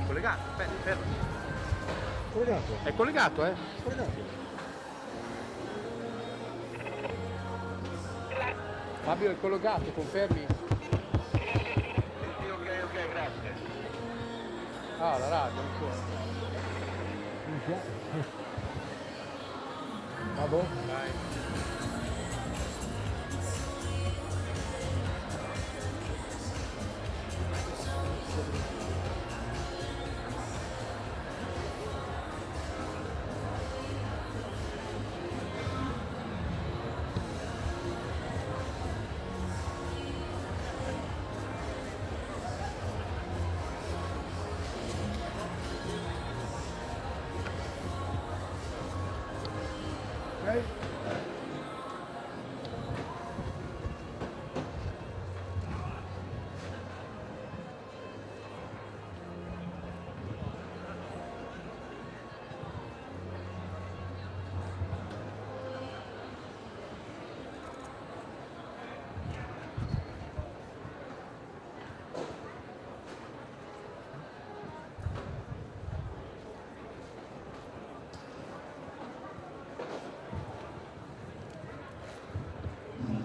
collegato, aspetta, fermo. Collegato? È collegato, eh? Collegato. Fabio è collegato, confermi? Ok, grazie. Ah, la radio ancora. Vabbè. Dai.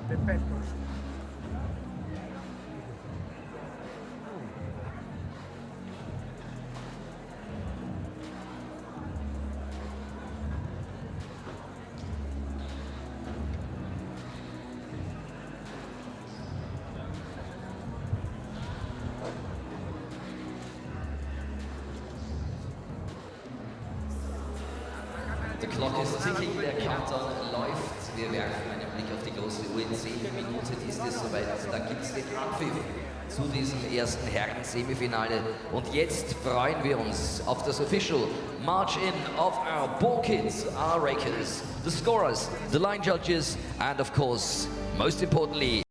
Perfetto. The clock is ticking, der Countdown läuft. Wir werfen einen Blick auf die große Uhr. In 10 Minuten ist es soweit. Da gibt es den Abpfiff zu diesem ersten Herren-Semifinale. Und jetzt freuen wir uns auf das Official March-In of our ball kids, our rakers, the scorers, the line judges, and of course, most importantly,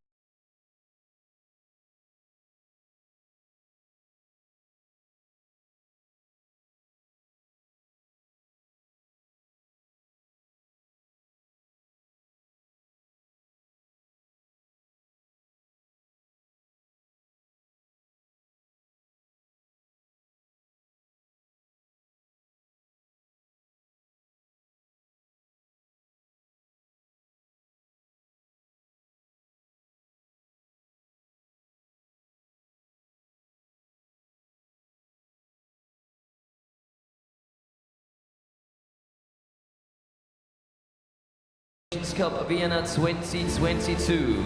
Cup Vienna 2022.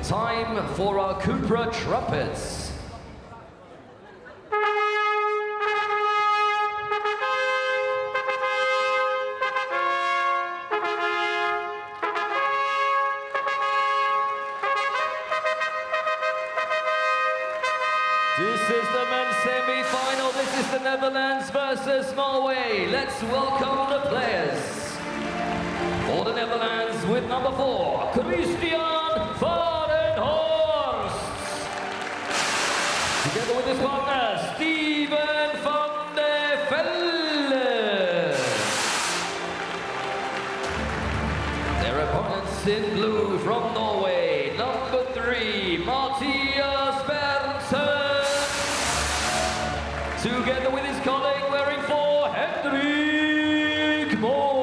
Time for our Cupra trumpets. This is the men's semi-final. This is the Netherlands versus Norway. Let's welcome the players. For the Netherlands with number 4, Christian van den Horst. Together with his partner, Steven van der Velde. Their opponents in blue from Norway, number 3, Mathias Berntsen. Together with his colleague wearing 4, Henrik Moe.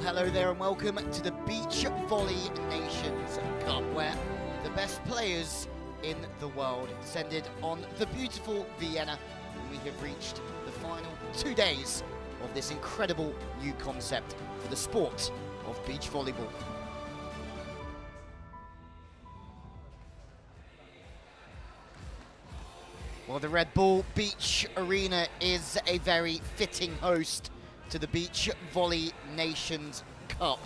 Hello there and welcome to the Beach Volley Nations Cup, where the best players in the world have descended on the beautiful Vienna, and we have reached the final 2 days of this incredible new concept for the sport of beach volleyball. Well, the Red Bull Beach Arena is a very fitting host to the Beach Volley Nations Cup.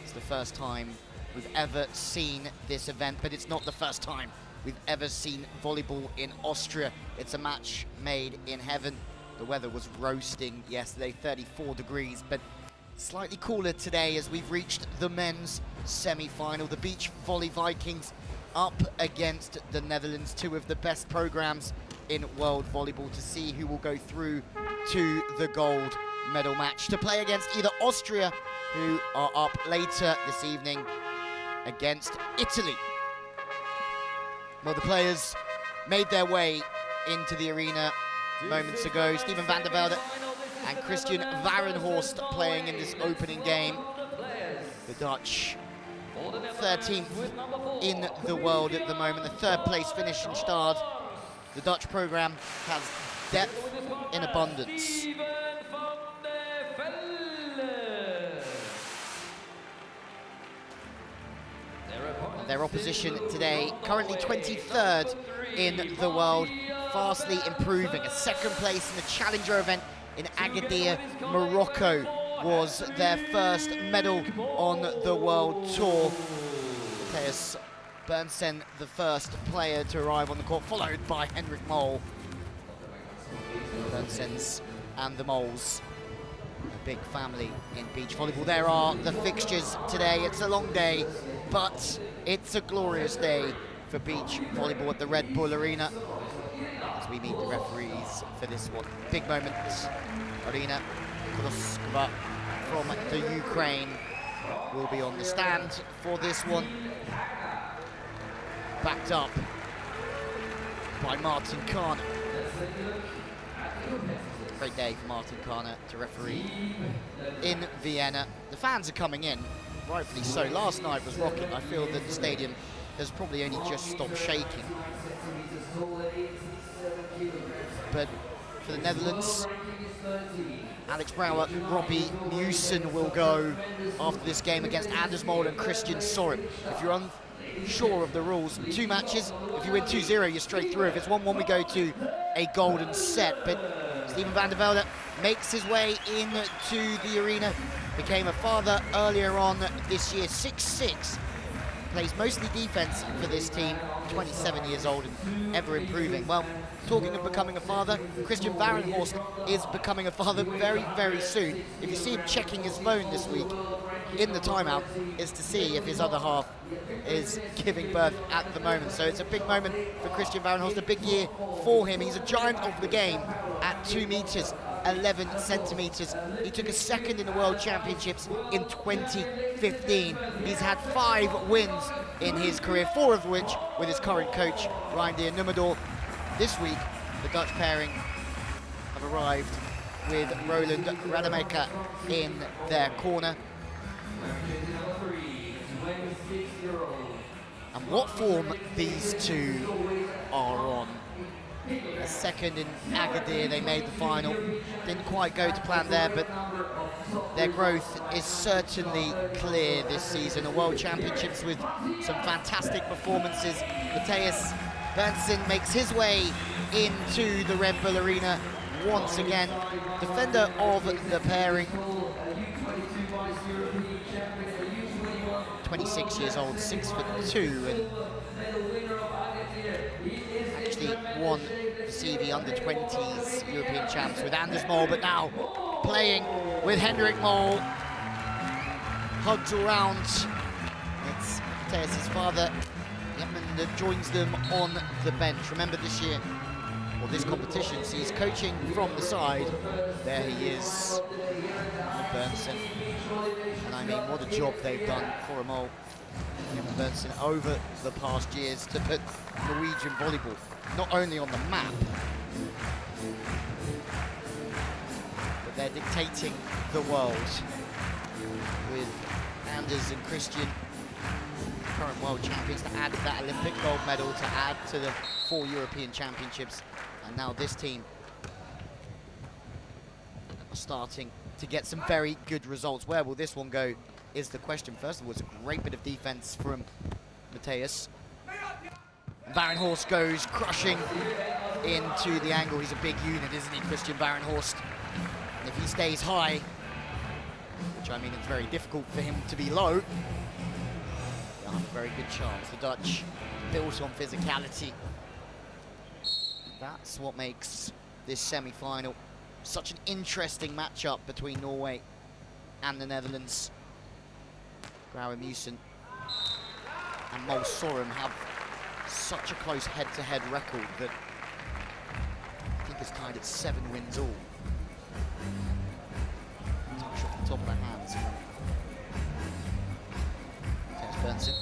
It's the first time we've ever seen this event, but it's not the first time we've ever seen volleyball in Austria. It's a match made in heaven. The weather was roasting yesterday, 34 degrees, but slightly cooler today as we've reached the men's semi-final. The Beach Volley Vikings up against the Netherlands, two of the best programs in world volleyball, to see who will go through to the gold medal match, to play against either Austria, who are up later this evening, against Italy. Well, the players made their way into the arena moments ago. Steven van der Velde and Christian Varenhorst playing in this opening game. The Dutch 13th in the world at the moment, the third place finish in Stade. The Dutch program has depth in abundance. Their opposition today, currently 23rd in the world, fastly improving. A second place in the Challenger event in Agadir, Morocco, was their first medal on the World Tour. Matthias Bernsen, the first player to arrive on the court, followed by Henrik Mol. Bernsens and the Mols, a big family in beach volleyball. There are the fixtures today. It's a long day, but it's a glorious day for beach volleyball at the Red Bull Arena as we meet the referees for this one. Big moment. Arina Kloskova from the Ukraine will be on the stand for this one, backed up by Martin Kahner. Great day for Martin Kahner to referee in Vienna. The fans are coming in, rightfully so. Last night was rocking. I feel that the stadium has probably only just stopped shaking. But for the Netherlands. Alex Brouwer, Robbie Mewson will go after this game against Anders Mol and Christian Sorum. If you're unsure of the rules, 2 matches. If you win 2-0, you're straight through. If it's 1-1, we go to a golden set. But Steven van der Velde makes his way into the arena. Became a father earlier on this year, 6'6". Plays mostly defense for this team, 27 years old and ever improving. Well, talking of becoming a father, Christian Varenhorst is becoming a father very, very soon. If you see him checking his phone this week in the timeout, is to see if his other half is giving birth at the moment. So it's a big moment for Christian Varenhorst, a big year for him. He's a giant of the game at 2 meters, 11 centimeters. He took a second in the World Championships in 2015. He's had 5 wins in his career, 4 of which with his current coach, Reindeer Nummerdoor. This week, the Dutch pairing have arrived with Roland Rademacher in their corner. And what form these two are on. A second in Agadir, they made the final. Didn't quite go to plan there, but their growth is certainly clear this season. A World Championships with some fantastic performances. Matthias Berntsen makes his way into the Red Bull Arena once again. Defender of the pairing. 26 years old, 6'2", and actually won the CEV under-20s European champs with Anders Mol, but now playing with Henrik Mol. Hugs all round. It's Matthias' father, Jetman, that joins them on the bench. Remember this year, or this competition, sees coaching from the side. There he is, Berntsen. And I mean, what a job they've done for a Mol. Berntsen over the past years to put Norwegian volleyball not only on the map, but they're dictating the world with Anders and Christian, current world champions, to add that Olympic gold medal, to add to the 4 European championships. And now this team are starting to get some very good results. Where will this one go is the question. First of all, it's a great bit of defense from Matthias. Varenhorst goes crushing into the angle. He's a big unit, isn't he, Christian Varenhorst? And if he stays high, which I mean it's very difficult for him to be low, they'll have a very good chance. The Dutch built on physicality. That's what makes this semi-final such an interesting matchup between Norway and the Netherlands. Brouwer Mewson and Mol Sorum have such a close head-to-head record that I think it's tied at 7 wins all. Touch off the top of their hands. There's Berntsen.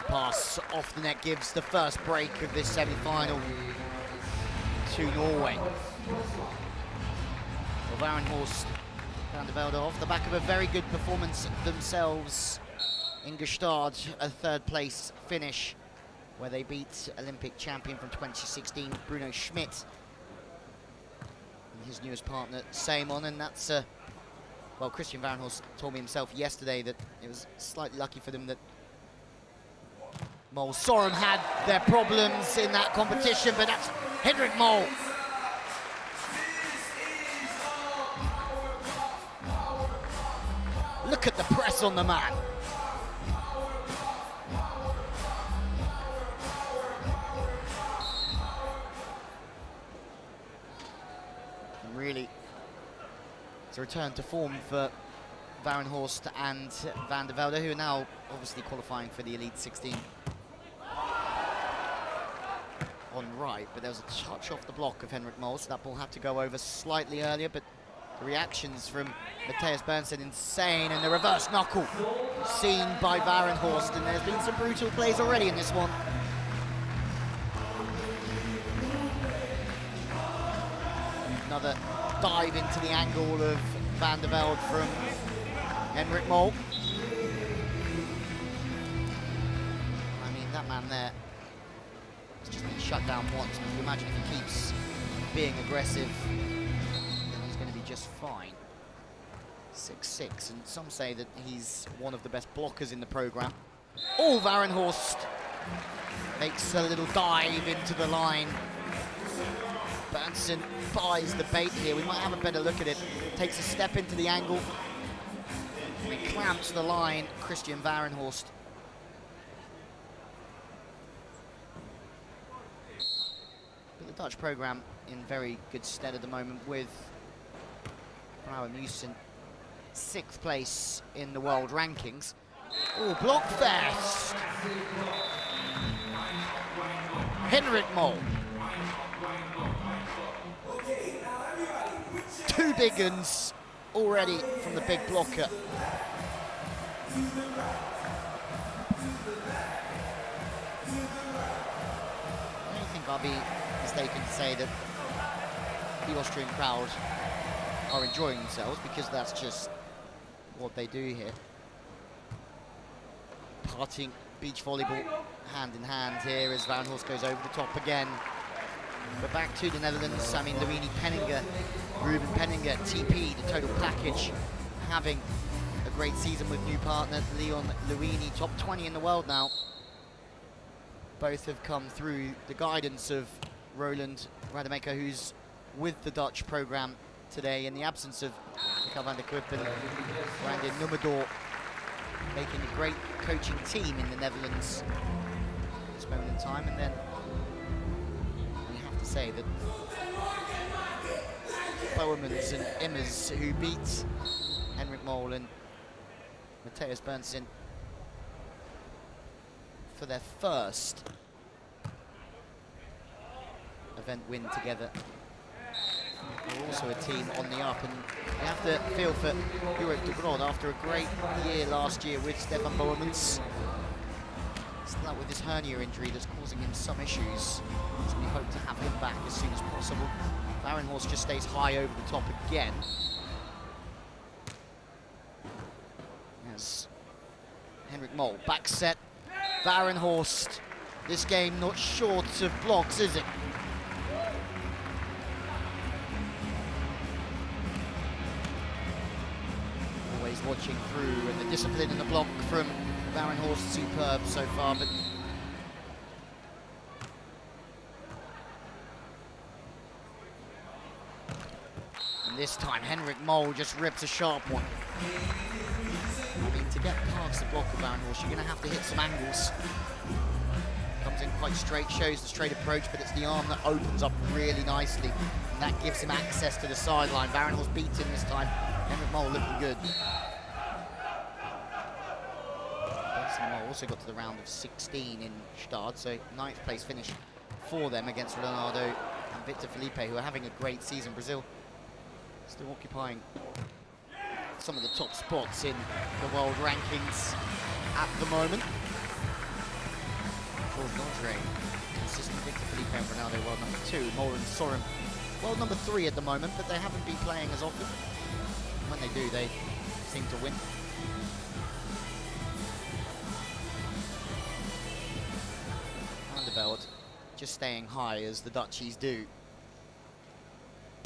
Pass off the net gives the first break of this semi-final to Norway. Well, Varenhorst, van der Velde off the back of a very good performance themselves in Gstaad, a 3rd place finish where they beat Olympic champion from 2016, Bruno Schmidt, and his newest partner, Simon. And that's, well, Christian Varenhorst told me himself yesterday that it was slightly lucky for them that Mol Sorum had their problems in that competition, but that's Henrik Mol. Look at the press on the man. And really, it's a return to form for Varenhorst and van der Velde, who are now obviously qualifying for the Elite 16. On right, but there was a touch off the block of Henrik Mol, so that ball had to go over slightly earlier, but the reactions from Matthias Berntsen insane, and the reverse knuckle seen by Varenhorst, and there's been some brutal plays already in this one. Another dive into the angle of van der Velde from Henrik Mol. that man there. He's just been shut down once. Can you imagine if he keeps being aggressive, then he's going to be just fine. 6-6, and some say that he's one of the best blockers in the program. Oh, Varenhorst makes a little dive into the line. Berntsen buys the bait here. We might have a better look at it. Takes a step into the angle. He clamps the line, Christian Varenhorst. But the Dutch program in very good stead at the moment with Brouwer Musen 6th place in the world rankings. Oh, Blockfest! Henrik Mol. 2 big uns already from the big blocker. I don't think I'll be mistaken to say that the Austrian crowd are enjoying themselves, because that's just what they do here. Partying beach volleyball hand in hand here as Varenhorst goes over the top again. But back to the Netherlands. I mean, Luini Penninger, Ruben Penninger, TP, the total package, having a great season with new partner Leon Luini, top 20 in the world now. Both have come through the guidance of Roland Rademacher, who's with the Dutch program today in the absence of Mikael van der Kuip and Brandon Nummerdor, making a great coaching team in the Netherlands at this moment in time. And then we have to say that Boermans and Immers, who beat Henrik Mol and Matthias Berntsen for their first event win together, are also a team on the up, and you have to feel for Jurek de Groot after a great year last year with Stefan Boermans. Still out with his hernia injury that's causing him some issues, so we hope to have him back as soon as possible. Varenhorst just stays high over the top again. As Henrik Mol back set. Varenhorst, this game not short of blocks, is it? Always watching through, and the discipline in the block from Varenhorst superb so far, but and this time Henrik Mol just rips a sharp one. I mean, to get past the block of Varenhorst, you're going to have to hit some angles. Comes in quite straight, shows the straight approach, but it's the arm that opens up really nicely, and that gives him access to the sideline. Varenhorst beaten this time. Henrik Mol looking good. Mol also got to the round of 16 in Stade, so 9th place finish for them against Leonardo and Victor Felipe, who are having a great season. Brazil still occupying some of the top spots in the world rankings at the moment. George Landre, consistent. Victor Felipe and Ronaldo, world number 2. Mol and Sorum, world number 3 at the moment, but they haven't been playing as often. When they do, they seem to win. Van der Velde just staying high as the Dutchies do.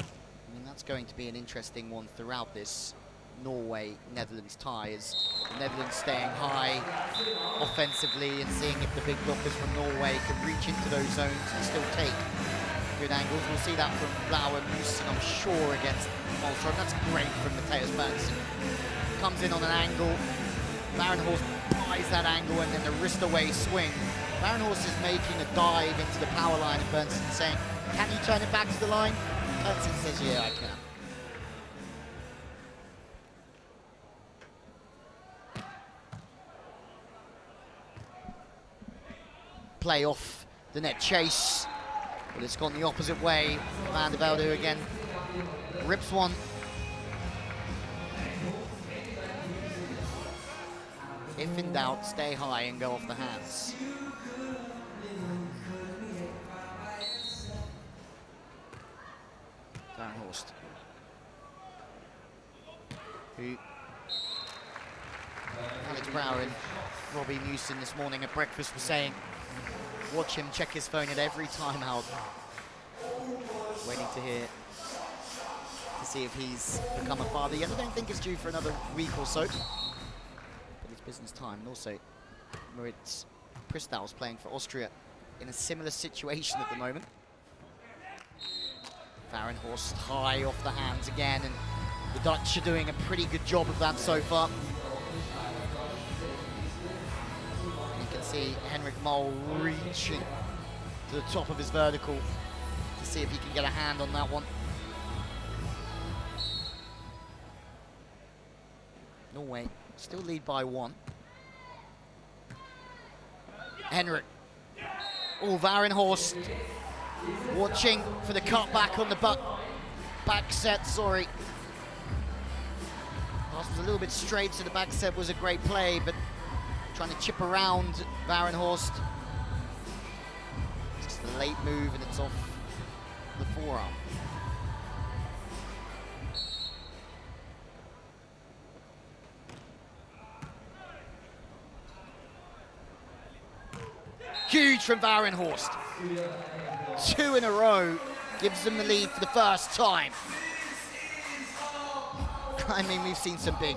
I mean, that's going to be an interesting one throughout this Norway-Netherlands tie, as the Netherlands staying high offensively and seeing if the big blockers from Norway can reach into those zones and still take good angles. We'll see that from Brouwer Musen, I'm sure, against Malmström. That's great from Matthias Berntsen. Comes in on an angle. Varenhorst buys that angle, and then the wrist away swing. Varenhorst is making a dive into the power line, and Berntsen saying, can you turn it back to the line? Berntsen says, yeah, I can. Play off the net chase, but it's gone the opposite way. Van der Velde again rips one. If in doubt, stay high and go off the hands. Varenhorst, who Alex Brouwer in Robbie Newson this morning at breakfast was saying, watch him check his phone at every time out. Waiting to see if he's become a father yet. I don't think it's due for another week or so. But it's business time. And also, Moritz Pristau's playing for Austria in a similar situation at the moment. Varenhorst high off the hands again, and the Dutch are doing a pretty good job of that so far. And you can see Henrik Mol reaching to the top of his vertical to see if he can get a hand on that one. Norway still lead by 1. Henrik. Oh, Varenhorst watching for the cutback on the back set, sorry. Pass was a little bit straight, so the back set was a great play, but trying to chip around Varenhorst. Just a late move, and it's off the forearm. Huge from Varenhorst. 2 in a row, gives them the lead for the first time. I mean, we've seen some big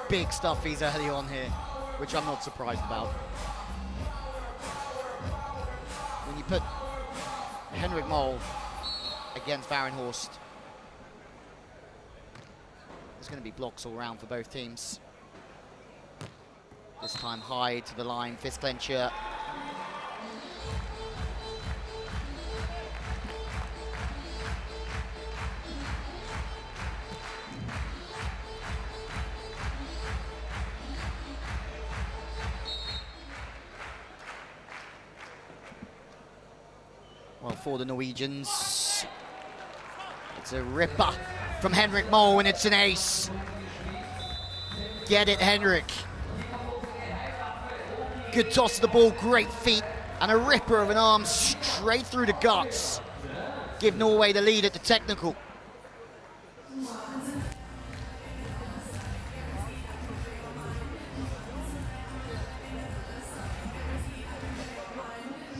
stuffies early on here, which I'm not surprised about. When you put Henrik Mol against Varenhorst, there's going to be blocks all around for both teams. This time high to the line, fist clencher. Well, for the Norwegians, it's a ripper from Henrik Mol, and it's an ace. Get it, Henrik. Good toss of the ball, great feet, and a ripper of an arm straight through the guts. Give Norway the lead at the technical.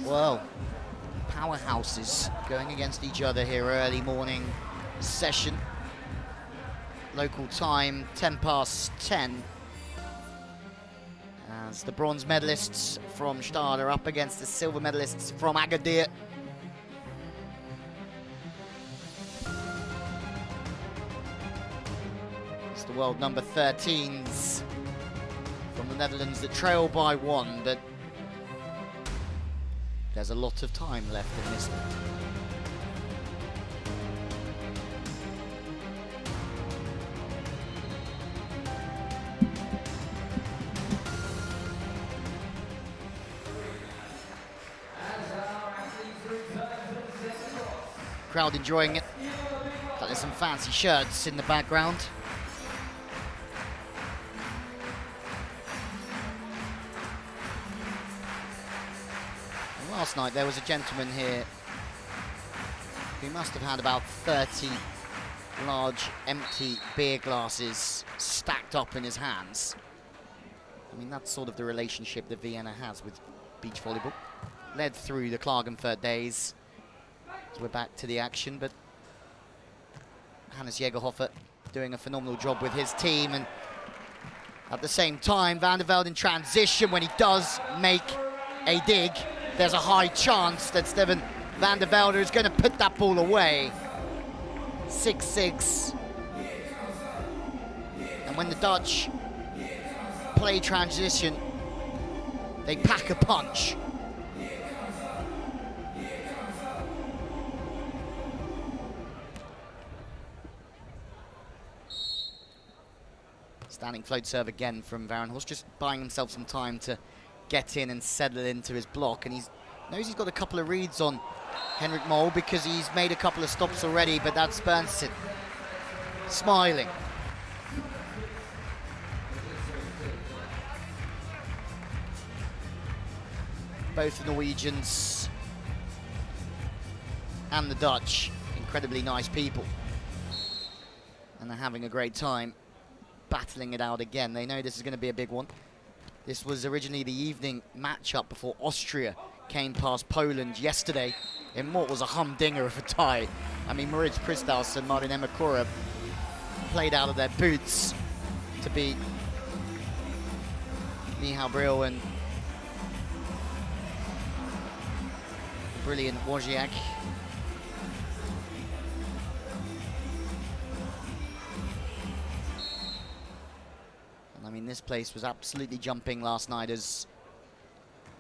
Well, powerhouses going against each other here early morning session. Local time, 10:10. As the bronze medalists from Stade are up against the silver medalists from Agadir. It's the world number 13s from the Netherlands that trail by 1, but there's a lot of time left in this one. Crowd enjoying it. But there's some fancy shirts in the background. And last night there was a gentleman here who must have had about 30 large empty beer glasses stacked up in his hands. I mean, that's sort of the relationship that Vienna has with beach volleyball. Led through the Klagenfurt days. We're back to the action, but Hannes Jägerhofer doing a phenomenal job with his team, and at the same time, Van der Velde in transition. When he does make a dig, there's a high chance that Steven Van der Velde is going to put that ball away. 6-6. And when the Dutch play transition, they pack a punch. Standing float serve again from Varenhorst, just buying himself some time to get in and settle into his block. And he knows he's got a couple of reads on Henrik Mol because he's made a couple of stops already, but that's Bernsen smiling. Both the Norwegians and the Dutch, incredibly nice people. And they're having a great time. battling it out again. They know this is going to be a big one. This was originally the evening matchup before Austria came past Poland yesterday in what was a humdinger of a tie. I mean, Moritz Pristaus and Martin Emakura played out of their boots to beat Michał Brill and brilliant Wojciech. And I mean, this place was absolutely jumping last night as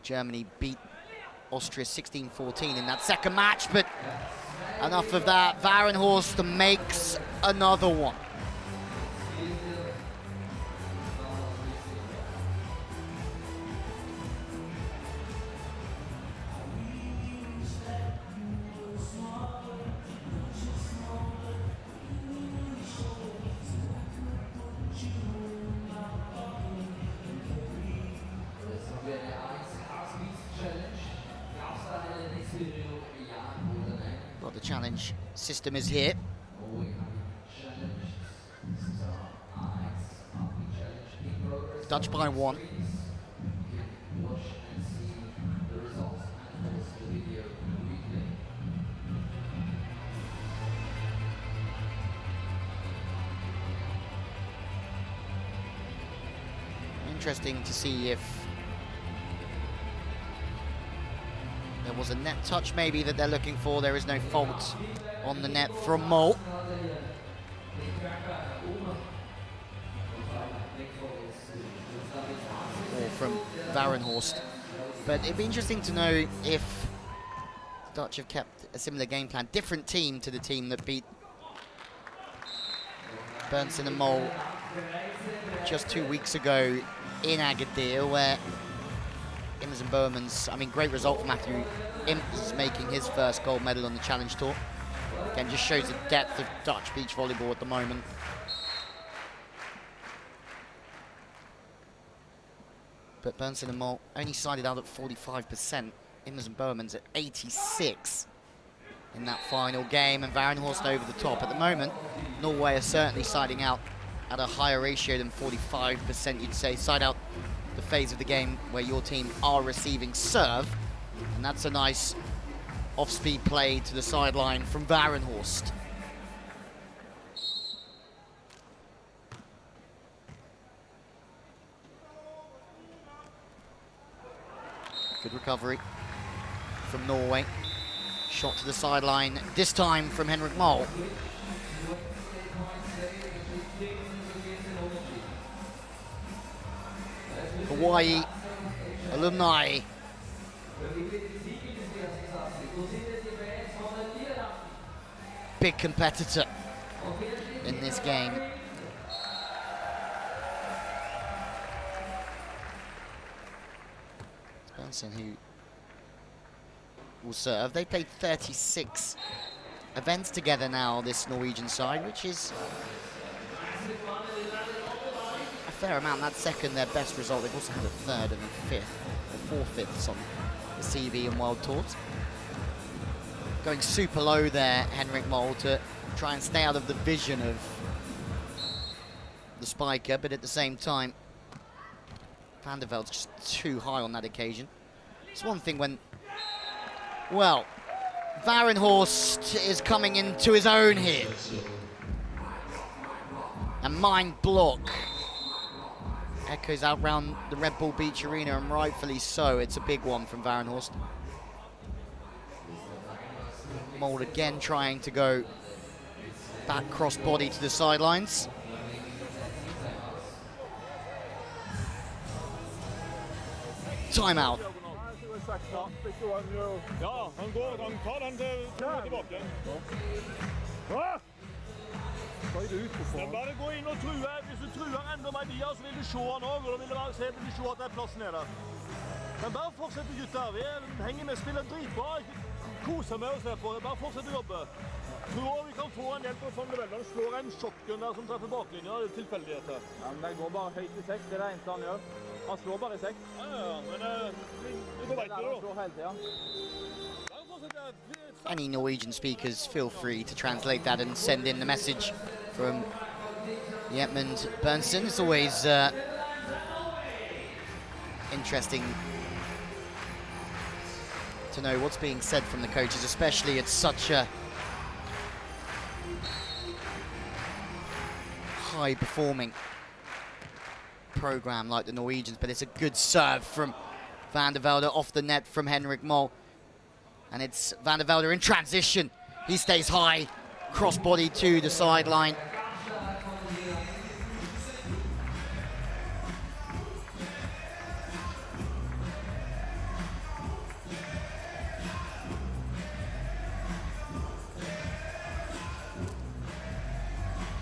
Germany beat Austria 16-14 in that second match, but enough of that. Varenhorst makes another one. Well, the challenge system is here. Dutch by 1. Interesting to see if there was a net touch maybe that they're looking for. There is no fault on the net from Mol. Or from Varenhorst. But it'd be interesting to know if the Dutch have kept a similar game plan. Different team to the team that beat Berntsen and Mol just 2 weeks ago in Agadir, where Immers and Bowman's, I mean, great result for Matthew Immers making his first gold medal on the Challenge Tour. Again, just shows the depth of Dutch beach volleyball at the moment. But Berntsen and Mol only sided out at 45%. Immers and Bowman's at 86 in that final game, and Varenhorst over the top. At the moment, Norway are certainly siding out at a higher ratio than 45%, you'd say. Side out the phase of the game where your team are receiving serve, and that's a nice off-speed play to the sideline from Varenhorst. Good recovery from Norway. Shot to the sideline, this time from Henrik Mol. Hawaii alumni. Big competitor in this game. Berntsen who will serve. They played 36 events together now, this Norwegian side, which is a fair amount. That's second, their best result. They've also had a third and a fifth, or 4/5 on the CEV and World Tours. Going super low there, Henrik Mol, to try and stay out of the vision of the spiker, but at the same time, Van der Veld's just too high on that occasion. It's one thing when, well, Varenhorst is coming into his own here. And mind block echoes out round the Red Bull Beach Arena, and rightfully so. It's a big one from Varenhorst. Mol again trying to go back cross body to the sidelines. Timeout. Ja, han tar den tilbake. Hva du ut på for? Bare gå inn og true. Hvis du truer enda mer dia, så vil du se han også, og da vil du se at det er plass nede. Men bare fortsett gutter, vi henger med, spiller dritbra, koser med oss her på det, bare fortsett å jobbe. Tror vi kan få en hjelp av Van der Velde. Han slår en shotgun der som treffer baklinja, det er tilfeldigheter. Ja, men det går bare høyt i 6, det er det eneste han gjør. Han slår bare i 6. Ja, men vi går veit det da. Han slår hele tiden. Any Norwegian speakers, feel free to translate that and send in the message from Jetmund Bernsen. It's always interesting to know what's being said from the coaches, especially at such a high-performing program like the Norwegians. But it's a good serve from Van der Velde off the net from Henrik Mol. And it's Van der Velde in transition. He stays high, cross-body to the sideline.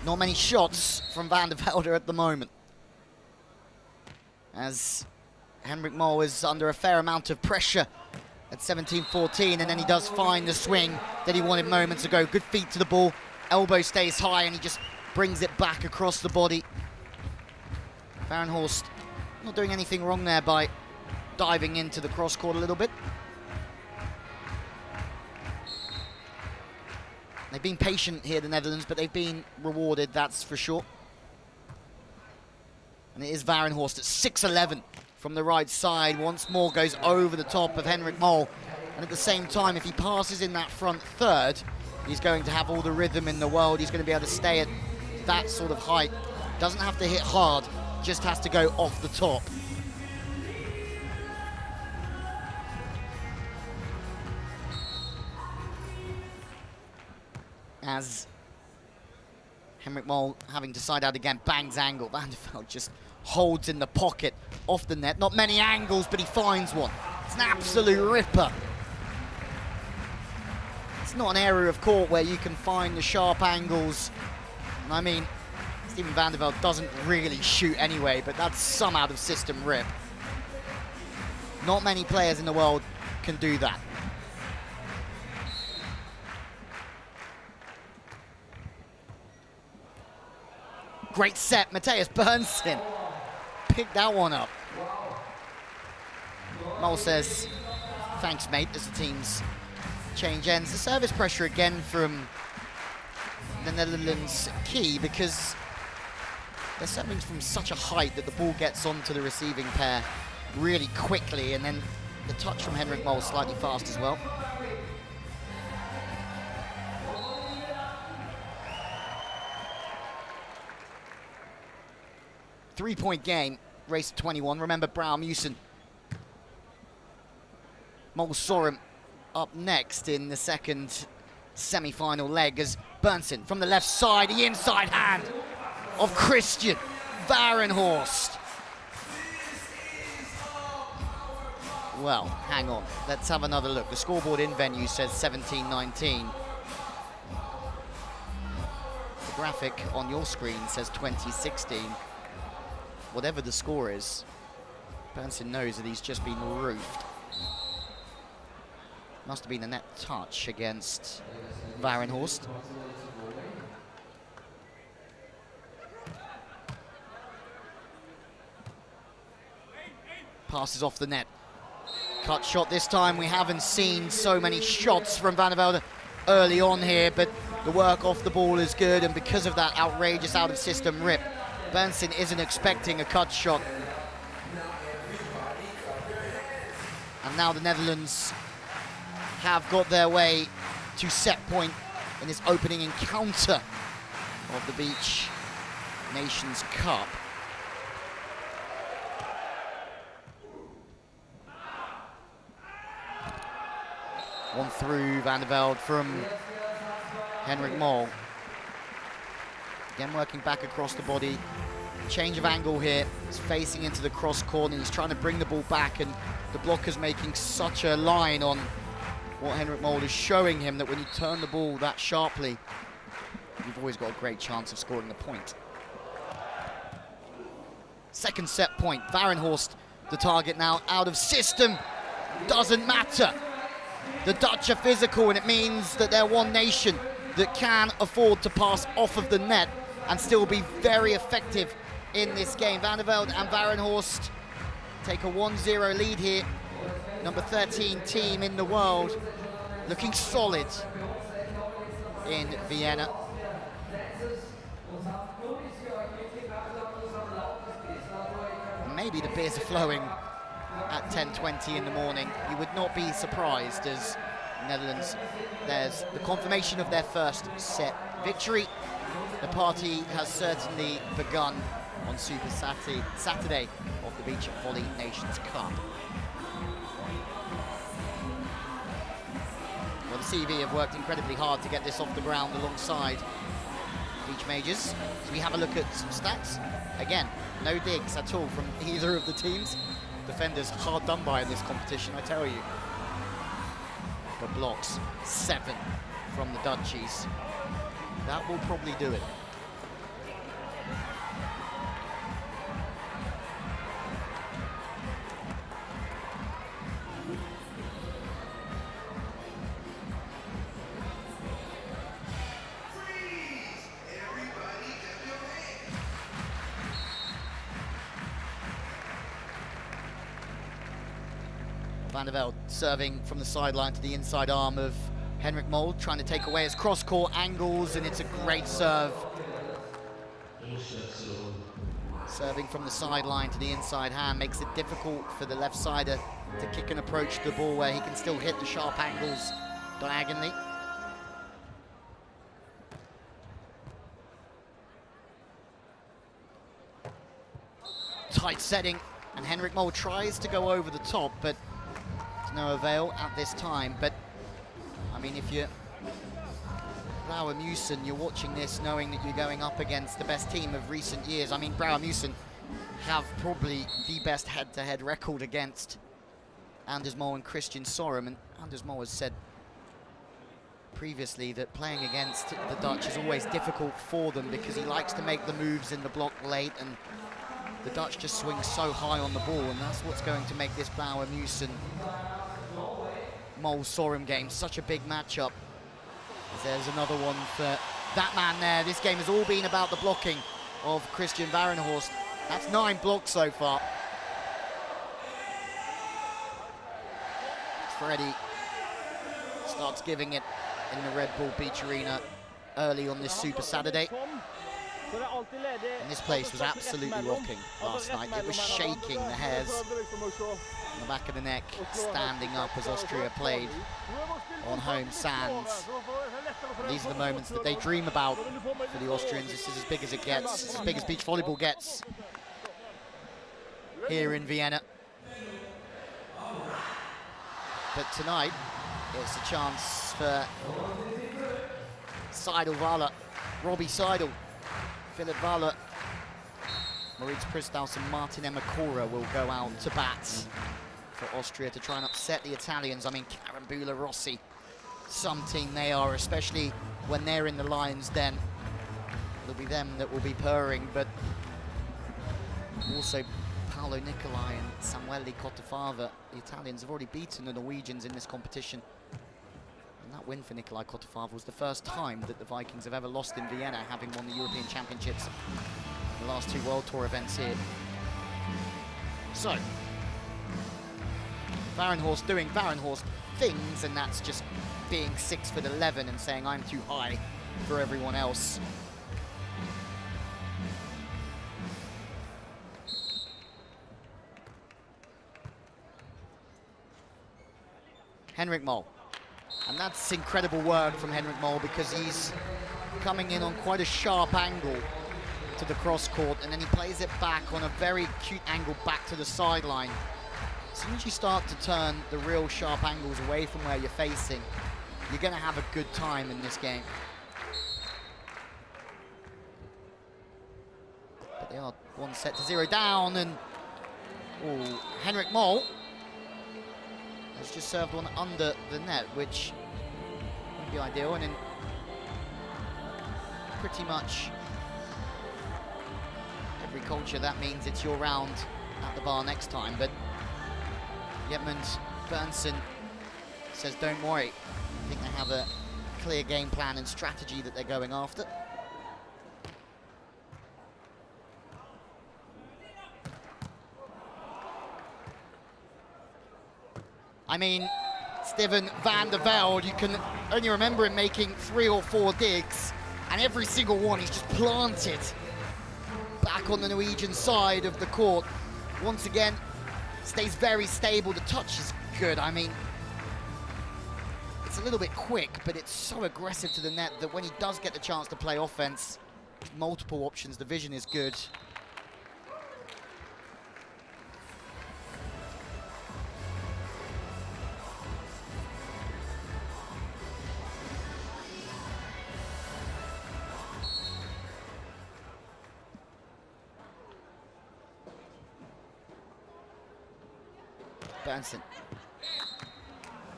Not many shots from Van der Velde at the moment, as Henrik Mol is under a fair amount of pressure at 17-14, and then he does find the swing that he wanted moments ago. Good feet to the ball, elbow stays high, and he just brings it back across the body. Varenhorst not doing anything wrong there by diving into the cross court a little bit. They've been patient here, the Netherlands, but they've been rewarded, that's for sure. And it is Varenhorst at 6'11" from the right side. Once more goes over the top of Henrik Mol. And at the same time, if he passes in that front third, he's going to have all the rhythm in the world. He's going to be able to stay at that sort of height. Doesn't have to hit hard, just has to go off the top. As Henrik Mol, having to side out again, bangs angle. Van der Velde just holds in the pocket off the net. Not many angles, but he finds one. It's an absolute ripper. It's not an area of court where you can find the sharp angles. And I mean, Steven Van der Velde doesn't really shoot anyway, but that's some out-of-system rip. Not many players in the world can do that. Great set, Mathias Bernsen picked that one up. Mol says, thanks mate, as the teams change ends. The service pressure again from the Netherlands key, because they're serving from such a height that the ball gets onto the receiving pair really quickly, and then the touch from Henrik Mol slightly fast as well. Three-point game, race to 21. Remember, Brauer-Musen. Mol saw him up next in the second semi-final leg as Bernsen from the left side, the inside hand of Christian Varenhorst. Well, hang on, let's have another look. The scoreboard in venue says 17-19. The graphic on your screen says 20-16. Whatever the score is, Bernsen knows that he's just been roofed. Must have been a net touch against Varenhorst. Passes off the net. Cut shot this time. We haven't seen so many shots from Van der Velde early on here, but the work off the ball is good, and because of that outrageous out-of-system rip, Bernsen isn't expecting a cut shot. And now the Netherlands have got their way to set point in this opening encounter of the Beach Nations Cup. One through Van der Velde from Henrik Mol. Again, working back across the body. Change of angle here. He's facing into the cross corner. He's trying to bring the ball back, and the blocker's making such a line on what Henrik Mol is showing him that when you turn the ball that sharply, you've always got a great chance of scoring the point. Second set point. Varenhorst, the target now, out of system. Doesn't matter. The Dutch are physical, and it means that they're one nation that can afford to pass off of the net and still be very effective in this game. Van der Velde and Varenhorst take a 1-0 lead here. Number 13 team in the world, looking solid in Vienna. maybe the beers are flowing at 10:20 in the morning. You would not be surprised, as Netherlands, there's the confirmation of their first set victory. The party has certainly begun on Super Saturday of the Beach Volley Nations Cup. Well, the CEV have worked incredibly hard to get this off the ground alongside Beach Majors. So we have a look at some stats. Again, no digs at all from either of the teams. Defenders hard done by in this competition, I tell you. But blocks, 7 from the Dutchies. That will probably do it. Van der Velde serving from the sideline to the inside arm of Henrik Mol, trying to take away his cross-court angles, and it's a great serve. Serving from the sideline to the inside hand makes it difficult for the left-sider to kick and approach the ball where he can still hit the sharp angles diagonally. Tight setting, and Henrik Mol tries to go over the top, but to no avail at this time. But I mean, if you're Brouwer Musen, you're watching this knowing that you're going up against the best team of recent years. I mean, Brouwer Musen have probably the best head-to-head record against Anders Mol and Christian Sorum, and Anders Mol has said previously that playing against the Dutch is always difficult for them because he likes to make the moves in the block late, and the Dutch just swing so high on the ball, and that's what's going to make this Brouwer Musen Mol Sorum game such a big matchup. There's another one for that man there. This game has all been about the blocking of Christian Varenhorst. That's 9 blocks so far. Freddie starts giving it in the Red Bull Beach Arena early on this Super Saturday. And this place was absolutely rocking last night. It was shaking the hairs on the back of the neck, standing up as Austria played on home sands. And these are the moments that they dream about for the Austrians. This is as big as it gets. It's as big as beach volleyball gets here in Vienna. But tonight, it's a chance for Seidel-Wahler, Robbie Seidel, Philip Wahler, Moritz Pristaus and Martin Emakora will go out to bat for Austria to try and upset the Italians. I mean, Carambula Rossi, some team they are, especially when they're in the lion's den. It'll be them that will be purring, but also Paolo Nicolai and Samuele Cotofava. The Italians have already beaten the Norwegians in this competition. And that win for Nicolai Cotofava was the first time that the Vikings have ever lost in Vienna, having won the European Championships in the last 2 World Tour events here. So, Varenhorst doing Varenhorst things, and that's just being 6'11" and saying I'm too high for everyone else. Henrik Mol. And that's incredible work from Henrik Mol, because he's coming in on quite a sharp angle to the cross court, and then he plays it back on a very acute angle back to the sideline. As soon as you start to turn the real sharp angles away from where you're facing, you're going to have a good time in this game. But they are 1-0 down, and Henrik Mol has just served one under the net, which would be ideal, and in pretty much every culture that means it's your round at the bar next time. But Jetmund Bernsen says don't worry, I think they have a clear game plan and strategy that they're going after. I mean, Steven van der Velde, you can only remember him making 3 or 4 digs, and every single one he's just planted back on the Norwegian side of the court. once again, stays very stable. The touch is good. I mean, it's a little bit quick, but it's so aggressive to the net that when he does get the chance to play offense, multiple options, the vision is good. Bernsen,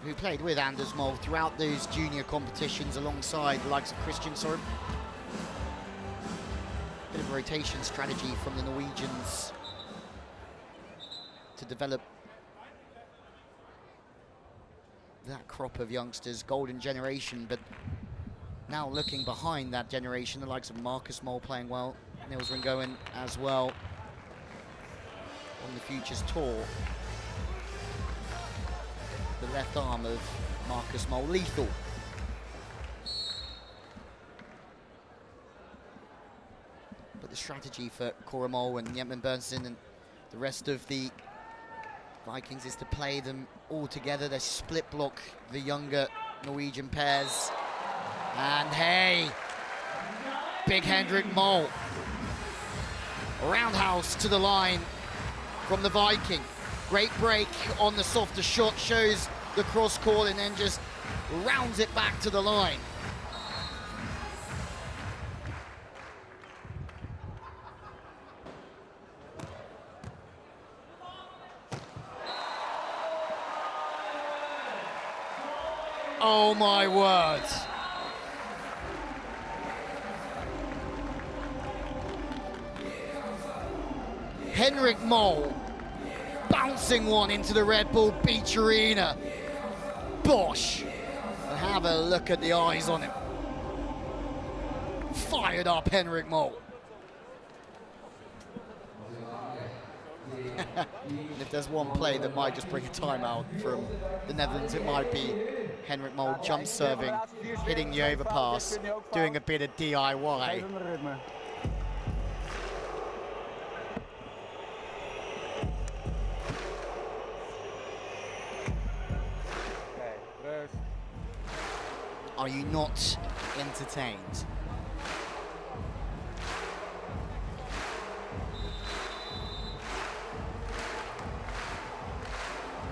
who played with Anders Mold throughout those junior competitions alongside the likes of Christian Sorum. Bit of a rotation strategy from the Norwegians to develop that crop of youngsters, golden generation, but now looking behind that generation, the likes of Marcus Mole playing well, Niels Ringoen as well on the Futures Tour. The left arm of Marcus Mole, lethal. But the strategy for Cora Mole and Jentman Bernsen and the rest of the Vikings is to play them all together. They split block the younger Norwegian pairs. And hey, big Henrik Mole. Roundhouse to the line from the Viking. Great break on the softer shot, shows the cross call and then just rounds it back to the line. Oh my word. Henrik Mole bouncing one into the Volleyball Beach Arena. Bosh. And have a look at the eyes on him. Fired up Henrik Mole. And if there's one play that might just bring a timeout from the Netherlands, it might be Henrik Mole jump serving, hitting the overpass, doing a bit of DIY. Are you not entertained?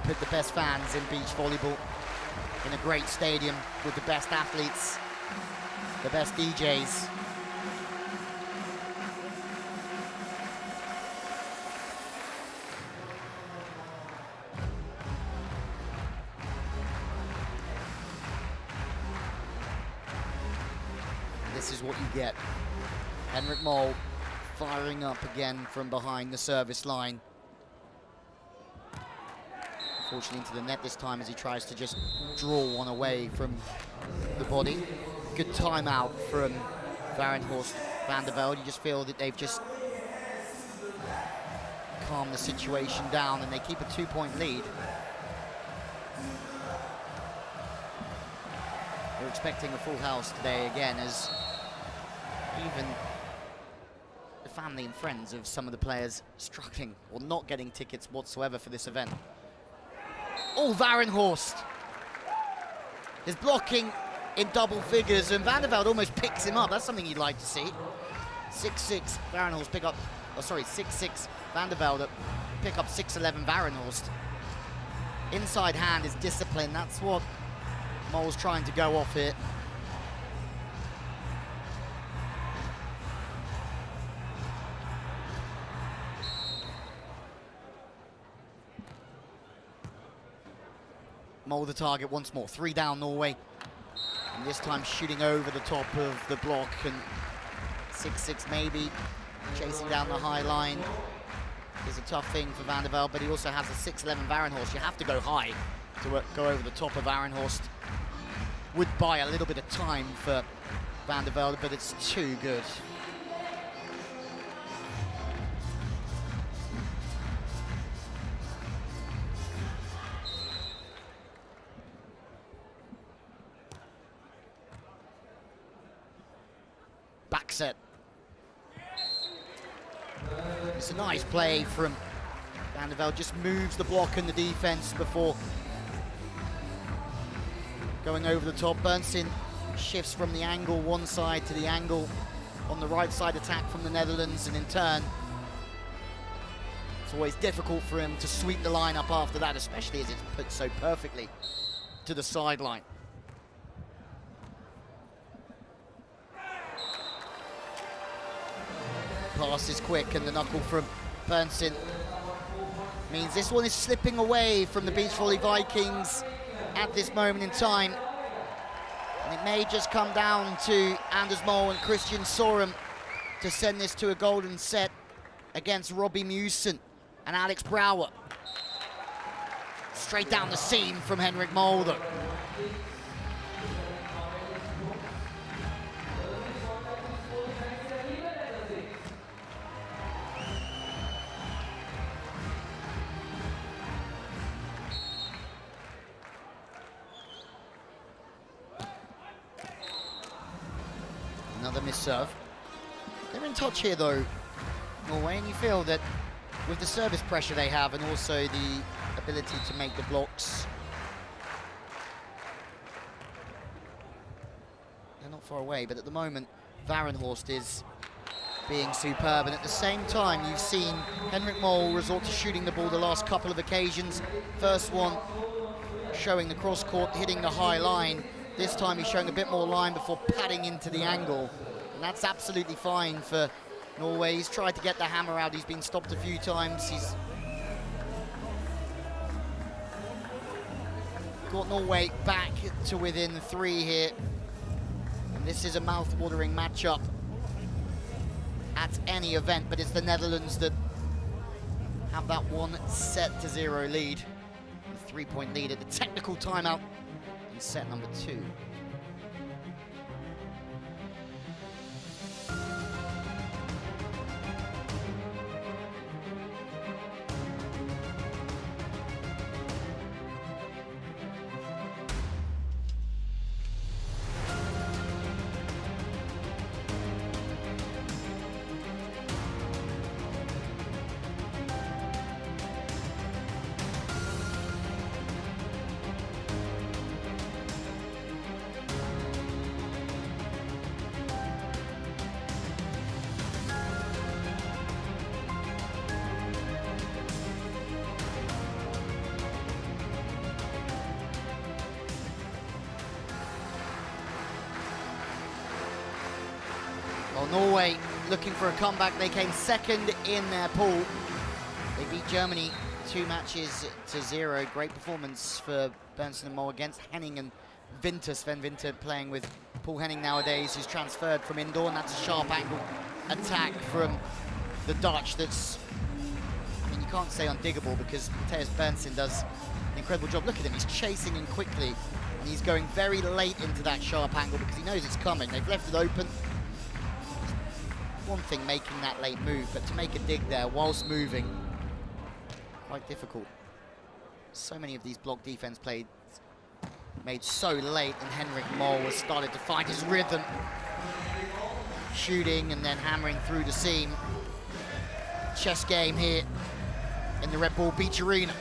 Put the best fans in beach volleyball in a great stadium with the best athletes, the best DJs. This is what you get. Henrik Mole firing up again from behind the service line. Unfortunately into the net this time as he tries to just draw one away from the body. Good timeout from Varenhorst van der Velde. You just feel that they've just calmed the situation down and they keep a 2-point lead. We're expecting a full house today again, as even the family and friends of some of the players struggling or not getting tickets whatsoever for this event. Oh, Varenhorst is blocking in double figures, and van der Velde almost picks him up. That's something you'd like to see. 6'6" Varenhorst pick up, oh sorry, 6'6" van der Velde pick up 6'11" Varenhorst. Inside hand is discipline. That's what Mole's trying to go off here. Mole the target once more. 3 down Norway. And this time shooting over the top of the block, and 6'6" maybe chasing down the high line is a tough thing for van der Velde, but he also has a 6'11" Varenhorst. You have to go high to go over the top of Varenhorst. Would buy a little bit of time for van der Velde, but it's too good. Back set. It's a nice play from Van der Velde just moves the block and the defense before going over the top. Bernstein shifts from the angle one side to the angle on the right side attack from the Netherlands, and in turn it's always difficult for him to sweep the line up after that, especially as it's put so perfectly to the sideline. Pass is quick, and the knuckle from Bernstein means this one is slipping away from the Beach Volley Vikings at this moment in time. And it may just come down to Anders Mol and Christian Sorum to send this to a golden set against Robbie Mewson and Alex Brouwer. Straight down the seam from Henrik Mulder. Another miss serve. They're in touch here though, Norway, and you feel that with the service pressure they have and also the ability to make the blocks, they're not far away, but at the moment Varenhorst is being superb, and at the same time you've seen Henrik Mol resort to shooting the ball the last couple of occasions. First one showing the cross court, hitting the high line. This time he's showing a bit more line before padding into the angle. And that's absolutely fine for Norway. He's tried to get the hammer out. He's been stopped a few times. He's got Norway back to within 3 here. And this is a mouth-watering matchup at any event, but it's the Netherlands that have that 1-0 lead. A 3-point lead at the technical timeout. Set number 2. Well, Norway looking for a comeback. They came second in their pool. They beat Germany 2-0. Great performance for Bernstein and Mol against Henning and Winter. Sven Winter playing with Paul Henning nowadays, who's transferred from indoor, and that's a sharp angle attack from the Dutch that's, I mean, you can't say undiggable because Matthias Bernstein does an incredible job. Look at him, he's chasing in quickly, and he's going very late into that sharp angle because he knows it's coming. They've left it open. One thing making that late move, but to make a dig there whilst moving, quite difficult. So many of these block defense plays made so late, and Henrik Mol has started to find his rhythm, shooting and then hammering through the seam. Chess game here in the Red Bull Beach Arena.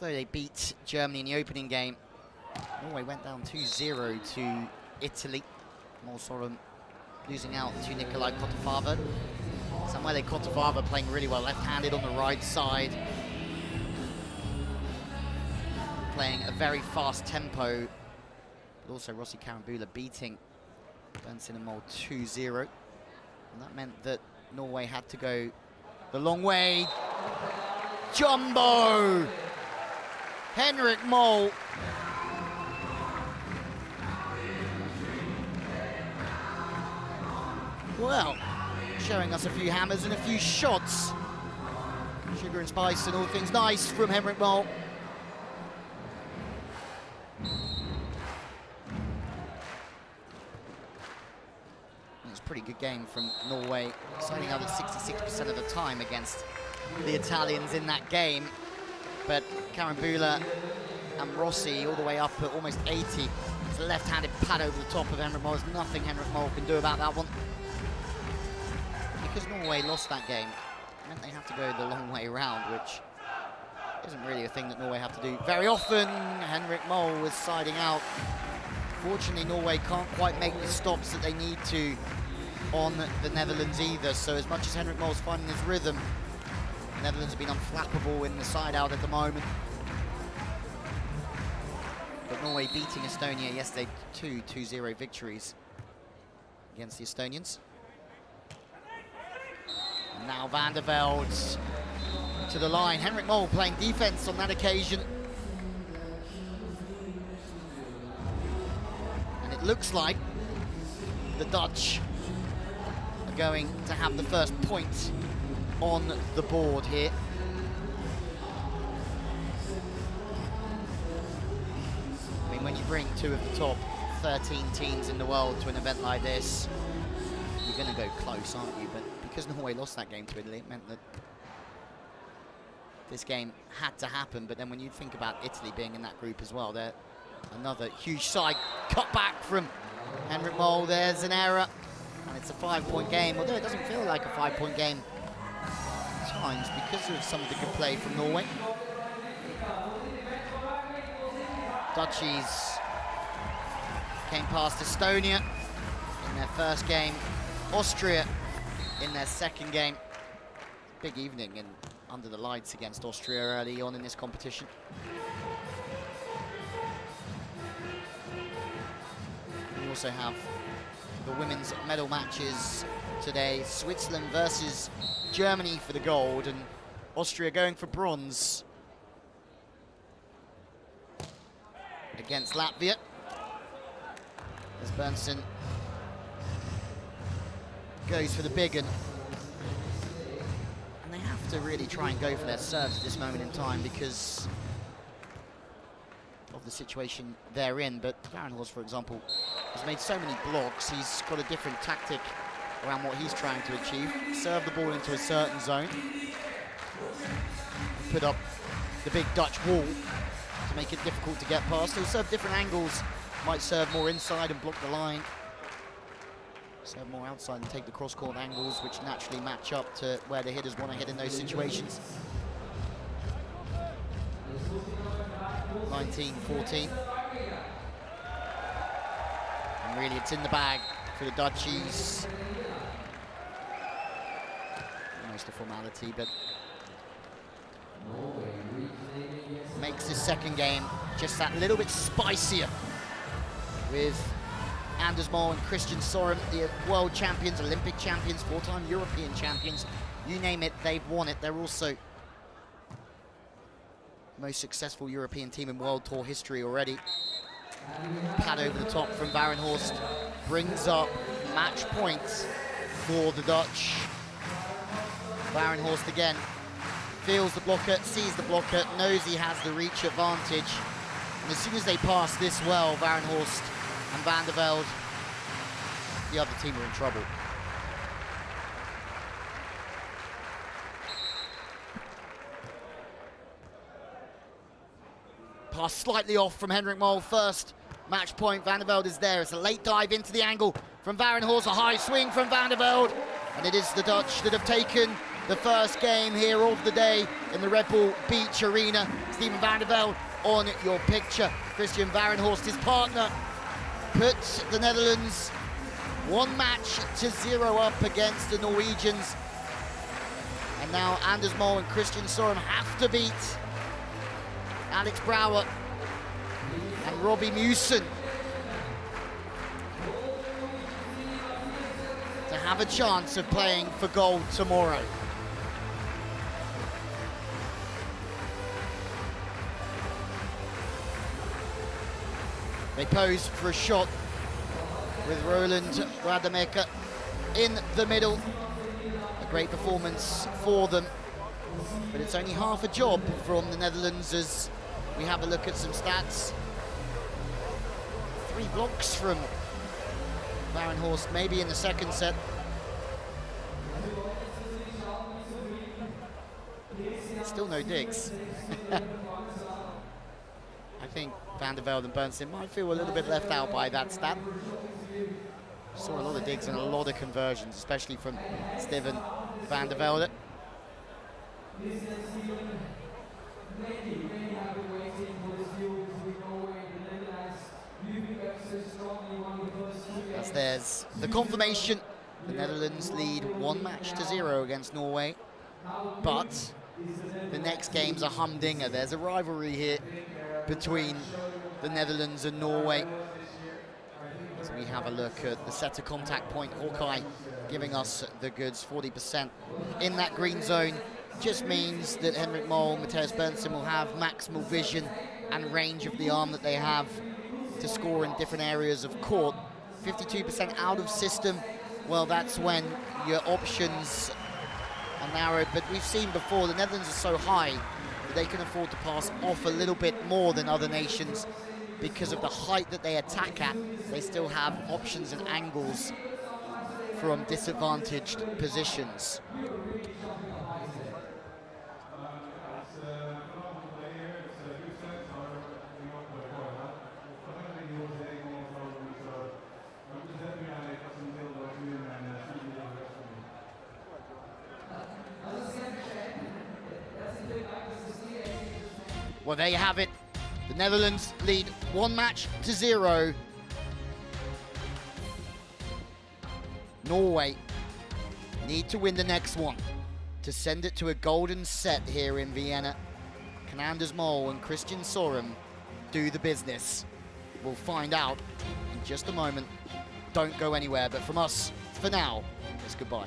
Although they beat Germany in the opening game, Norway went down 2-0 to Italy. Mol Sorum losing out to Nikolai Kotofava. Samuele Kotofava playing really well, left-handed on the right side. Playing a very fast tempo, but also Rossi Karambula beating Bernstein and Mol 2-0. And that meant that Norway had to go the long way. Jumbo! Henrik Mol. Well, showing us a few hammers and a few shots. Sugar and spice and all things nice from Henrik Mol. It's a pretty good game from Norway, signing out at 66% of the time against the Italians in that game. But Karambula and Rossi all the way up at almost 80. a left-handed pad over the top of Henrik Mol. There's nothing Henrik Mol can do about that one. Because Norway lost that game, it meant they have to go the long way around, which isn't really a thing that Norway have to do very often. Henrik Mol was siding out. Fortunately, Norway can't quite make the stops that they need to on the Netherlands either. So as much as Henrik Mol's finding his rhythm, the Netherlands have been unflappable in the side out at the moment. But Norway beating Estonia yesterday, 2-0 victories against the Estonians. And now Van der Velde to the line. Henrik Mol playing defense on that occasion. And it looks like the Dutch are going to have the first point on the board here. I mean, when you bring two of the top 13 teams in the world to an event like this, you're going to go close, aren't you? But because Norway lost that game to Italy, it meant that this game had to happen. But then when you think about Italy being in that group as well, they're another huge side cut back from Henrik Mol. There's an error, and it's a 5-point game, although it doesn't feel like a 5-point game at times because of some of the good play from Norway. Dutchies came past Estonia in their first game, Austria in their second game. Big evening in under the lights against Austria early on in this competition. We also have the women's medal matches today. Switzerland versus Germany for the gold, and Austria going for bronze against Latvia. As Bernsen goes for the big one. And they have to really try and go for their serves at this moment in time because of the situation they're in. But Varenhorst, for example, has made so many blocks. He's got a different tactic around what he's trying to achieve. Serve the ball into a certain zone. Put up the big Dutch wall to make it difficult to get past. He'll serve different angles. Might serve more inside and block the line. Serve more outside and take the cross-court angles, which naturally match up to where the hitters want to hit in those situations. 19-14. And really it's in the bag for the Dutchies. Almost a formality, but makes this second game just that little bit spicier with Anders Mol and Christian Sorum, the world champions, Olympic champions, 4-time European champions. You name it, they've won it. They're also the most successful European team in World Tour history already. Pad over the top from Varenhorst brings up match points for the Dutch. Varenhorst again feels the blocker, sees the blocker, knows he has the reach advantage. And as soon as they pass this well, Varenhorst and Van der Velde, the other team are in trouble. Pass slightly off from Henrik Mol. First match point. Van der Velde is there. It's a late dive into the angle from Varenhorst. A high swing from Van der Velde. And it is the Dutch that have taken the first game here of the day in the Red Bull Beach Arena. Steven Van der Velde on your picture. Christian Varenhorst, his partner, puts the Netherlands 1-0 up against the Norwegians. And now Anders Mol and Christian Sorum have to beat Alex Brouwer and Robbie Mewson to have a chance of playing for gold tomorrow. They pose for a shot with Roland Rademacher in the middle. A great performance for them, but it's only half a job from the Netherlands as we have a look at some stats. 3 blocks from Varenhorst, maybe in the second set. Still no digs. I think Van der Velde and Bernstein might feel a little bit left out by that stat. Saw a lot of digs and a lot of conversions, especially from Steven Van der Velde. As there's the confirmation, the Netherlands lead 1-0 against Norway. But the next game's a humdinger. There's a rivalry here between the Netherlands and Norway. So we have a look at the setter contact point. Hawkeye giving us the goods, 40% in that green zone. Just means that Henrik Mol, Mathias Bernsen will have maximal vision and range of the arm that they have to score in different areas of court. 52% out of system, well, that's when your options are narrowed. But we've seen before, the Netherlands are so high that they can afford to pass off a little bit more than other nations because of the height that they attack at. They still have options and angles from disadvantaged positions. Well, there you have it. The Netherlands lead 1-0. Norway need to win the next one to send it to a golden set here in Vienna. Can Anders Mol and Christian Sorum do the business? We'll find out in just a moment. Don't go anywhere, but from us, for now, it's goodbye.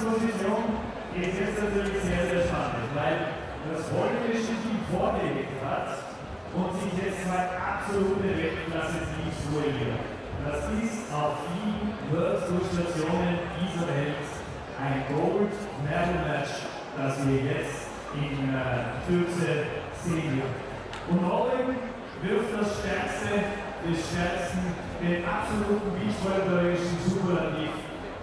Position ist jetzt natürlich sehr, sehr spannend, weil das holländische Team vorgelegt hat und sich jetzt mal absolute Weltklasse Teams duellieren. Das ist auf die World Tour Stationen dieser Welt ein Gold Medal Match, das wir jetzt in Kürze sehen werden. Und Norway wirft das Stärkste des Stärksten, den absoluten beachvolleyballerischen Superlativ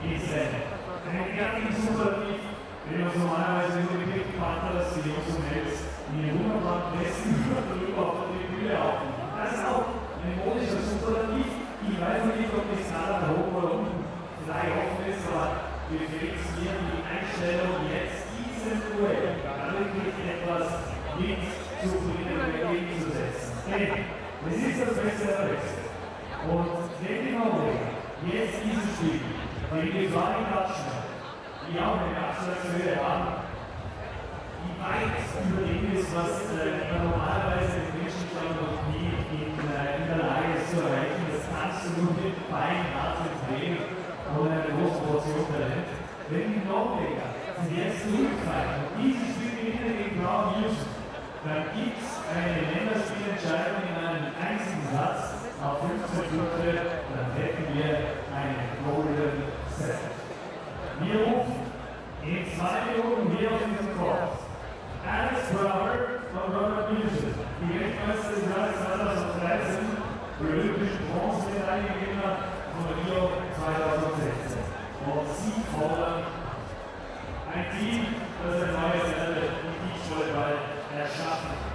ins Rennen. Einen ehrlichen Superlativ, den uns normalerweise nur die Partner des Selektionells in den wunderbaren Pressen drüber auf der Tribüne laufen. Das ist auch ein modischer Superlativ. Ich weiß nicht, ob die Skala da oben oder unten frei offen ist, aber wir fixieren die Einstellung jetzt diesem Duell, wirklich etwas nicht zufrieden entgegenzusetzen. Denn es ist das Beste der Beste. Und wenn die Norweger jetzt dieses Spiel gegen die Flying Dutchmen, die auch eine Abschlagshöhe haben, die weit über dem ist, was man normalerweise im Menschenstand noch nie in der Lage ist zu erreichen. Das kannst du nur mit beinhartem Training oder einer großen Portion Talent. Wenn die Norweger sich jetzt zurückfallen und dieses Spiel gewinnen gegen Brown Houston, dann gibt es eine Länderspielentscheidung in einem einzigen Satz auf 15 Punkte, dann hätten wir einen Golden Set. Wir rufen in 2 Minuten hier auf diesem Court Alex Brower von Robert Nielsen, die Weltmeister des Jahres 2013, die olympischen Bronzemedaillengewinner von Rio 2016. Und sie fordern ein Team, das ein neues Level im Beachvolleyball erschaffen hat.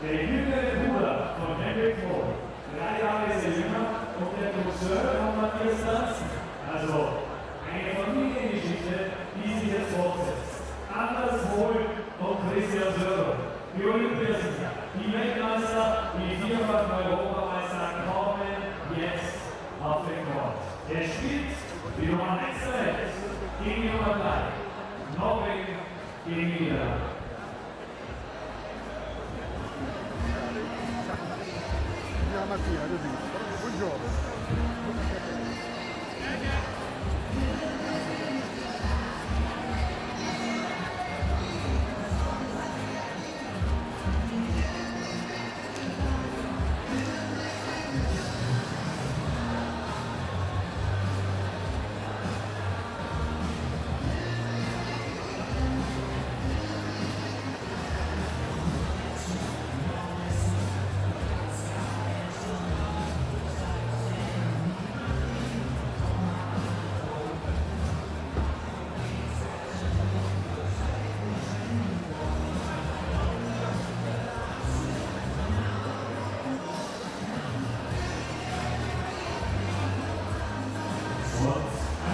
Der jüngere Bruder von Henrik Mol, 3 Jahre ist er jünger, und der Cousin von Mathias Bernsen. Also eine Familiengeschichte, die sich jetzt fortsetzt. Anders Mol und Christian Sorum, die Olympiasieger, die Weltmeister, die vierfachen Europameister kommen jetzt auf den Court. Er spielt die Nummer 1 der Welt gegen die Nummer 3. Norwegen gegen Niederlande. Ja, Mattia, du siehst.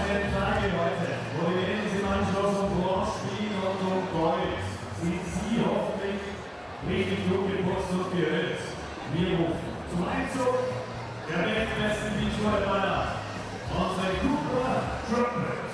Eine Frage, Leute. Wo wir in diesem Anschluss um Bronze spielen und um Gold, sind Sie hoffentlich richtig gut geputzt und geölt. Wir rufen zum Einzug der weltbesten Beachvolleyball unsere Cooper Trumpets.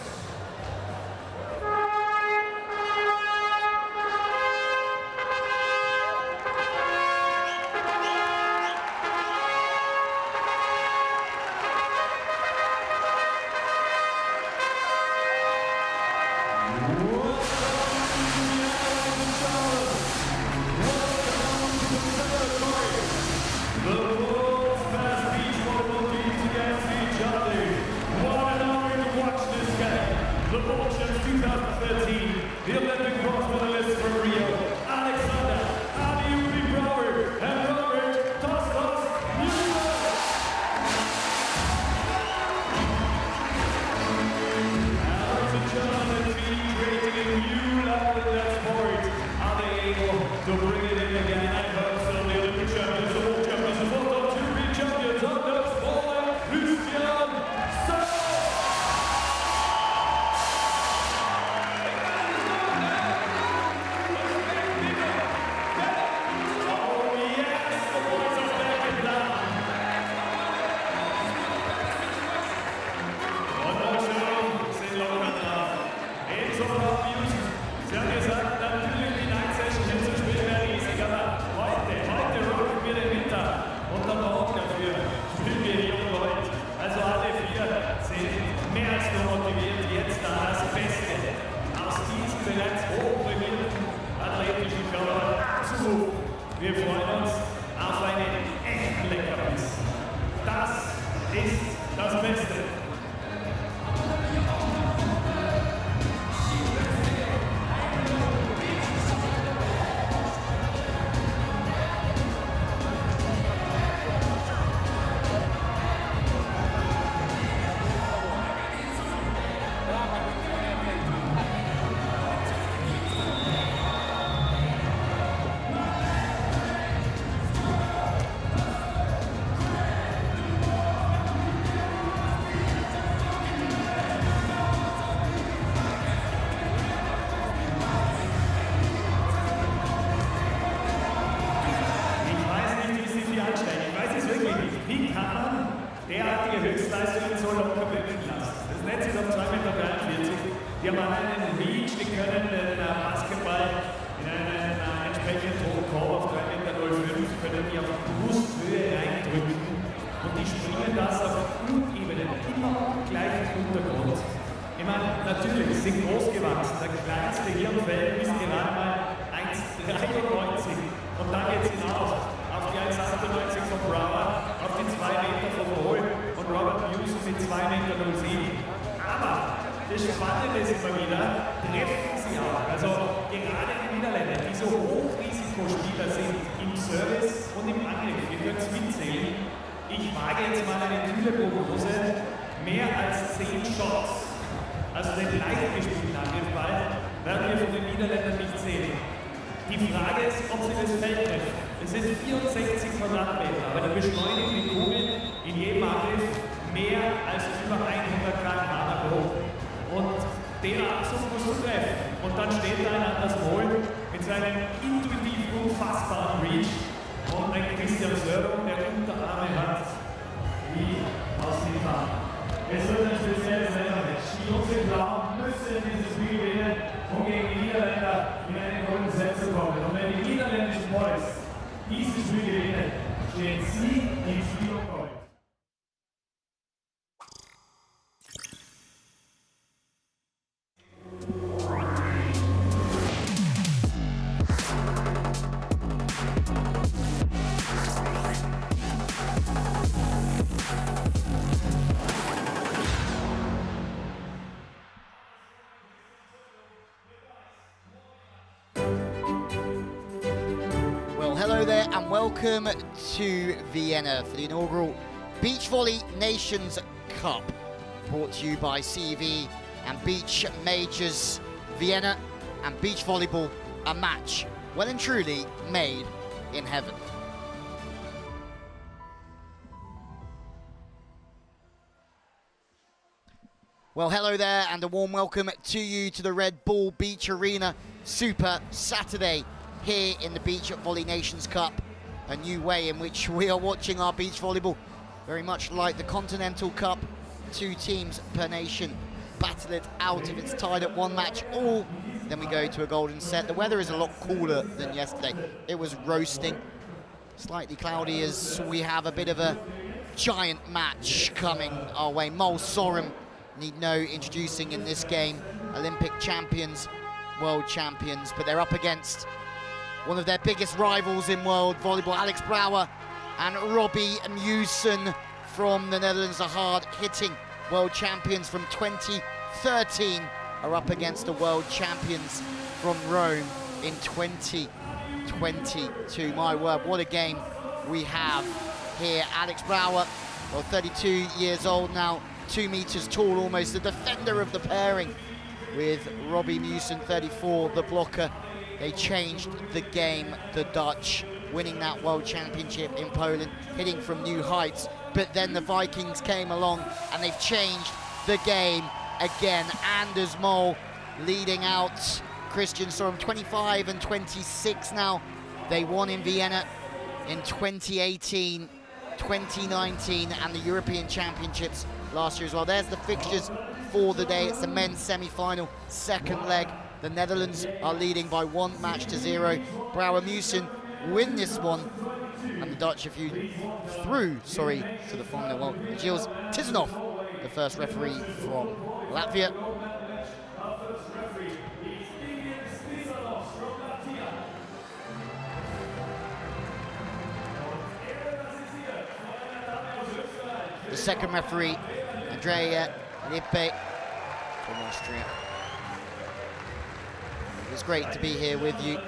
The World Champs 2013, the Olympic bronze medalist from Rio, Alexander Adiubi Brower and Robert Tostos Müller. Ladies and gentlemen, creating a new level in that sport. Are they able to bring it in again? I hope so. The Olympic champions, the world champions, the world top 2 beach champions of the Volley, Christian Sir. Sie haben gesagt, natürlich die Night-Session hinzuspielen wäre riesig, aber heute rocken wir den Winter und dann morgen dafür spielen wir hier und heute. Also alle vier sind mehr als nur motiviert, jetzt da das Beste aus diesen bereits hochprämierten athletischen Körpern abzurufen. Wir freuen uns auf einen echten Leckerbiss. Das ist das Beste. Wie kann man derartige Höchstleistungen so locker bringen lassen? Das Netz ist auf 2,43 Meter. Die haben einen Reach, die können den Basketball in einen entsprechenden hohen Korb auf 3,05 Meter können die auf Brusthöhe reindrücken und die springen das auf Flugebene immer gleich Untergrund. Ich meine, natürlich sind groß gewachsen. Der kleinste hier im Feld ist gerade mal 1,93 und dann geht es hinaus auf die 1,98 von Brower, auf die 2 Meter von Bohl und Robert Hughes mit 2,07 Meter. Aber das Spannende ist immer wieder, treffen sie auch. Also gerade die Niederländer, die so Hochrisikospieler sind im Service und im Angriff, ihr könnt es mitzählen. Ich wage jetzt mal eine kühle Prognose, mehr als 10 Shots, also den leicht gespielten Angriffball, werden wir von den Niederländern nicht sehen. Die Frage ist, ob sie das Feld treffen. Es sind 64 Quadratmeter, aber die beschleunigen die Kugel in jedem Angriff mehr als über 100 km/h hoch. Und den Abzug musst du treffen. Und dann steht da ein Anders Wohl mit seinem intuitiv unfassbaren Reach und ein Christian Sörung, der Unterarme hat wie aus dem Ball. Es wird ein spezielles Match. Die Jungs in Blau müssen dieses Spiel gewinnen, um gegen die Niederländer in einen guten Set zu kommen. Und wenn die niederländischen Boys dieses Spiel gewinnen, stehen sie im Spiel um Gold. Hello there and welcome to Vienna for the inaugural Beach Volley Nations Cup, brought to you by CEV and Beach Majors Vienna, and beach volleyball, a match well and truly made in heaven. Well, hello there and a warm welcome to you to the Red Bull Beach Arena Super Saturday here in the Beach Volley Nations Cup, a new way in which we are watching our beach volleyball, very much like the Continental Cup. 2 teams per nation battle it out. If it's tied at 1 match all, then we go to a golden set. The weather is a lot cooler than yesterday. It was roasting, slightly cloudy, as we have a bit of a giant match coming our way. Mol Sorum need no introducing in this game. Olympic champions, world champions, but they're up against one of their biggest rivals in world volleyball. Alex Brouwer and Robbie Mewson from the Netherlands, the hard-hitting world champions from 2013, are up against the world champions from Rome in 2022. My word, what a game we have here. Alex Brouwer, well, 32 years old now, 2 meters tall, almost the defender of the pairing, with Robbie Mewson, 34, the blocker. They changed the game, the Dutch, winning that world championship in Poland, hitting from new heights. But then the Vikings came along and they've changed the game again. Anders Mol leading out Christian Sorum, 25 and 26 now. They won in Vienna in 2018, 2019, and the European Championships last year as well. There's the fixtures for the day. It's the men's semi-final, second leg. The Netherlands are leading by 1 match to 0. Brouwer Mewson win this one, and the Dutch through to the final. Well, Gilles Tisanov, the first referee from Latvia. The second referee, Andrea Lippe from Austria. It's great to be here with you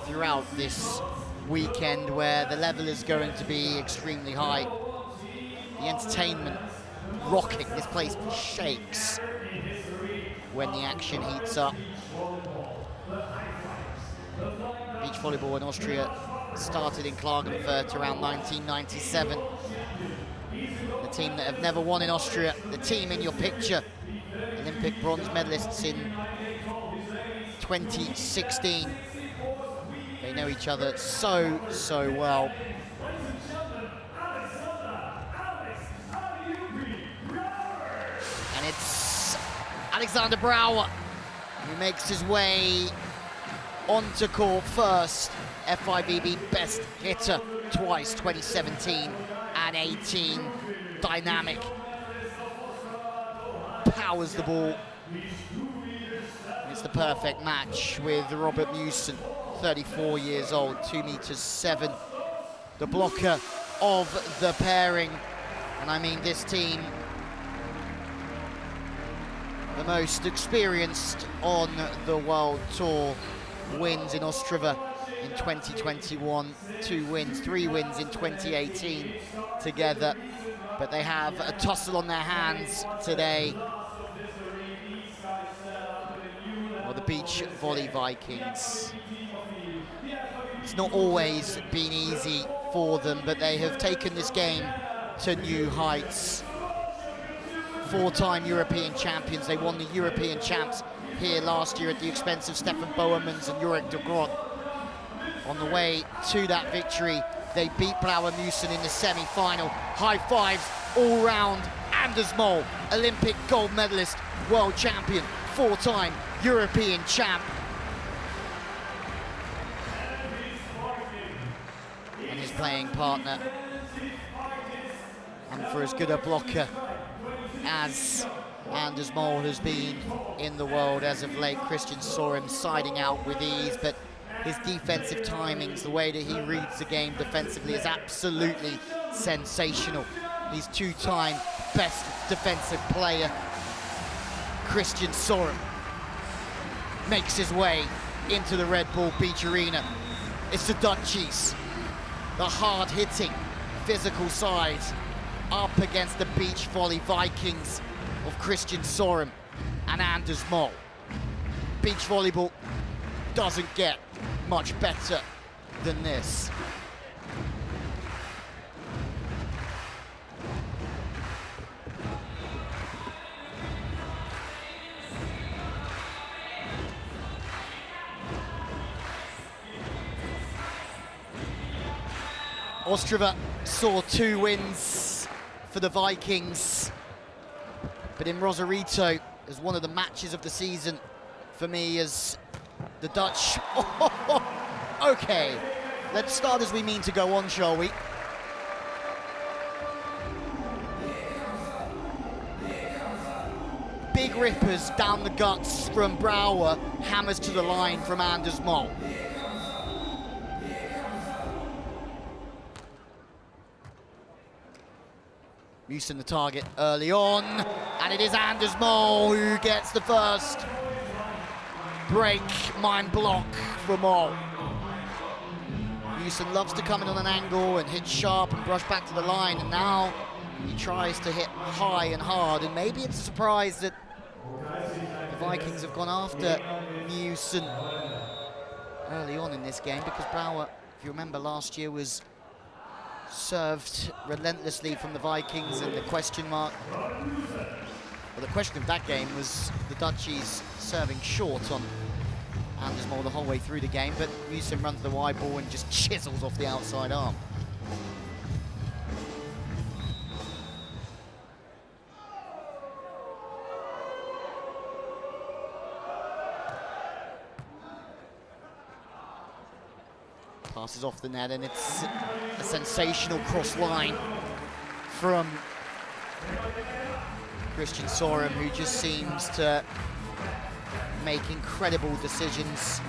throughout this weekend, where the level is going to be extremely high. The entertainment rocking. This place shakes when the action heats up. Beach volleyball in Austria started in Klagenfurt around 1997. The team that have never won in Austria, the team in your picture, Olympic bronze medalists in 2016. They know each other so well. And it's Alexander Brouwer who makes his way onto court first. FIVB best hitter twice, 2017 and 18. Dynamic. Powers the ball. It's the perfect match with Robert Mewson, 34 years old, 2 meters 7, the blocker of the pairing. And I mean, this team, the most experienced on the world tour, wins in Ostrava in 2021, 2 wins, 3 wins in 2018 together. But they have a tussle on their hands today. Well, the Beach Volley Vikings. It's not always been easy for them, but they have taken this game to new heights. 4-time European champions. They won the European champs here last year at the expense of Stefan Boermans and Jurek de Groot. On the way to that victory, they beat Brouwer Mewson in the semi-final. High fives all round. Anders Mol, Olympic gold medalist, world champion, 4-time European champ. And his playing partner, and for as good a blocker as Anders Mol has been in the world as of late, Christian Sorum siding out with ease, but his defensive timings, the way that he reads the game defensively, is absolutely sensational. He's 2-time best defensive player. Christian Sorum makes his way into the Red Bull Beach Arena It's the Dutchies, the hard-hitting, physical side, up against the beach volley Vikings of Christian Sorum and Anders Mol. Beach volleyball doesn't get much better than this. Ostrava saw 2 wins for the Vikings, but in Rosarito, as one of the matches of the season for me, as the Dutch. Okay, let's start as we mean to go on, shall we? Big rippers down the guts from Brouwer, hammers to the line from Anders Mol. Musen the target early on, and it is Anders Mol who gets the first break, mind block for Mol. Musen loves to come in on an angle and hit sharp and brush back to the line, and now he tries to hit high and hard, and maybe it's a surprise that the Vikings have gone after Musen early on in this game, because Brouwer, if you remember, last year was served relentlessly from the Vikings, and the question mark, well, the question of that game was the Dutchies serving short on Anders Mol the whole way through the game, but Musen runs the wide ball and just chisels off the outside arm. Passes off the net, and it's a sensational cross line from Christian Sorum, who just seems to make incredible decisions.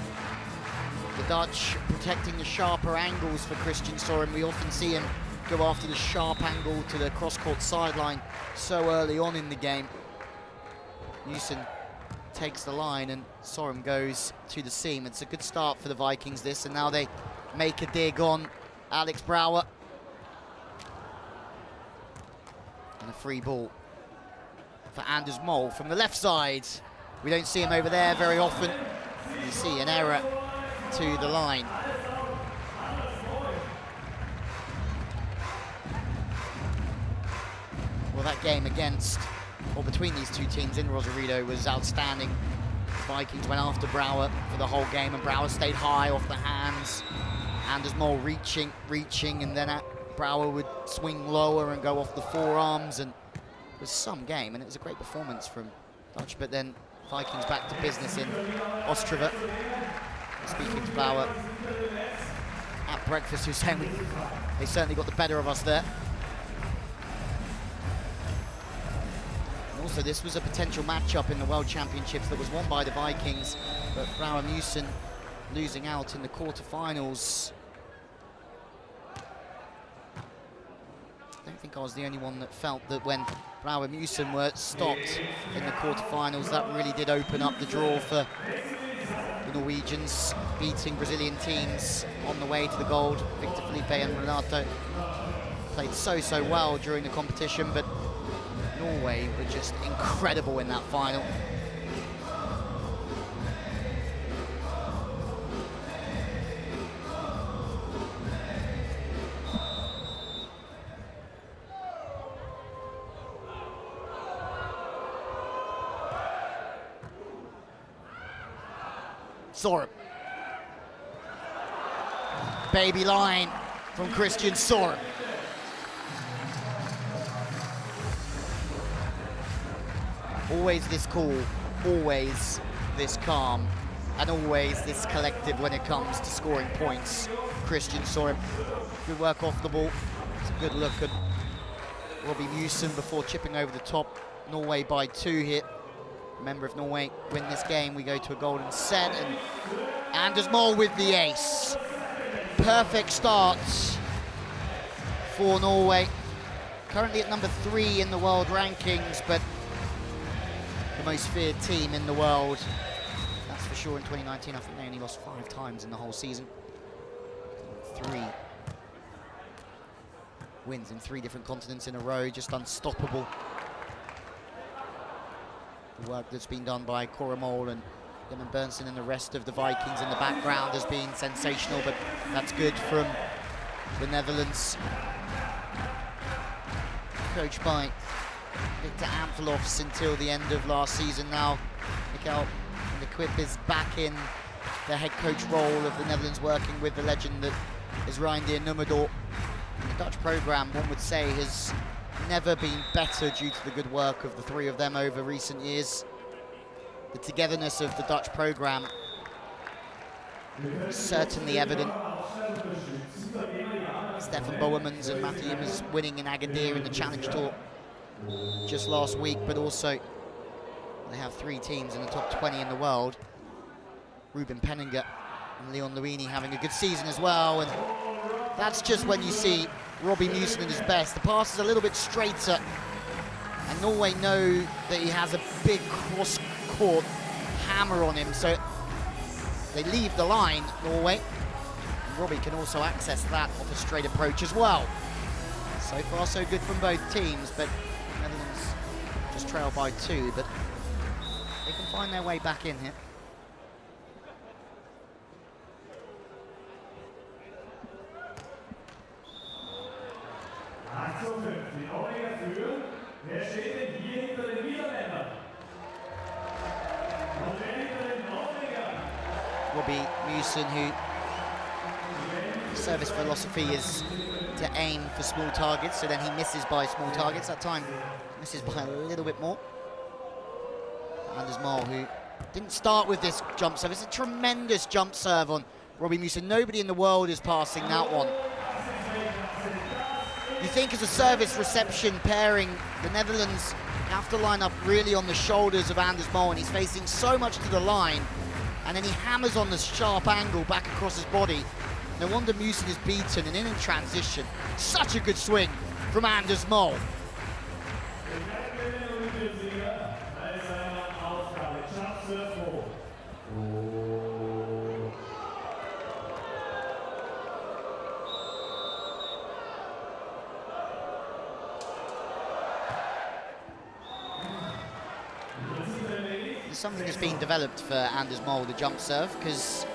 The Dutch protecting the sharper angles for Christian Sorum. We often see him go after the sharp angle to the cross-court sideline so early on in the game. Musen takes the line, and Sorum goes to the seam. It's a good start for the Vikings, this, and now they make a dig on Alex Brouwer. And a free ball for Anders Mol from the left side. We don't see him over there very often. You see an error to the line. Well, that game against, or between these two teams in Rosarito was outstanding. The Vikings went after Brouwer for the whole game, and Brouwer stayed high off the hands. Anders Mol reaching, and then Brouwer would swing lower and go off the forearms, and it was some game, and it was a great performance from Dutch. But then Vikings back to business in Ostrava. Speaking to Brouwer at breakfast, who's saying they certainly got the better of us there. And also, this was a potential matchup in the World Championships that was won by the Vikings, but Brouwer Musen losing out in the quarterfinals. I don't think I was the only one that felt that when Brouwer Musen were stopped in the quarterfinals, that really did open up the draw for the Norwegians, beating Brazilian teams on the way to the gold. Victor Felipe and Renato played so well during the competition, but Norway were just incredible in that final. Sorum. Baby line from Christian Sorum. Always this cool, always this calm, and always this collective when it comes to scoring points. Christian Sorum. Good work off the ball. It's a good look at Robbie Musen before chipping over the top. Norway by 2 here. Remember, if Norway win this game, we go to a golden set, and Anders Mol with the ace. Perfect start for Norway. Currently at number 3 in the world rankings, but the most feared team in the world. That's for sure in 2019. I think they only lost 5 times in the whole season. 3 wins in 3 different continents in a row, just unstoppable. The work that's been done by Cora Mole and Lemon Bernsen and the rest of the Vikings in the background has been sensational, but that's good from the Netherlands. Coached by Victor Amfelofs until the end of last season now. Mikael de Quip is back in the head coach role of the Netherlands, working with the legend that is Reindeer Nummerdoor. The Dutch program, one would say, has never been better due to the good work of the 3 of them over recent years. The togetherness of the Dutch program is certainly evident. Stefan Boermans and Matthew Immers winning in Agadir in the Challenge Tour just last week, but also they have 3 teams in the top 20 in the world. Ruben Penninger and Leon Luini having a good season as well, and that's just when you see Robbie Mewson at his best. The pass is a little bit straighter, and Norway know that he has a big cross-court hammer on him, so they leave the line, Norway. And Robbie can also access that off a straight approach as well. So far, so good from both teams, but Netherlands just trail by 2, but they can find their way back in here. Robbie Mewson, who service philosophy is to aim for small targets, so then he misses by small targets. That time misses by a little bit more. Anders Mol, who didn't start with this jump serve. It's a tremendous jump serve on Robbie Mewson. Nobody in the world is passing that one. You think as a service reception pairing, the Netherlands have to line up really on the shoulders of Anders Mol, and he's facing so much to the line, and then he hammers on the sharp angle back across his body. No wonder Mewson is beaten, and in transition, such a good swing from Anders Mol. Something has been developed for Anders Mol, the jump serve, because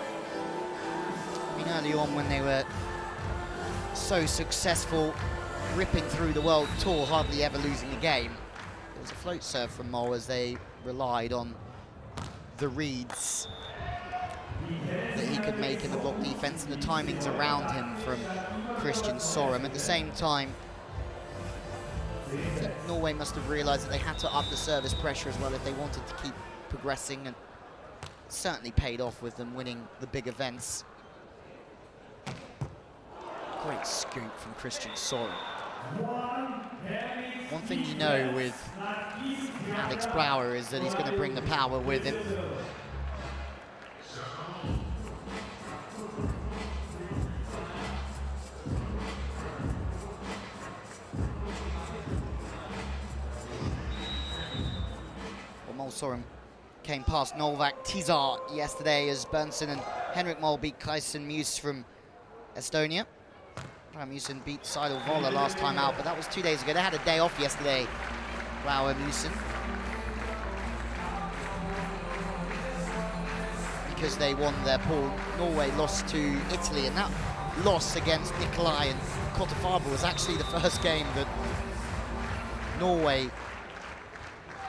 I mean, early on when they were so successful, ripping through the world tour, hardly ever losing a game, it was a float serve from Mol as they relied on the reads that he could make in the block defense and the timings around him from Christian Sorum. At the same time, I think Norway must have realized that they had to up the service pressure as well if they wanted to keep progressing, and certainly paid off with them winning the big events. Great scoop from Christian Sorum. One thing you know with Alex Brouwer is that he's going to bring the power with him. Well, Mol Sorum came past Novak Tizar yesterday as Bernsen and Henrik Mol beat Kaisen Muse from Estonia. Mewson beat Seidel Voller last time out, but that was 2 days ago. They had a day off yesterday, Brouwer Mewson, because they won their pool. Norway lost to Italy, and that loss against Nikolai and Kotafaber was actually the first game that Norway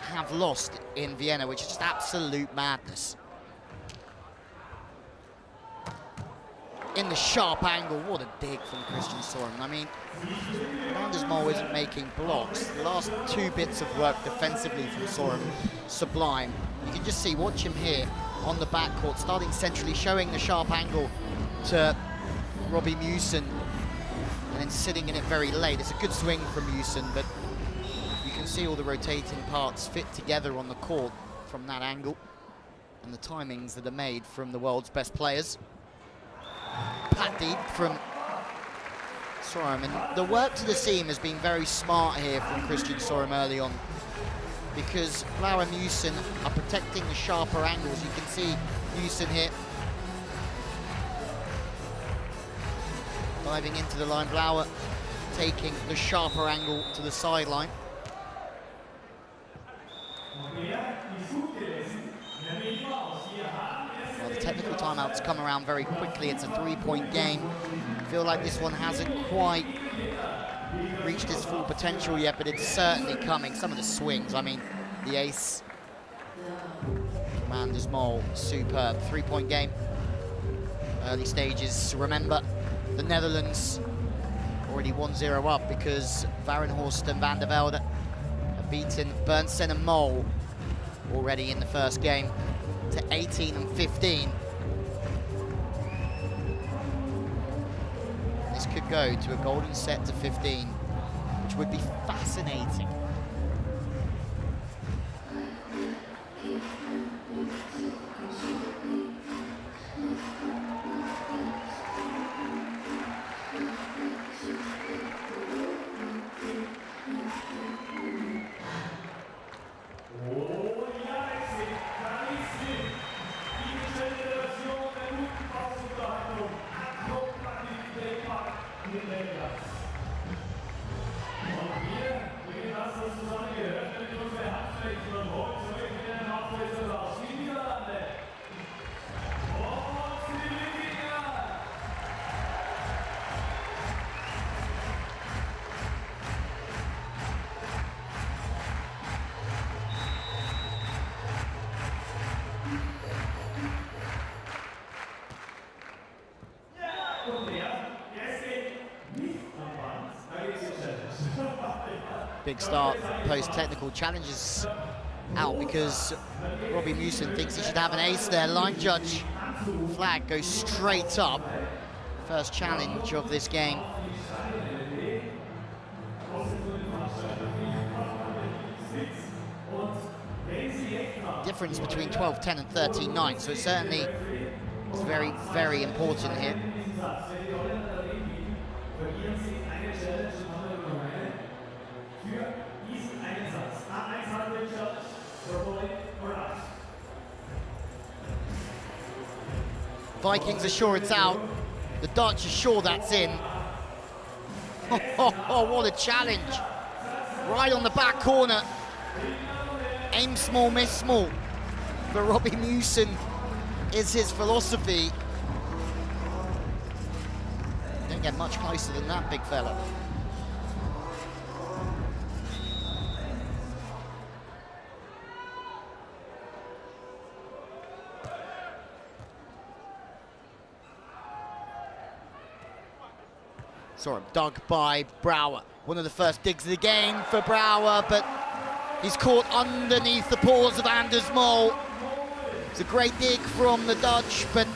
have lost in Vienna, which is just absolute madness. In the sharp angle, what a dig from Christian Sorum. I mean, Anders Mol isn't making blocks. The last 2 bits of work defensively from Sorum, sublime. You can just see, watch him here on the backcourt, starting centrally, showing the sharp angle to Robbie Mewson, and then sitting in it very late. It's a good swing from Mewson, but you can see all the rotating parts fit together on the court from that angle, and the timings that are made from the world's best players. Pat deep from Sorum, and the work to the seam has been very smart here from Christian Sorum early on, because Brouwer and Mewson are protecting the sharper angles. You can see Mewson here diving into the line. Blauer taking the sharper angle to the sideline. Well, the technical timeouts come around very quickly. It's a 3-point game. I feel like this one hasn't quite reached its full potential yet, but it's certainly coming. Some of the swings, I mean, the ace from Anders Mol, superb. 3-point game. Early stages. Remember, the Netherlands already 1-0 up because Varenhorst and Van der Velde have beaten Berntsen and Mol already in the first game to 18 and 15. This could go to a golden set to 15, which would be fascinating. Big start, post-technical challenges out because Robbie Mewson thinks he should have an ace there. Line judge flag goes straight up. First challenge of this game. Difference between 12-10 and 13-9, so it certainly is very, very important here. Vikings are sure it's out. The Dutch are sure that's in. Oh, what a challenge. Right on the back corner. Aim small, miss small. For Robbie Mewson is his philosophy. Don't get much closer than that, big fella. Saw him dug by Brouwer. One of the first digs of the game for Brouwer, but he's caught underneath the paws of Anders Mol. It's a great dig from the Dutch, but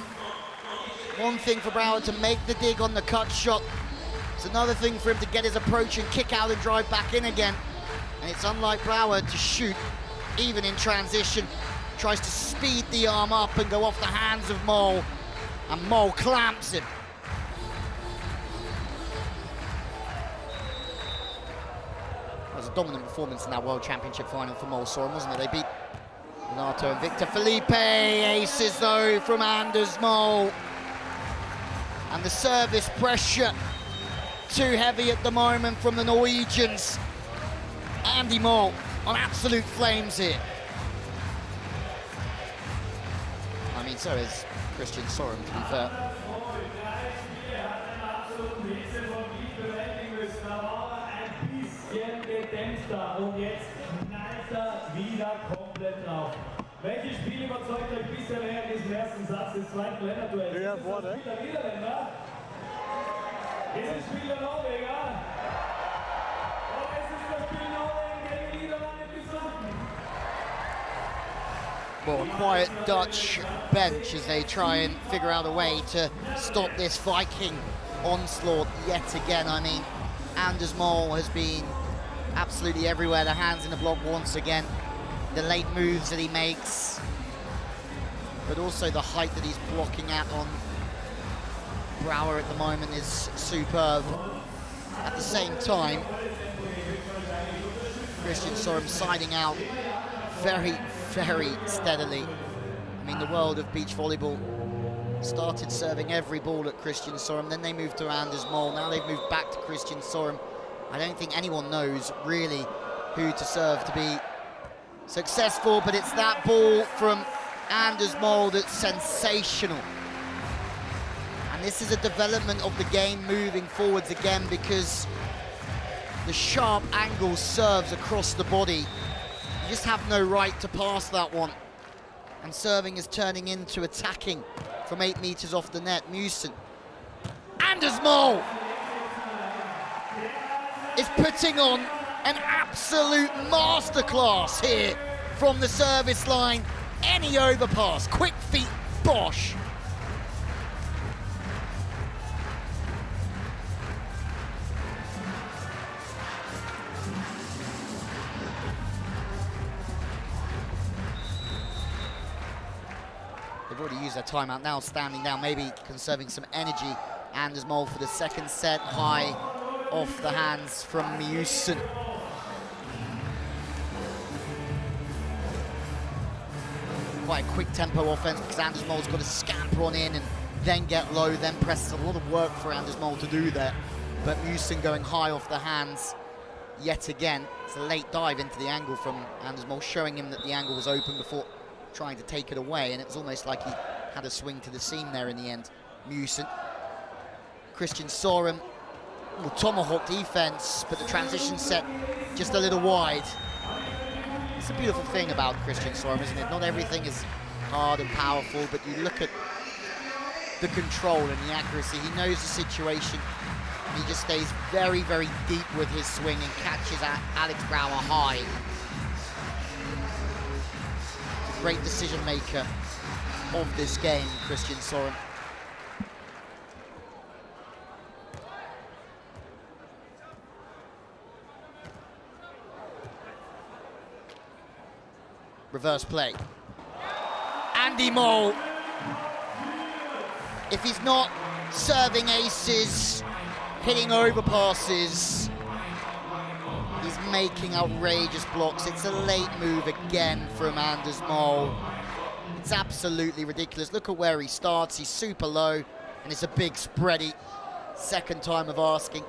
one thing for Brouwer to make the dig on the cut shot. It's another thing for him to get his approach and kick out and drive back in again. And it's unlike Brouwer to shoot, even in transition. Tries to speed the arm up and go off the hands of Mol, and Mol clamps him. That was a dominant performance in that World Championship final for Mol Sorum, wasn't it? They beat Renato and Victor Felipe. Aces though from Anders Mol. And the service pressure too heavy at the moment from the Norwegians. Andy Mol on absolute flames here. I mean, so is Christian Sorum, to be fair. Und jetzt knallt wieder komplett drauf. Welches Spiel überzeugt euch bisher während diesem ersten Satz des zweiten Länderduells? Ja, Ist es das Spiel der Niederländer? Ist es das Spiel der Norweger? Oder ist es das Spiel Norwegen gegen Niederlande gesunken? Well, a quiet Dutch bench as they try and figure out a way to stop this Viking onslaught yet again. I mean, Anders Mol has been absolutely everywhere, the hands in the block once again, the late moves that he makes, but also the height that he's blocking at on Brouwer at the moment is superb. At the same time, Christian Sorum siding out very, very steadily. I mean, the world of beach volleyball started serving every ball at Christian Sorum, then they moved to Anders Mol, now they've moved back to Christian Sorum. I don't think anyone knows really who to serve to be successful, but it's that ball from Anders Mol that's sensational. And this is a development of the game moving forwards again, because the sharp angle serves across the body. You just have no right to pass that one. And serving is turning into attacking from 8 meters off the net. Mewson. Anders Mol is putting on an absolute masterclass here from the service line. Any overpass, quick feet, bosh. They've already used their timeout now, standing down, maybe conserving some energy. Anders Mol for the second set, high off the hands from Mewson. Quite a quick tempo offense, because Anders Mol's got to scamper on in and then get low, then press. A lot of work for Anders Mol to do there. But Mewson going high off the hands yet again. It's a late dive into the angle from Anders Mol, showing him that the angle was open before trying to take it away, and it was almost like he had a swing to the seam there in the end. Mewson. Christian Sorum, tomahawk defense, but the transition set just a little wide. It's a beautiful thing about Christian Sorum, isn't it? Not everything is hard and powerful, but you look at the control and the accuracy. He knows the situation, and he just stays very, very deep with his swing and catches Alex Brouwer high. He's a great decision maker of this game, Christian Sorum. Reverse play. Andy Mol, if he's not serving aces, hitting overpasses, he's making outrageous blocks. It's a late move again from Anders Mol. It's absolutely ridiculous. Look at where he starts. He's super low, and it's a big spready. Second time of asking.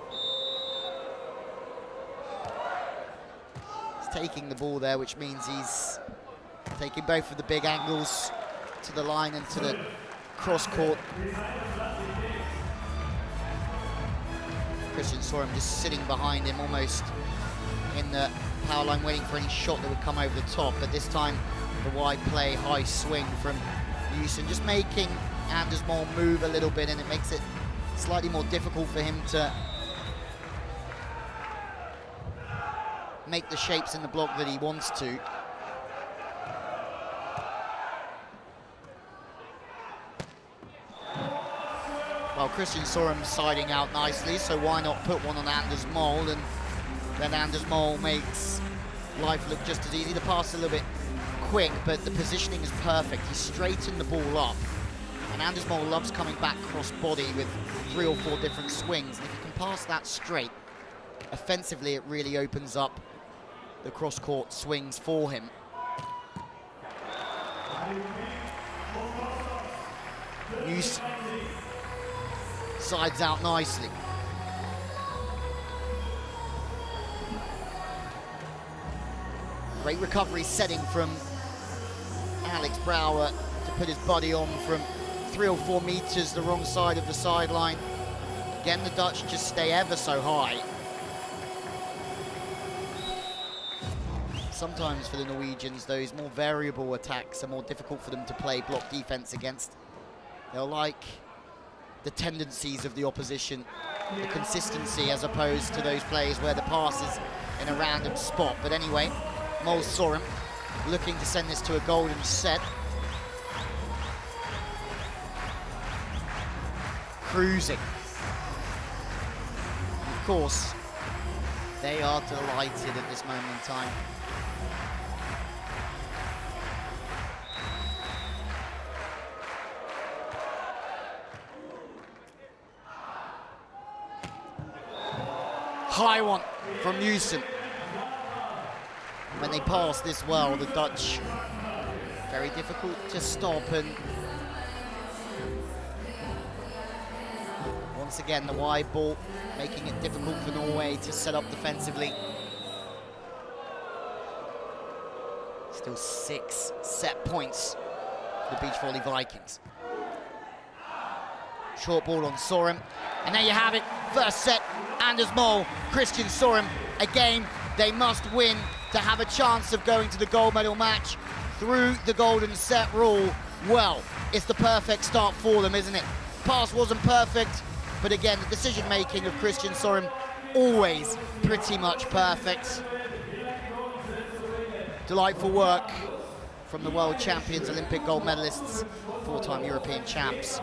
He's taking the ball there, which means he's taking both of the big angles to the line and to the cross court. Christian Sorum just sitting behind him, almost in the power line, waiting for any shot that would come over the top. But this time, the wide play, high swing from Mewson, just making Anders Mol move a little bit, and it makes it slightly more difficult for him to make the shapes in the block that he wants to. Well, Christian Sorum siding out nicely, so why not put one on Anders Mol, and then Anders Mol makes life look just as easy. The pass a little bit quick, but the positioning is perfect. He straightened the ball up, and Anders Mol loves coming back cross-body with 3 or 4 different swings. And if you can pass that straight, offensively it really opens up the cross-court swings for him. Mewson sides out nicely. Great recovery setting from Alex Brouwer to put his body on from 3 or 4 meters the wrong side of the sideline. Again, the Dutch just stay ever so high. Sometimes for the Norwegians, those more variable attacks are more difficult for them to play block defense against. They'll like the tendencies of the opposition, the consistency, as opposed to those plays where the pass is in a random spot. But anyway, Mol Sorum looking to send this to a golden set. Cruising. Of course, they are delighted at this moment in time. High one from Mewson. When they pass this well, the Dutch, very difficult to stop, and once again, the wide ball, making it difficult for Norway to set up defensively. Still 6 set points for the Beach Volley Vikings. Short ball on Sorum, and there you have it. First set, Anders Mol, Christian Sorum. Again, they must win to have a chance of going to the gold medal match through the golden set rule. Well, it's the perfect start for them, isn't it? Pass wasn't perfect, but again, the decision-making of Christian Sorum always pretty much perfect. Delightful work from the world champions, Olympic gold medalists, 4-time European champs.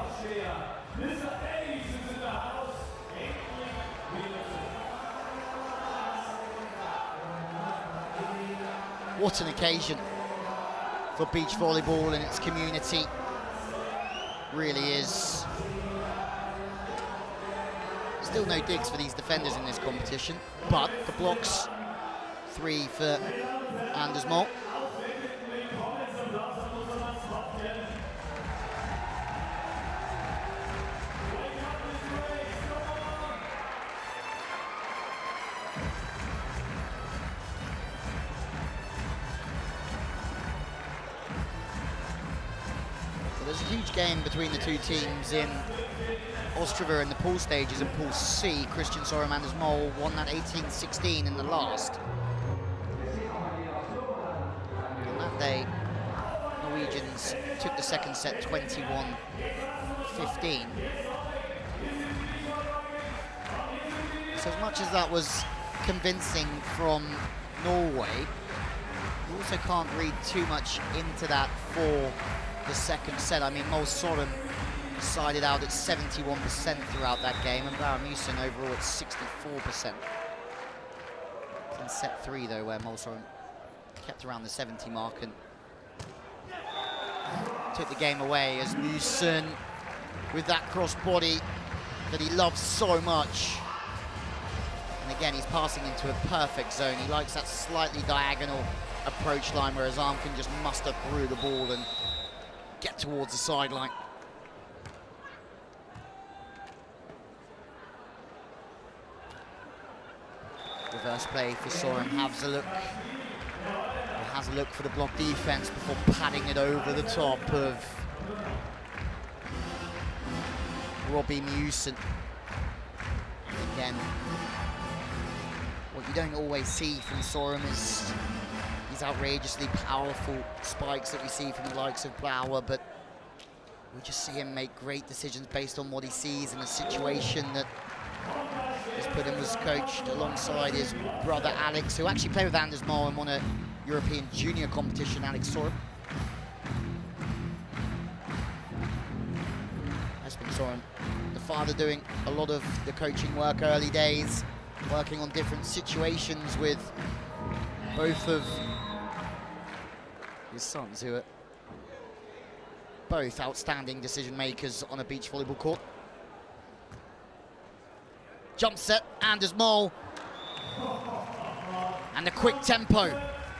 What an occasion for beach volleyball and its community. Really is. Still no digs for these defenders in this competition, but the blocks, 3 for Anders Mol. There's a huge game between the two teams in Ostrava in the pool stages. In Pool C, Christian Sorum and Anders Mol won that 18-16 in the last. On that day, Norwegians took the second set 21-15. So as much as that was convincing from Norway, you also can't read too much into that for the second set. I mean, Mol Sorum sided out at 71% throughout that game, and Bauer-Musen overall at 64%. It's in set 3, though, where Mol Sorum kept around the 70 mark and took the game away as Musen, with that cross body that he loves so much. And again, he's passing into a perfect zone. He likes that slightly diagonal approach line where his arm can just muster through the ball and get towards the sideline. Reverse play for Sorum, has a look for the block defense before padding it over the top of Robbie Musen. Again, what you don't always see from Sorum is these outrageously powerful spikes that we see from the likes of Blauer, but we just see him make great decisions based on what he sees in a situation that has put him as coached alongside his brother Alex, who actually played with Anders Mol and won a European junior competition, Alex Sorum. Espen Sorum, the father, doing a lot of the coaching work early days, working on different situations with both of his sons, who are both outstanding decision makers on a beach volleyball court. Jump set, Anders Mol. And the quick tempo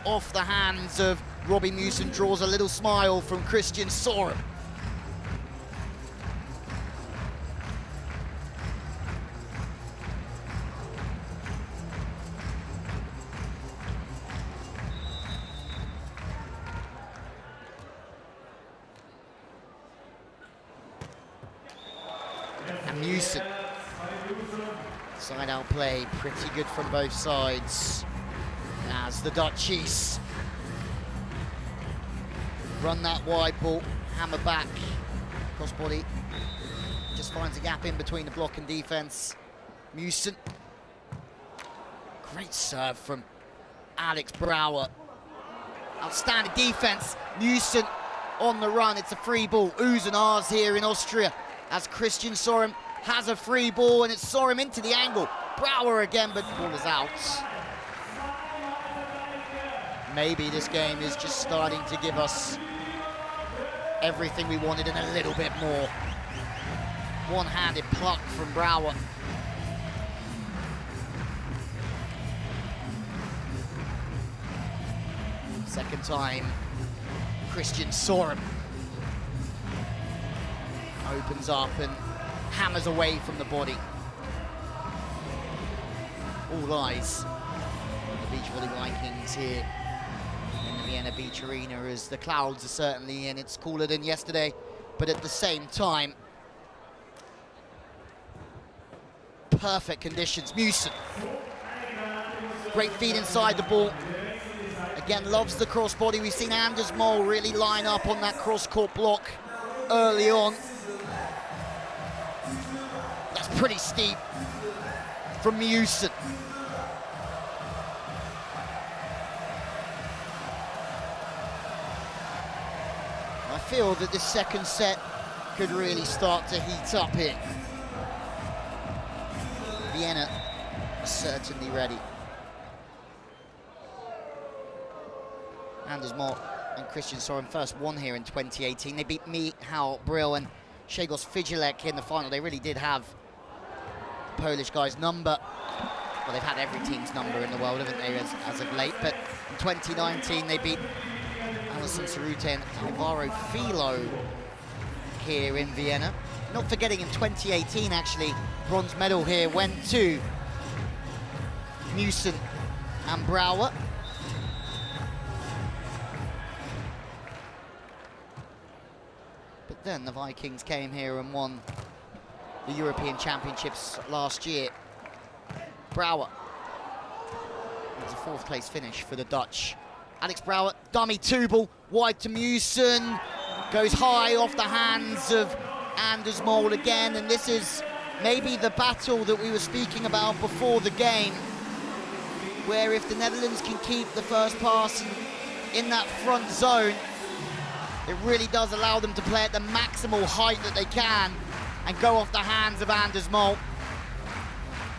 off the hands of Robbie Musen draws a little smile from Christian Sorum. And Musen. Side-out play, pretty good from both sides, as the Dutchies run that wide ball, hammer back, cross body, just finds a gap in between the block and defense. Musen, great serve from Alex Brouwer. Outstanding defense, Musen on the run, it's a free ball, oohs and ahs here in Austria, as Christian Sorum has a free ball, and it's Sorum into the angle. Brouwer again, but ball is out. Maybe this game is just starting to give us everything we wanted and a little bit more. One-handed pluck from Brouwer. Second time, Christian Sorum opens up and hammers away from the body. All eyes on the Beach Volley Vikings here in the Vienna Beach Arena, as the clouds are certainly in. It's cooler than yesterday, but at the same time, perfect conditions. Musen, great feed inside the ball. Again, loves the crossbody. We've seen Anders Mol really line up on that cross-court block early on. That's pretty steep from Musen. I feel that this second set could really start to heat up here. Vienna certainly ready. Anders Mol and Christian Sorum first won here in 2018. They beat Michał Brill and Szegos Fijilek in the final. They really did have the Polish guy's number. Well, they've had every team's number in the world, haven't they, as of late. But in 2019, they beat Alison Cerute and Alvaro Filo here in Vienna. Not forgetting in 2018, actually, bronze medal here went to Musen and Brouwer. But then the Vikings came here and won the European Championships last year. Brouwer. It was a fourth place finish for the Dutch. Alex Brouwer, dummy two ball, wide to Musen. Goes high off the hands of Anders Mol again, and this is maybe the battle that we were speaking about before the game, where if the Netherlands can keep the first pass in that front zone, it really does allow them to play at the maximal height that they can and go off the hands of Anders Mol.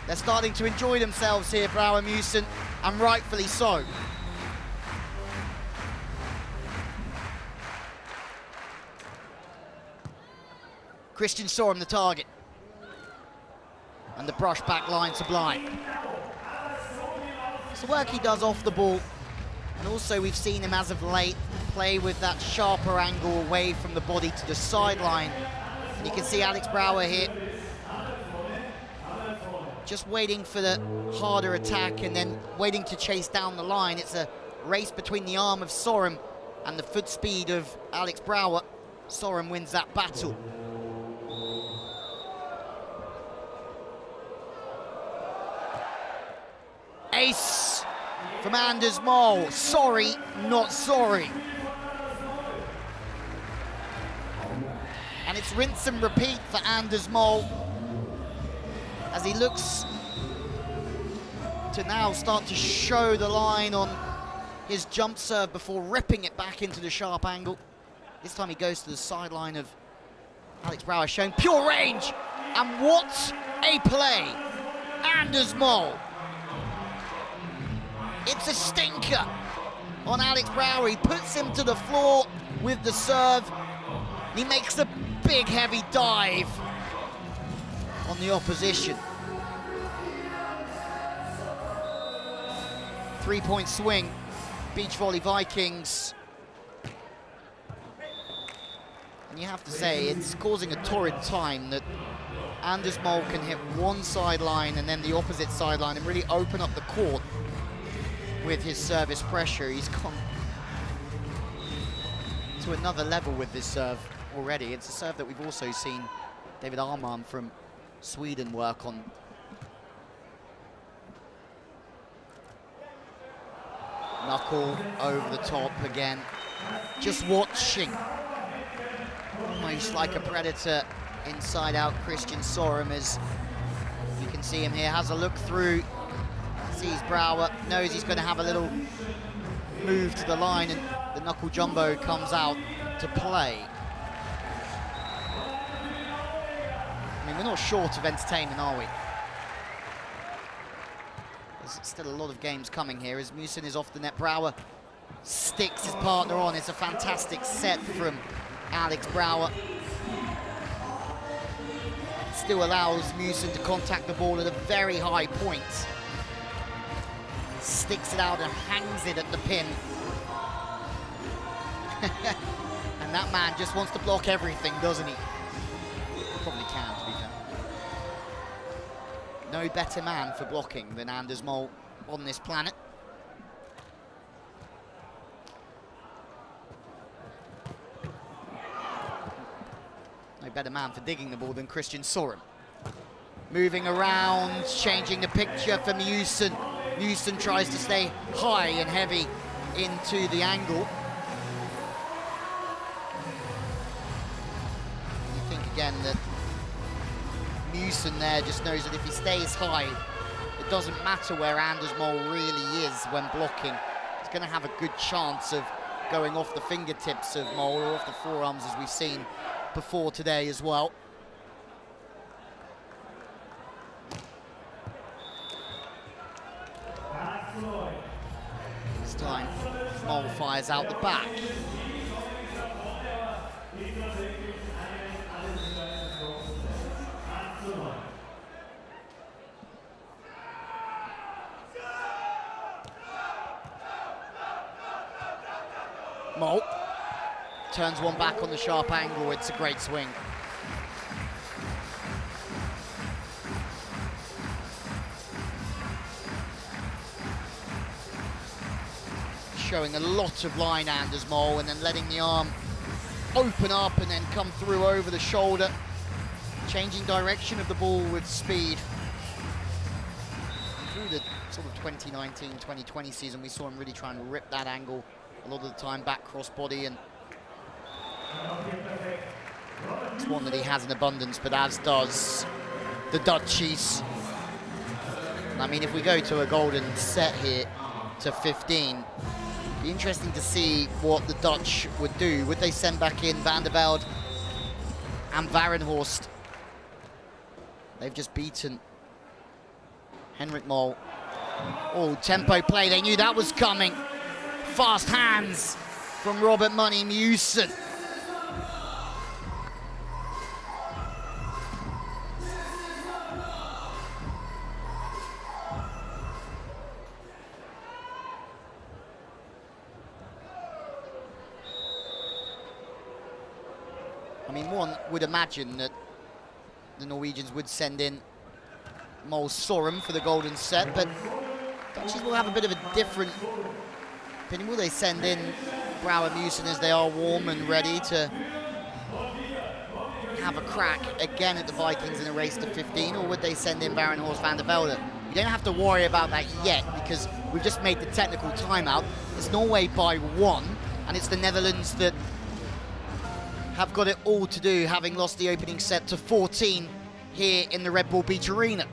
They're starting to enjoy themselves here, Brouwer Musen, and rightfully so. Christian Sorum the target. And the brush back line sublime. It's the work he does off the ball. And also we've seen him as of late play with that sharper angle away from the body to the sideline. And you can see Alex Brouwer here just waiting for the harder attack and then waiting to chase down the line. It's a race between the arm of Sorum and the foot speed of Alex Brouwer. Sorum wins that battle. Ace from Anders Mol. Sorry, not sorry. And it's rinse and repeat for Anders Mol as he looks to now start to show the line on his jump serve before ripping it back into the sharp angle. This time he goes to the sideline of Alex Brouwer, showing pure range. And what a play. Anders Mol. It's a stinker on Alex Brouwer. He puts him to the floor with the serve. He makes a big, heavy dive on the opposition. 3-point swing, Beach Volley Vikings. And you have to say, it's causing a torrid time that Anders Mol can hit one sideline and then the opposite sideline and really open up the court with his service pressure. He's gone to another level with this serve already. It's a serve that we've also seen David Arman from Sweden work on. Knuckle over the top again. Just watching. Almost like a predator inside out Christian Sorum, as you can see him here, has a look through, sees Brouwer, knows he's going to have a little move to the line, and the knuckle jumbo comes out to play. I mean, we're not short of entertainment, are we? There's still a lot of games coming here as Musen is off the net. Brouwer sticks his partner on. It's a fantastic set from Alex Brouwer. Still allows Musen to contact the ball at a very high point. Sticks it out and hangs it at the pin. And that man just wants to block everything, doesn't he? Probably can, to be fair. no better man for blocking than Anders Mol on this planet. No better man for digging the ball than Christian Sorum. Moving around, changing the picture for Mewson. Mewson tries to stay high and heavy into the angle. You think again that Mewson there just knows that if he stays high, it doesn't matter where Anders Mol really is when blocking. He's going to have a good chance of going off the fingertips of Mol or off the forearms, as we've seen before today as well. This time, Mol fires out the back. Mol turns one back on the sharp angle. It's a great swing. Showing a lot of line, Anders Mol, and then letting the arm open up and then come through over the shoulder. Changing direction of the ball with speed. Through the sort of 2019-2020 season, we saw him really trying to rip that angle a lot of the time back cross body, and it's one that he has in abundance, but as does the Dutchies. I mean, if we go to a golden set here to 15, it'd be interesting to see what the Dutch would do. Would they send back in Van der Velde and Varenhorst? They've just beaten Henrik Mol. Oh, tempo play, they knew that was coming. Fast hands from Robert Money Mewson. I mean, one would imagine that the Norwegians would send in Mol Sorum for the golden set, but Dutchies will have a bit of a different opinion. Will they send in Brouwer Mewson as they are warm and ready to have a crack again at the Vikings in a race to 15, or would they send in Varenhorst Van der Velde? You don't have to worry about that yet, because we've just made the technical timeout. It's Norway by 1, and it's the Netherlands that have got it all to do, having lost the opening set to 14 here in the Red Bull Beach Arena.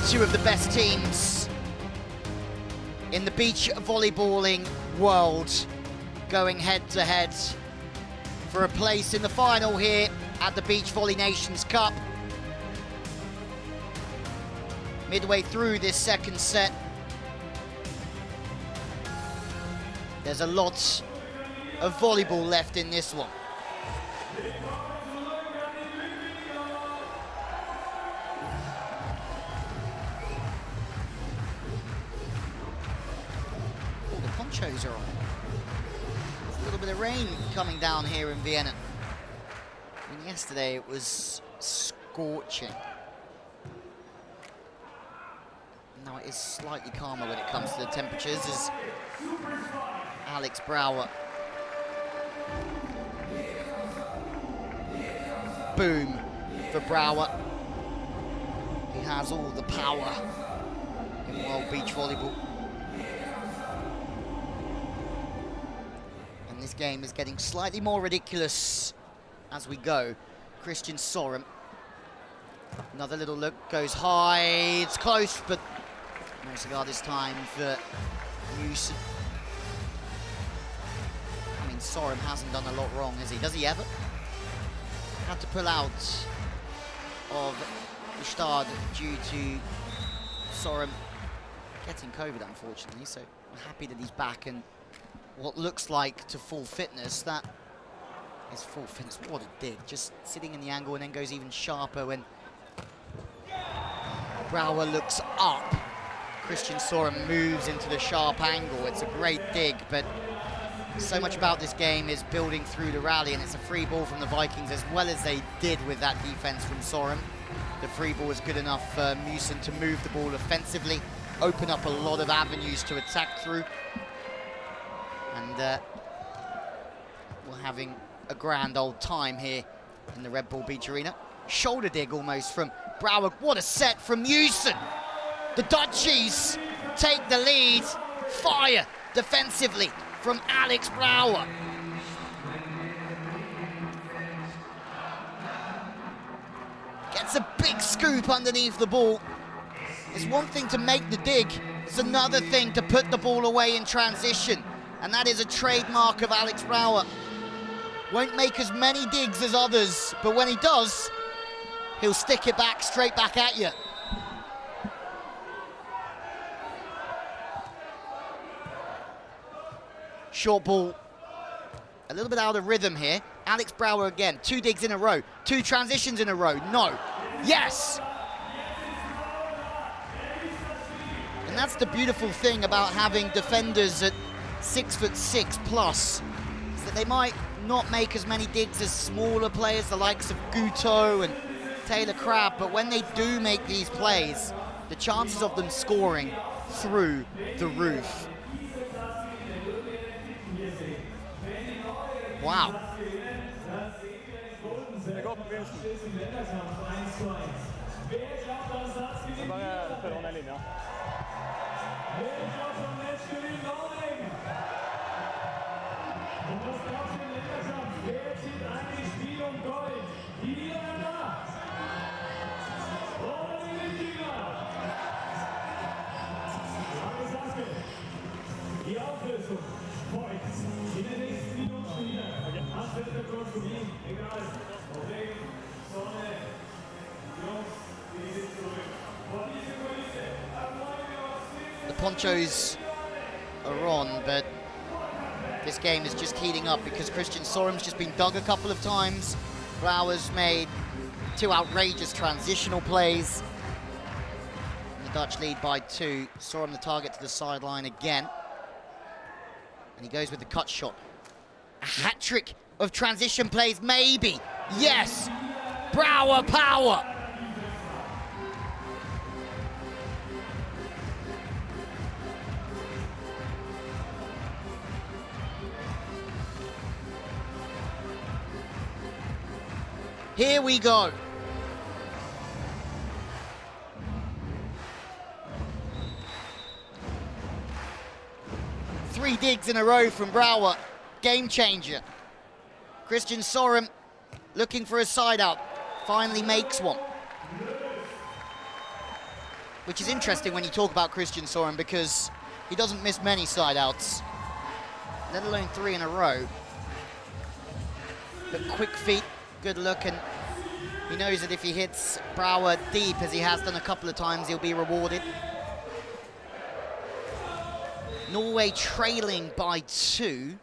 Two of the best teams in the beach volleyballing world going head to head for a place in the final here at the Beach Volley Nations Cup. Midway through this second set, there's a lot of volleyball left in this one. Ponchos are on. There's a little bit of rain coming down here in Vienna. I mean, yesterday it was scorching. Now it is slightly calmer when it comes to the temperatures, as Alex Brouwer. Boom for Brouwer. He has all the power in World Beach Volleyball. This game is getting slightly more ridiculous as we go. Christian Sorum. Another little look, goes high, it's close, but no cigar this time for Mewson. I mean, Sorum hasn't done a lot wrong, has he? Does he ever? Had to pull out of the Stade due to Sorum getting COVID, unfortunately, so we're happy that he's back and what looks like to full fitness. That is full fitness. What a dig. Just sitting in the angle and then goes even sharper when Brouwer looks up. Christian Sorum moves into the sharp angle. It's a great dig, but so much about this game is building through the rally, and it's a free ball from the Vikings, as well as they did with that defense from Sorum. The free ball was good enough for Musen to move the ball offensively, open up a lot of avenues to attack through. And we're having a grand old time here in the Red Bull Beach Arena. Shoulder dig almost from Brouwer. What a set from Musen. The Dutchies take the lead. Fire defensively from Alex Brouwer. Gets a big scoop underneath the ball. It's one thing to make the dig, it's another thing to put the ball away in transition. And that is a trademark of Alex Brouwer. Won't make as many digs as others, but when he does, he'll stick it back, straight back at you. Short ball, a little bit out of rhythm here. Alex Brouwer again, 2 digs in a row, 2 transitions in a row, no, yes! And that's the beautiful thing about having defenders at 6'6" plus, is that they might not make as many digs as smaller players, the likes of Guto and Taylor Crabb, but when they do make these plays, the chances of them scoring through the roof. Wow. The ponchos are on, but this game is just heating up because Christian Sorum's just been dug a couple of times. Brouwer's made 2 outrageous transitional plays. And the Dutch lead by 2. Sorum the target to the sideline again. And he goes with the cut shot. A hat-trick of transition plays, maybe. Yes! Brouwer power! Here we go. Three digs in a row from Brouwer. Game changer. Christian Sorum looking for a side out. Finally makes one. Which is interesting when you talk about Christian Sorum because he doesn't miss many side outs, let alone 3 in a row. But quick feet, good look, and he knows that if he hits Brouwer deep, as he has done a couple of times, he'll be rewarded. Norway trailing by 2.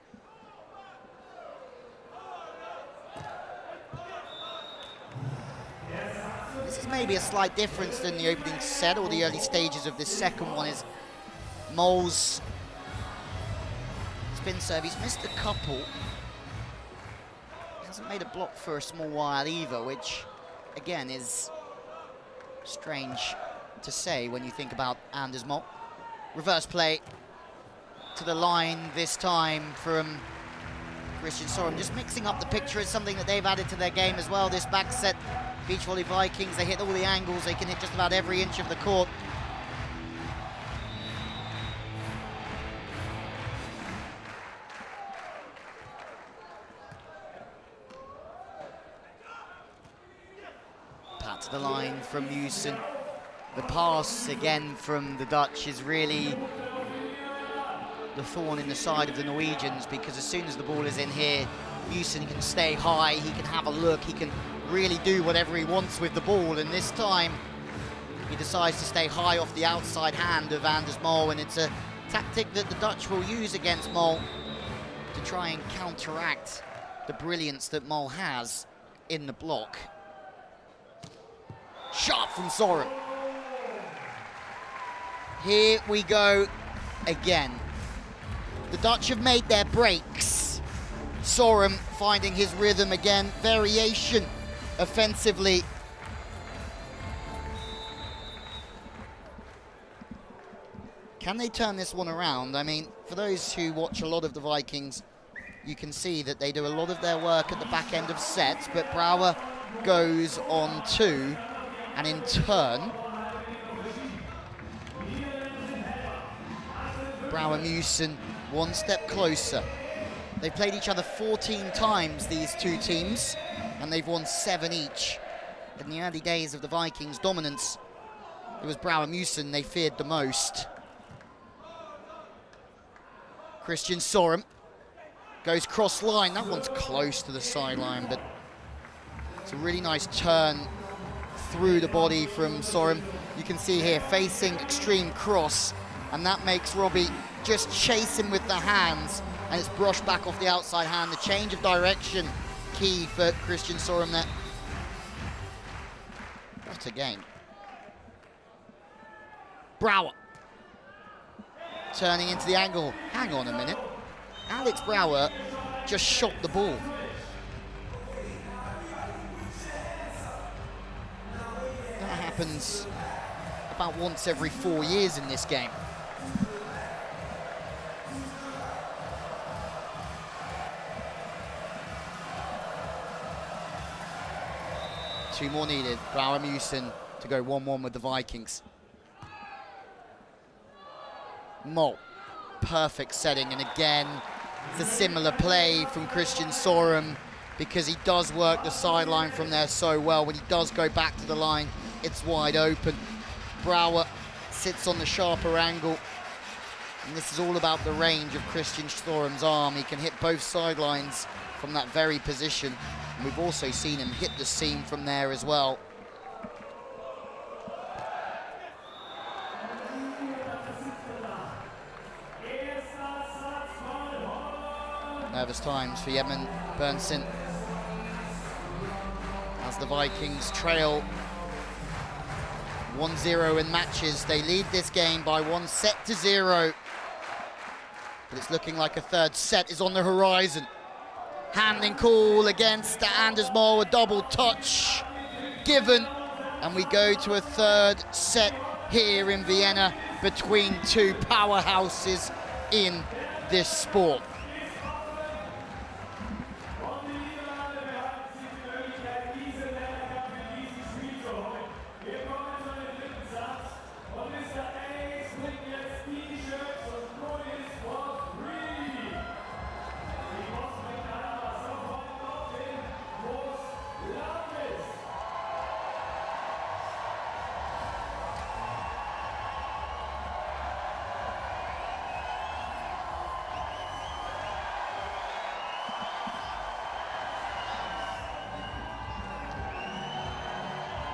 This is maybe a slight difference than the opening set or the early stages of this second one. Is Mole's spin serve. He's missed a couple. He hasn't made a block for a small while either, which again is strange to say when you think about Anders Mol. Reverse play to the line this time from Christian Sorum. Just mixing up the picture is something that they've added to their game as well. This back set, Beach Volley Vikings, they hit all the angles, they can hit just about every inch of the court. Pat to the line from Musen. The pass again from the Dutch is really the thorn in the side of the Norwegians, because as soon as the ball is in here, Musen can stay high, he can have a look, he can really do whatever he wants with the ball, and this time he decides to stay high off the outside hand of Anders Mol, and it's a tactic that the Dutch will use against Mol. to try and counteract the brilliance that Mol has in the block. Sharp from Sorum. Here we go again. The Dutch have made their breaks. Sorum finding his rhythm again. Variation offensively. Can they turn this one around? I mean, for those who watch a lot of the Vikings, you can see that they do a lot of their work at the back end of sets, but Brouwer goes on 2, and in turn, Brouwer-Mewson one step closer. They've played each other 14 times, these two teams, and they've won 7 each. In the early days of the Vikings' dominance, it was Brouwer-Mewson they feared the most. Christian Sorum goes cross line. That one's close to the sideline, but it's a really nice turn through the body from Sorum. You can see here, facing extreme cross, and that makes Robbie just chase him with the hands, and it's brushed back off the outside hand. The change of direction, key for Christian Sorum there. What a game. Brouwer. Turning into the angle. Hang on a minute. Alex Brouwer just shot the ball. That happens about once every 4 years in this game. Two more needed. Brouwer-Mewson to go 1-1 with the Vikings. Mol, perfect setting, and again, it's a similar play from Christian Sorum because he does work the sideline from there so well. When he does go back to the line, it's wide open. Brouwer sits on the sharper angle, and this is all about the range of Christian Sorum's arm. He can hit both sidelines from that very position, and we've also seen him hit the seam from there as well. Nervous times for Yemen Bernsen as the Vikings trail 1-0 in matches. They lead this game by 1-0, but it's looking like a third set is on the horizon. Handling call against Anders Mol, a double touch given, and we go to a third set here in Vienna between two powerhouses in this sport.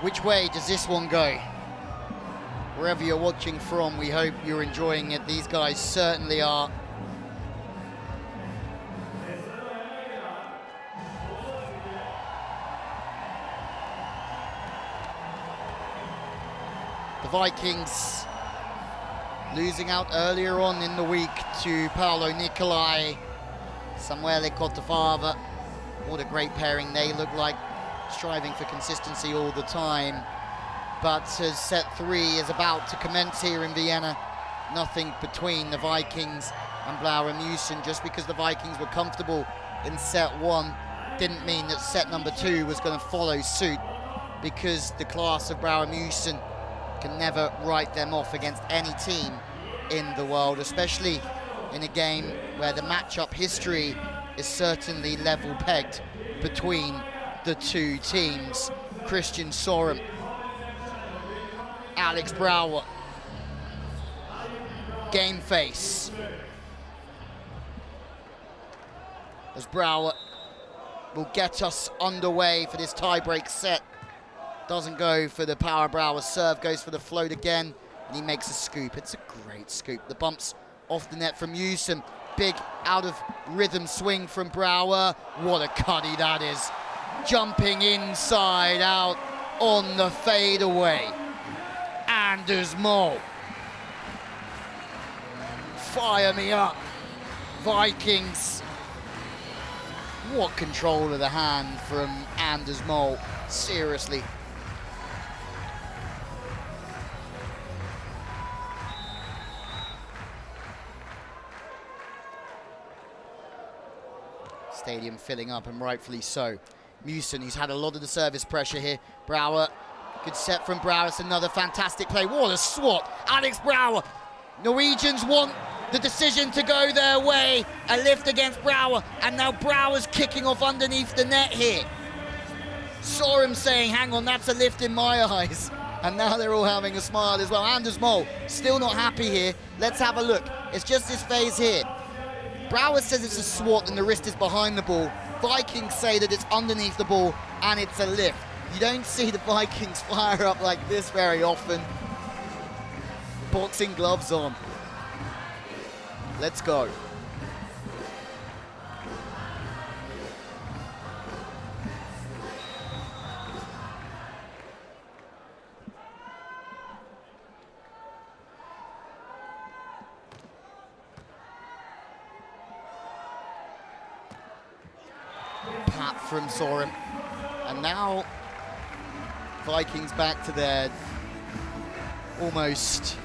Which way does this one go? Wherever you're watching from, we hope you're enjoying it. These guys certainly are. The Vikings losing out earlier on in the week to Paolo Nicolai, Samuele Cotofava. What a great pairing they look like, striving for consistency all the time. But as set 3 is about to commence here in Vienna, nothing between the Vikings and Brouwer-Mewson. Just because the Vikings were comfortable in set 1 didn't mean that set number 2 was going to follow suit, because the class of Brouwer-Mewson can never write them off against any team in the world, especially in a game where the matchup history is certainly level pegged between the two teams. Christian Sorum, Alex Brouwer, game face. As Brouwer will get us underway for this tie-break set. Doesn't go for the power Brouwer serve, goes for the float again, and he makes a scoop. It's a great scoop. The bumps off the net from Mewson. big out of rhythm swing from Brouwer. What a cuddy that is. Jumping inside out on the fadeaway. Anders Mol. Fire me up. Vikings. What control of the hand from Anders Mol. Seriously. Stadium filling up, and rightfully so. Mewson, who's had a lot of the service pressure here. Brouwer, good set from Brouwer. It's another fantastic play. What a swat. Alex Brouwer. Norwegians want the decision to go their way. A lift against Brouwer, and now Brouwer's kicking off underneath the net here. Saw him saying, hang on, that's a lift in my eyes. And now they're all having a smile as well. Anders Mol, still not happy here. Let's have a look. It's just this phase here. Brouwer says it's a swat and the wrist is behind the ball. Vikings say that it's underneath the ball and it's a lift. You don't see the Vikings fire up like this very often. Boxing gloves on. Let's go. Pat from Sorum. And now Vikings back to their almost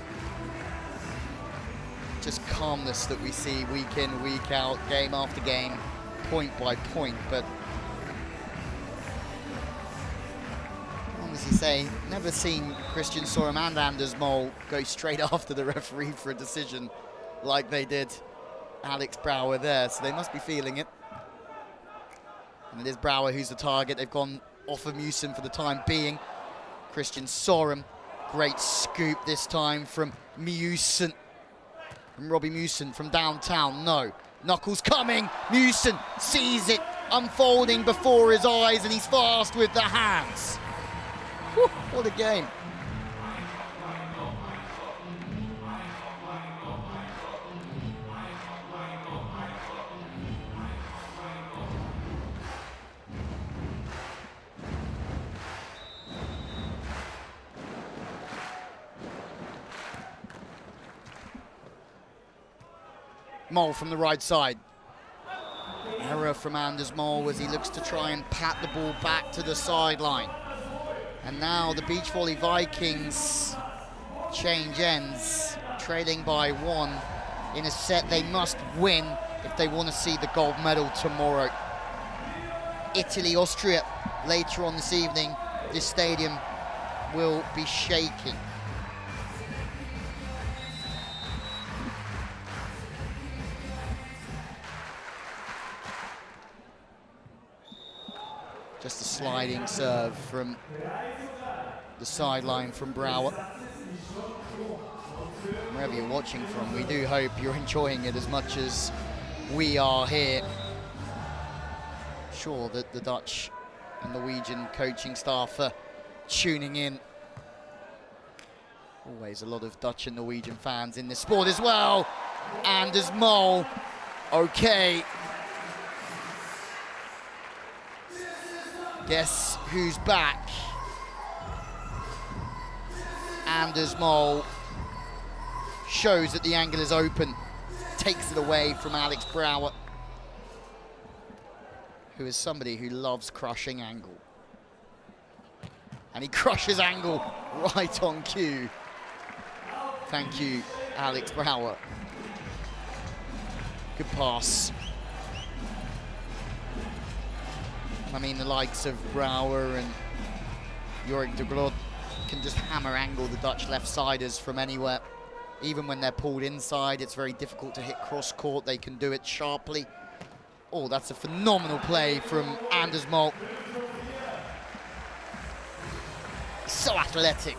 just calmness that we see week in, week out, game after game, point by point. But honestly say, never seen Christian Sorum and Anders Mol go straight after the referee for a decision like they did Alex Brouwer there, so they must be feeling it. And it is Brouwer who's the target. They've gone off of Mewson for the time being. Christian Sorum, great scoop this time from Mewson. From Robbie Mewson from downtown, no. Knuckles coming, Mewson sees it unfolding before his eyes, and he's fast with the hands. Whew, what a game. Mol from the right side. Error from Anders Mol as he looks to try and pat the ball back to the sideline. And now the Beach Volley Vikings change ends, trailing by 1 in a set they must win if they want to see the gold medal tomorrow. Italy, Austria later on this evening. This stadium will be shaking. Just a sliding serve from the sideline from Brouwer. Wherever you're watching from, we do hope you're enjoying it as much as we are here. Sure that the Dutch and Norwegian coaching staff are tuning in. Always a lot of Dutch and Norwegian fans in this sport as well. Anders Mol, okay. Guess who's back? Anders Mol shows that the angle is open, takes it away from Alex Brouwer, who is somebody who loves crushing angle. And he crushes angle right on cue. Thank you, Alex Brouwer. Good pass. I mean, the likes of Brouwer and Jorik de Groot can just hammer angle the Dutch left-siders from anywhere. Even when they're pulled inside, it's very difficult to hit cross-court. They can do it sharply. Oh, that's a phenomenal play from Anders Mol. So athletic.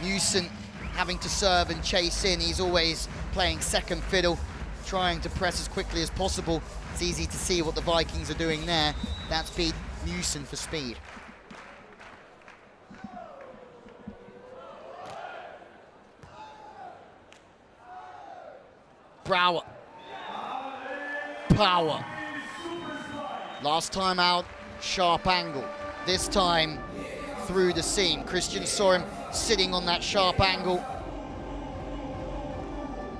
Mewson having to serve and chase in. He's always playing second fiddle, trying to press as quickly as possible. It's easy to see what the Vikings are doing there. That's beat Mewson for speed. Brouwer. Power. Last time out, sharp angle. This time through the seam. Christian saw him sitting on that sharp angle.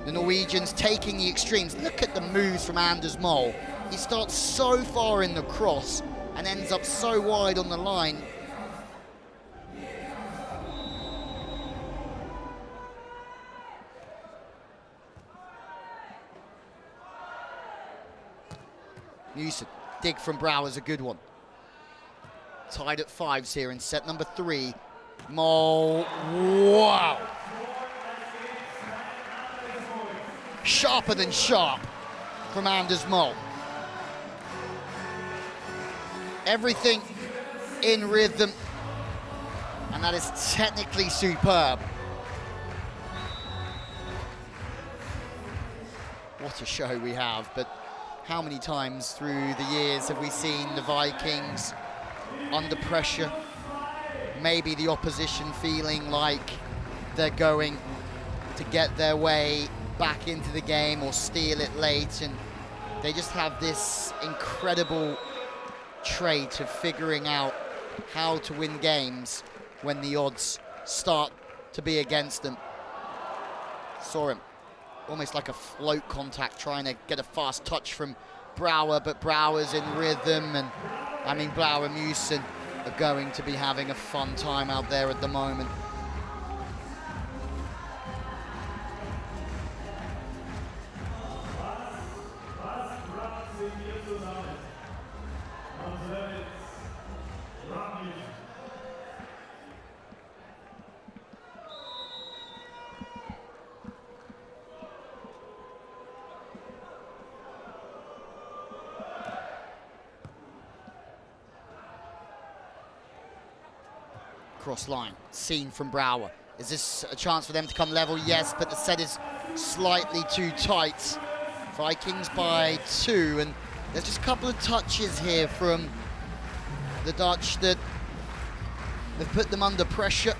The Norwegians taking the extremes. Look at the moves from Anders Mol. He starts so far in the cross and ends up so wide on the line. Newson, dig from Brouwer's a good one. Tied at 5s here in set number 3. Mol, wow. Sharper than sharp from Anders Mol. Everything in rhythm, and that is technically superb. What a show we have, but how many times through the years have we seen the Vikings under pressure? Maybe the opposition feeling like they're going to get their way back into the game or steal it late, and they just have this incredible trait of figuring out how to win games when the odds start to be against them. Saw him almost like a float contact, trying to get a fast touch from Brouwer, but Brouwer's in rhythm, and I mean Brouwer and Newson are going to be having a fun time out there at the moment. Cross line, seen from Brouwer. Is this a chance for them to come level? Yes, but the set is slightly too tight. Vikings by 2, and there's just a couple of touches here from the Dutch that have put them under pressure.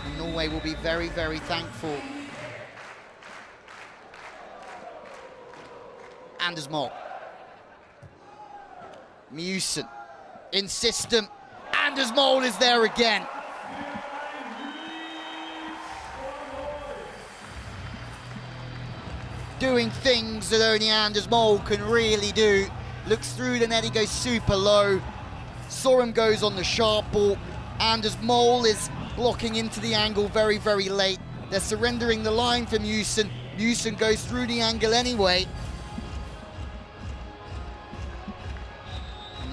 And Norway will be very, very thankful. Anders Mol. Newson in system. Anders Mol is there again. Doing things that only Anders Mol can really do. Looks through the net, he goes super low. Sorum goes on the sharp ball. Anders Mol is blocking into the angle very, very late. They're surrendering the line for Newson. Newson goes through the angle anyway.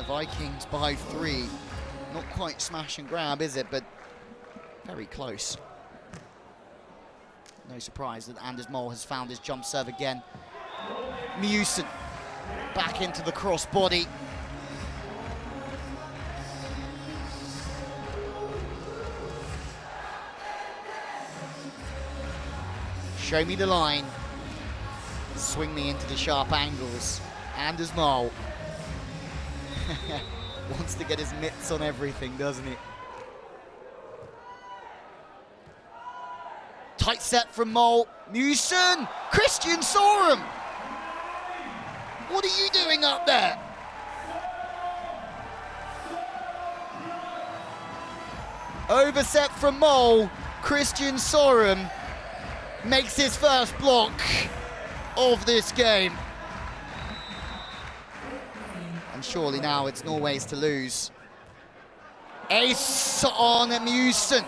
Vikings by 3. Not quite smash and grab, is it? But very close. No surprise that Anders Mol has found his jump serve again. Newson back into the cross body. Show me the line. Swing me into the sharp angles. Anders Mol wants to get his mitts on everything, doesn't he? Tight set from Mol. Newson! Christian Sorum! What are you doing up there? Overset from Mol. Christian Sorum makes his first block of this game. Surely now it's Norway's to lose. Ace on Newson.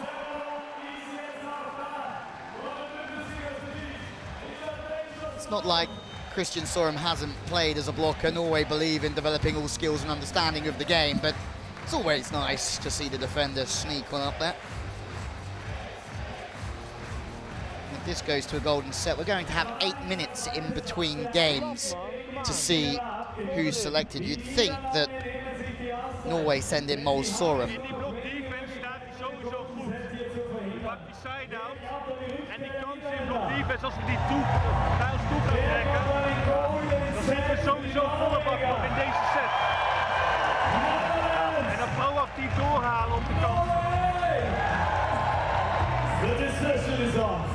It's not like Christian Sorum hasn't played as a blocker. Norway believe in developing all skills and understanding of the game, but it's always nice to see the defender sneak one up there. If this goes to a golden set, we're going to have 8 minutes in between games to see who's selected. You'd think that Norway send in Mol Sorum. The decision is on.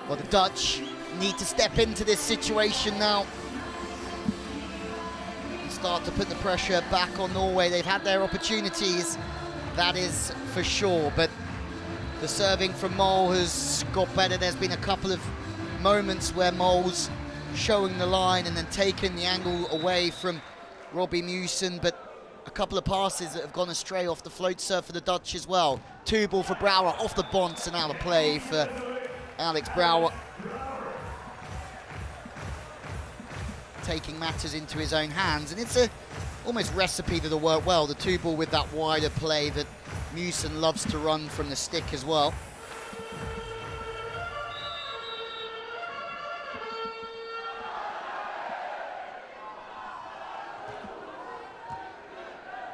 Well, the Dutch need to step into this situation now and start to put the pressure back on Norway. They've had their opportunities, that is for sure, but the serving from Mol has got better. There's been a couple of moments where Mol's showing the line and then taking the angle away from Robbie Mewson, but a couple of passes that have gone astray off the float serve for the Dutch as well. 2-ball for Brouwer, off the bonds and out of play for Alex Brouwer. Taking matters into his own hands, and it's a almost recipe that'll work well. The 2-ball with that wider play that Mewson loves to run from the stick as well.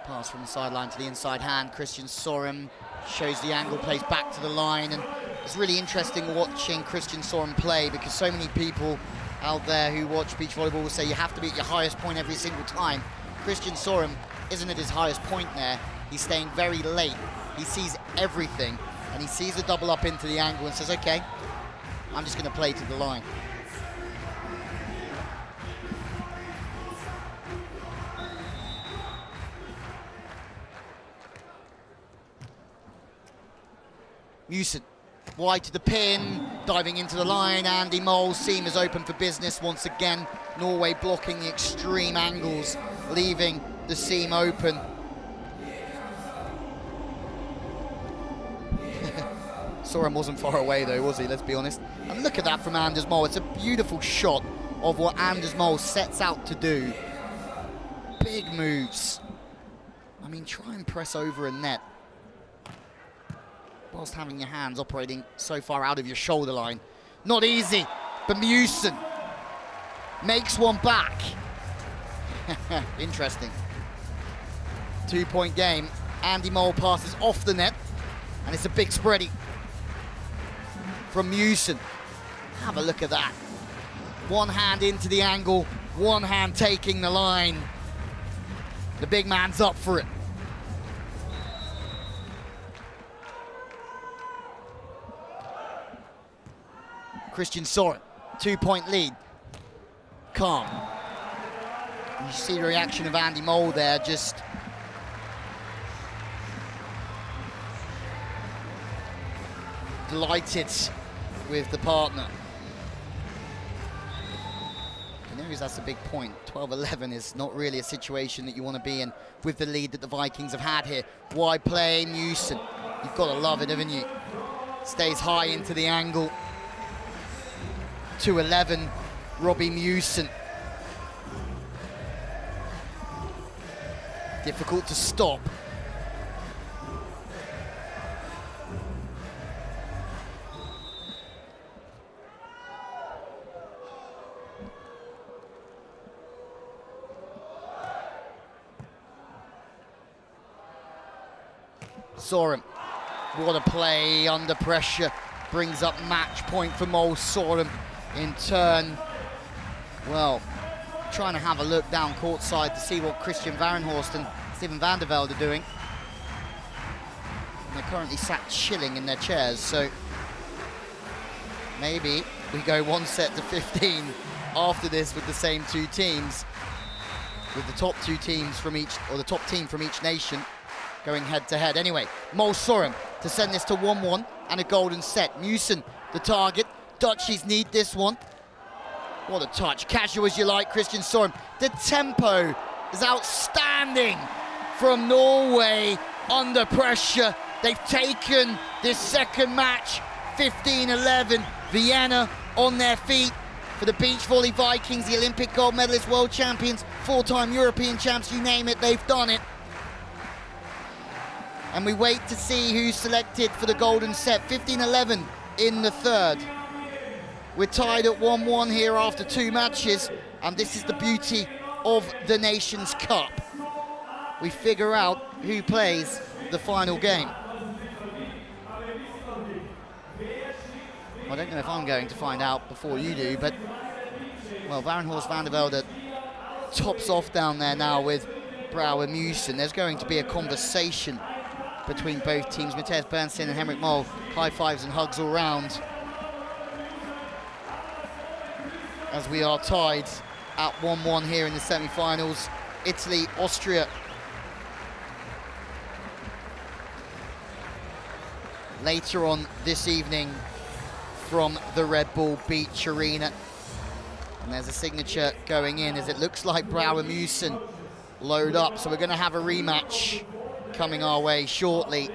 Pass from the sideline to the inside hand. Christian Sorum shows the angle, plays back to the line, and it's really interesting watching Christian Sorum play, because so many people out there who watch beach volleyball will say you have to be at your highest point every single time. Christian Sorum isn't at his highest point there. He's staying very late. He sees everything, and he sees the double up into the angle and says, okay, I'm just going to play to the line. Mewson, wide to the pin, diving into the line. Andy Mole, seam is open for business once again. Norway blocking the extreme angles, leaving the seam open. Sorum wasn't far away though, was he? Let's be honest. And look at that from Anders Mole. It's a beautiful shot of what Anders Mole sets out to do. Big moves. I mean, try and press over a net whilst having your hands operating so far out of your shoulder line. Not easy, but Mewson makes one back. Interesting. 2-point game. Andy Mole passes off the net, and it's a big spready from Mewson. Have a look at that. One hand into the angle, one hand taking the line. The big man's up for it. Christian Sorum, 2-point lead. Calm. You see the reaction of Andy Mole there, just delighted with the partner. He knows that's a big point. 12-11 is not really a situation that you want to be in with the lead that the Vikings have had here. Wide play, Mewson. You've got to love it, haven't you? Stays high into the angle. 2-11, Robbie Mewson. Difficult to stop. Sorum, what a play under pressure. Brings up match point for Mol. Sorum in turn, well, trying to have a look down courtside to see what Christian Varenhorst and Steven van der Velde are doing. And they're currently sat chilling in their chairs, so maybe we go 1 set to 15 after this with the same two teams, with the top two teams from each, or the top team from each nation going head to head. Anyway, Mol Sorum to send this to 1-1 and a golden set. Mewson, the target. Dutchies need this one. What a touch. Casual as you like, Christian Sorum. The tempo is outstanding from Norway under pressure. They've taken this second match 15-11. Vienna on their feet for the beach volley Vikings, the Olympic gold medalist, world champions, 4-time European champs, you name it, they've done it. And we wait to see who's selected for the golden set. 15-11 in the third. We're tied at 1-1 here after 2 matches, and this is the beauty of the Nations Cup. We figure out who plays the final game. I don't know if I'm going to find out before you do, but, well, Varenhorst van der Velde tops off down there now with Brouwer Musen. There's going to be a conversation between both teams. Matthias Bernstein and Henrik Moll, high fives and hugs all round. As we are tied at 1-1 here in the semi-finals. Italy, Austria. Later on this evening from the Red Bull Beach Arena. And there's a signature going in as it looks like Brouwer Musen load up. So we're going to have a rematch coming our way shortly.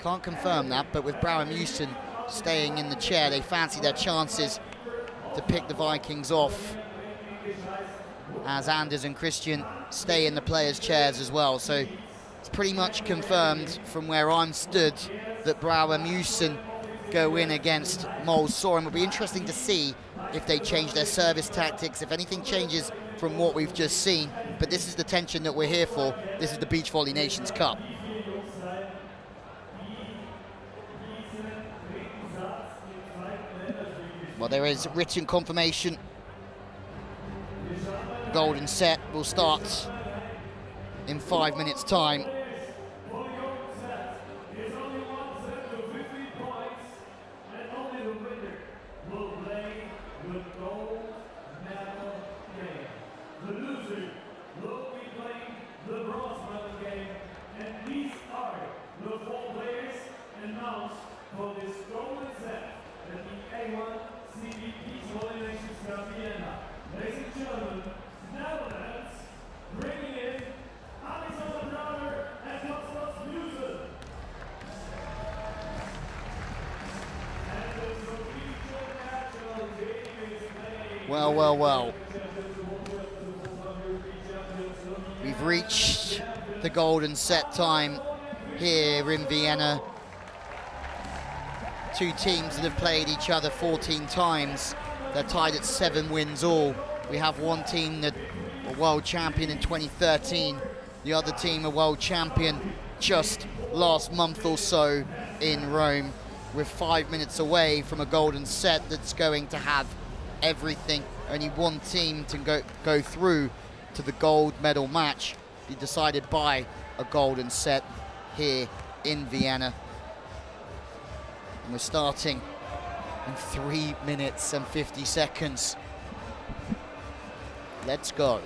Can't confirm that, but with Brouwer Musen staying in the chair, they fancy their chances to pick the Vikings off, as Anders and Christian stay in the players' chairs as well. So it's pretty much confirmed from where I'm stood that Brouwer Musen go in against Moll Soren. It'll be interesting to see if they change their service tactics, if anything changes from what we've just seen. But this is the tension that we're here for. This is the Beach Volley Nations Cup. Well, there is written confirmation. Golden set will start in 5 minutes' time. Well. We've reached the golden set time here in Vienna. Two teams that have played each other 14 times. They're tied at 7 wins all. We have one team that was world champion in 2013. The other team a world champion just last month or so in Rome. We're 5 minutes away from a golden set that's going to have everything. Only one team to go through to the gold medal match, be decided by a golden set here in Vienna. And we're starting in 3 minutes and 50 seconds. Let's go.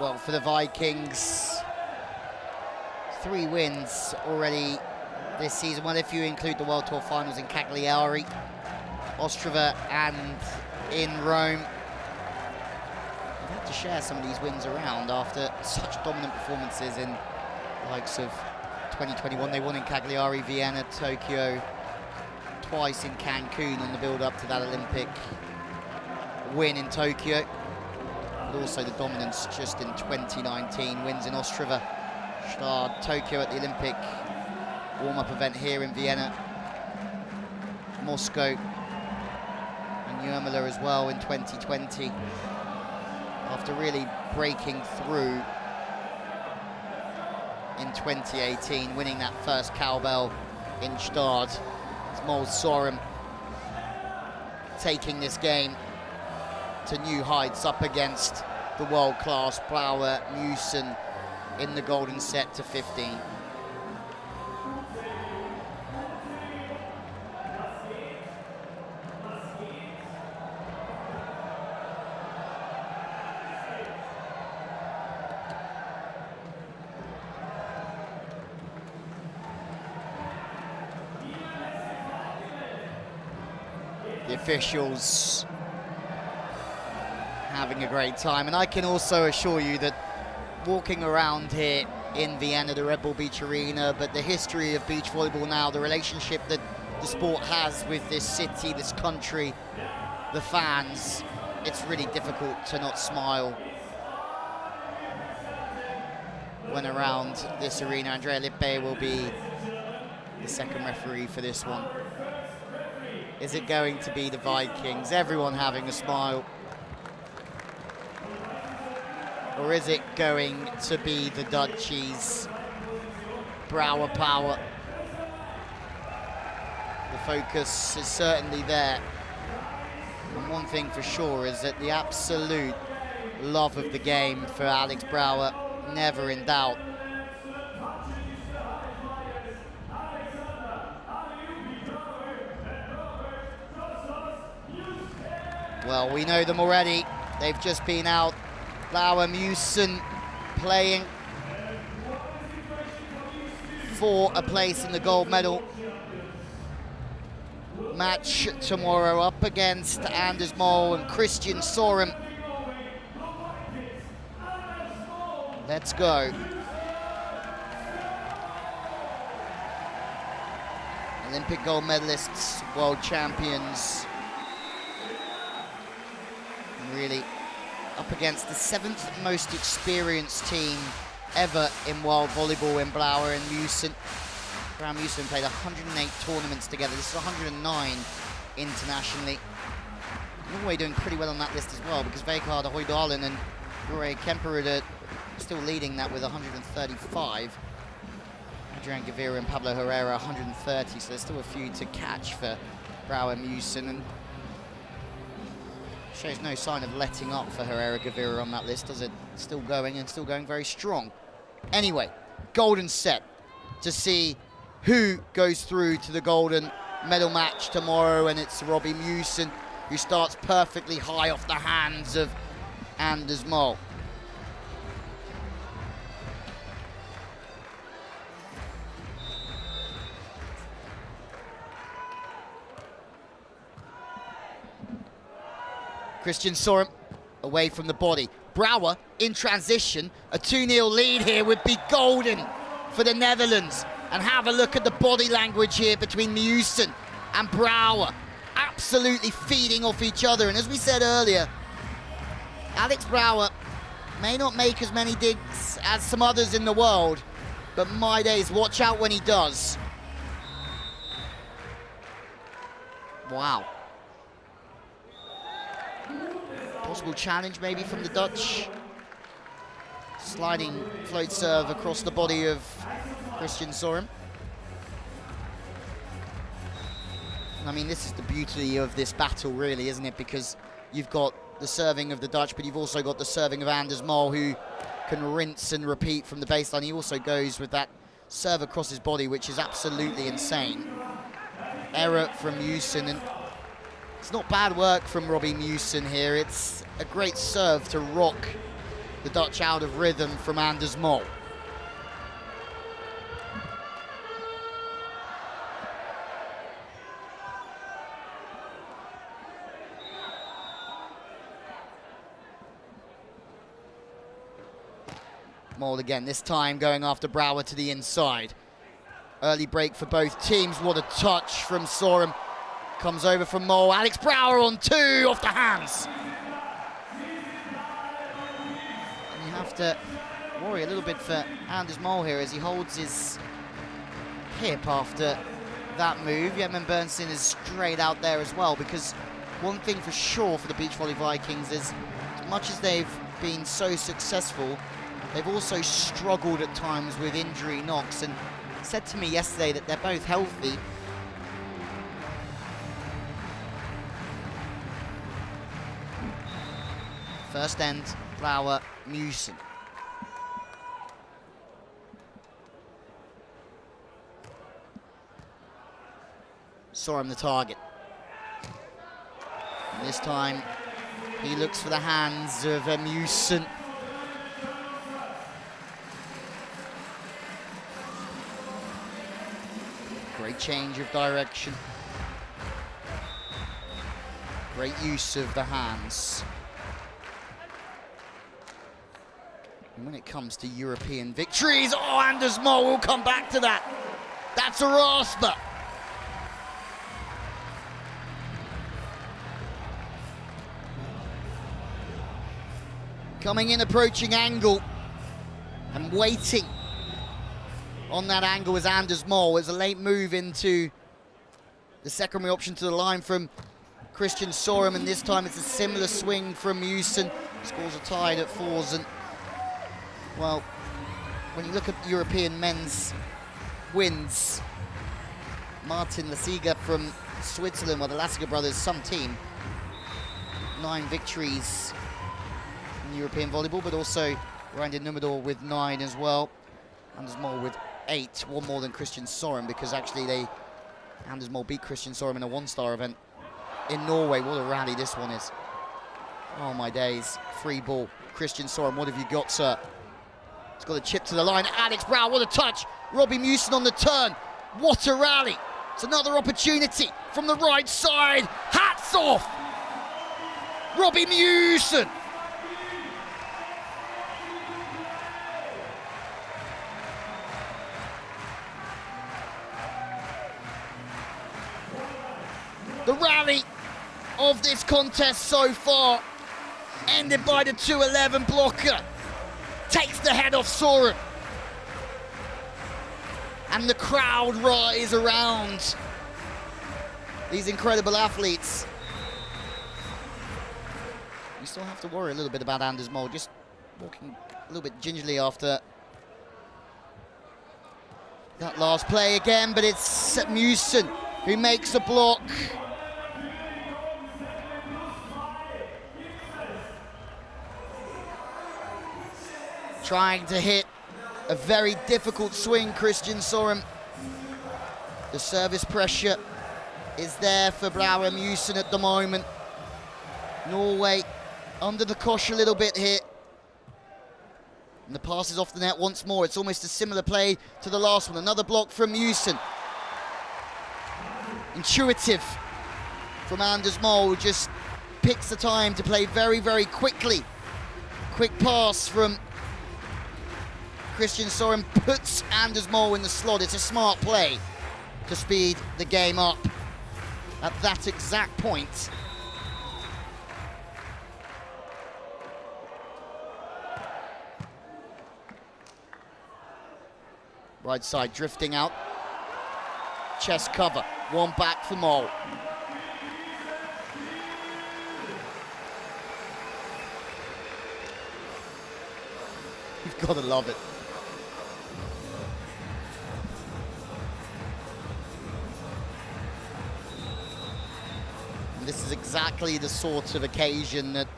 Well, for the Vikings, 3 wins already this season. Well, if you include the World Tour finals in Cagliari, Ostrava and in Rome. We've had to share some of these wins around after such dominant performances in the likes of 2021. They won in Cagliari, Vienna, Tokyo, twice in Cancun on the build-up to that Olympic win in Tokyo. But also the dominance just in 2019, wins in Ostrava, Stade, Tokyo at the Olympic warm-up event here in Vienna, Moscow and Jurmala as well in 2020. After really breaking through in 2018, winning that first cowbell in Stade. It's Moll Soren taking this game to new heights up against the world-class Brouwer Musen in the golden set to 15. The officials having a great time. And I can also assure you that walking around here in Vienna, the Red Bull Beach Arena, but the history of beach volleyball now, the relationship that the sport has with this city, this country, the fans, it's really difficult to not smile when around this arena. Andrea Lippe will be the second referee for this one. Is it going to be the Vikings? Everyone having a smile. Or is it going to be the Dutchies? Brouwer power. The focus is certainly there. And one thing for sure is that the absolute love of the game for Alex Brouwer, never in doubt. Well, we know them already. They've just been out. Brouwer Musen playing for a place in the gold medal match tomorrow, up against Anders Mol and Christian Sorum. Let's go. Olympic gold medalists, world champions. And really up against the 7th most experienced team ever in world volleyball in Brouwer and Musen. Brouwer and Musen played 108 tournaments together. This is 109 internationally. Norway doing pretty well on that list as well, because Vegard Hoydalen and Roy Kemperud are still leading that with 135. Adrian Gavira and Pablo Herrera 130, so there's still a few to catch for Brouwer and Musen, and shows no sign of letting up for Herrera Gavira on that list, does it? Still going, and still going very strong. Anyway, golden set to see who goes through to the golden medal match tomorrow, and it's Robbie Musen, who starts perfectly high off the hands of Anders Mol. Christian Sorum away from the body. Brouwer in transition. A 2-0 lead here would be golden for the Netherlands. And have a look at the body language here between Musen and Brouwer. Absolutely feeding off each other. And as we said earlier, Alex Brouwer may not make as many digs as some others in the world, but my days, watch out when he does. Wow. Possible challenge maybe from the Dutch. Sliding float serve across the body of Christian Sorum. I mean, this is the beauty of this battle, really, isn't it? Because you've got the serving of the Dutch, but you've also got the serving of Anders Mol, who can rinse and repeat from the baseline. He also goes with that serve across his body, which is absolutely insane. Error from Musen, and it's not bad work from Robbie Musen here. It's a great serve to rock the Dutch out of rhythm from Anders Mol. Mol again, this time going after Brouwer to the inside. Early break for both teams. What a touch from Sorum. Comes over from Mol. Alex Brouwer on 2 off the hands. And you have to worry a little bit for Anders Mol here as he holds his hip after that move. Jetman Bernstein is straight out there as well, because one thing for sure for the Beach Volley Vikings is, as much as they've been so successful, they've also struggled at times with injury knocks, and said to me yesterday that they're both healthy. First end, Brouwer, Musen. Sorum the target. And this time, he looks for the hands of Musen. Great change of direction. Great use of the hands. And when it comes to European victories, oh, Anders Moll will come back to that. That's a rasper. Coming in, approaching angle, and waiting on that angle was Anders Moll. It's a late move into the secondary option to the line from Christian Sorum, and this time it's a similar swing from Musen. Scores are tied at 4s, and well, when you look at European men's wins, Martin Lassiga from Switzerland, well, the Lassiga brothers, some team, 9 victories in European volleyball, but also Randy Numador with 9 as well. Anders Moll with 8, one more than Christian Sorum, because actually Anders Moll beat Christian Sorum in a 1-star event in Norway. What a rally this one is. Oh my days. Free ball. Christian Sorum, what have you got, sir? He's got a chip to the line. Alex Brown, what a touch. Robbie Musen on the turn. What a rally. It's another opportunity from the right side. Hats off. Robbie Musen. The rally of this contest so far ended by the 2-11 blocker. Takes the head off Sorum. And the crowd rise around these incredible athletes. You still have to worry a little bit about Anders Moll, just walking a little bit gingerly after that last play again, but it's Musen who makes a block. Trying to hit a very difficult swing, Christian Sorum. The service pressure is there for Blauer Musen at the moment. Norway under the cosh a little bit here. And the pass is off the net once more. It's almost a similar play to the last one. Another block from Musen. Intuitive from Anders Moll, who just picks the time to play very, very quickly. Quick pass from Christian Sorum, puts Anders Moll in the slot. It's a smart play to speed the game up at that exact point. Right side drifting out. Chest cover, one back for Moll. You've got to love it. And this is exactly the sort of occasion that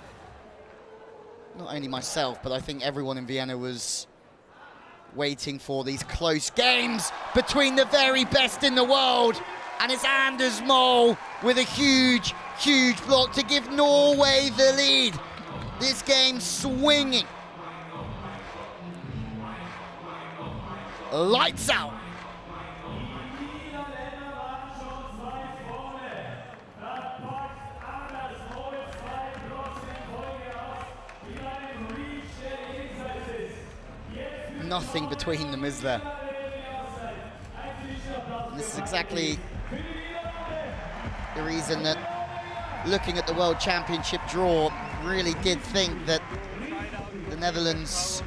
not only myself, but I think everyone in Vienna was waiting for, these close games between the very best in the world. And it's Anders Moll with a huge, huge block to give Norway the lead. This game swinging. Lights out. Nothing between them, is there? And this is exactly the reason that, looking at the World Championship draw, really did think that the Netherlands,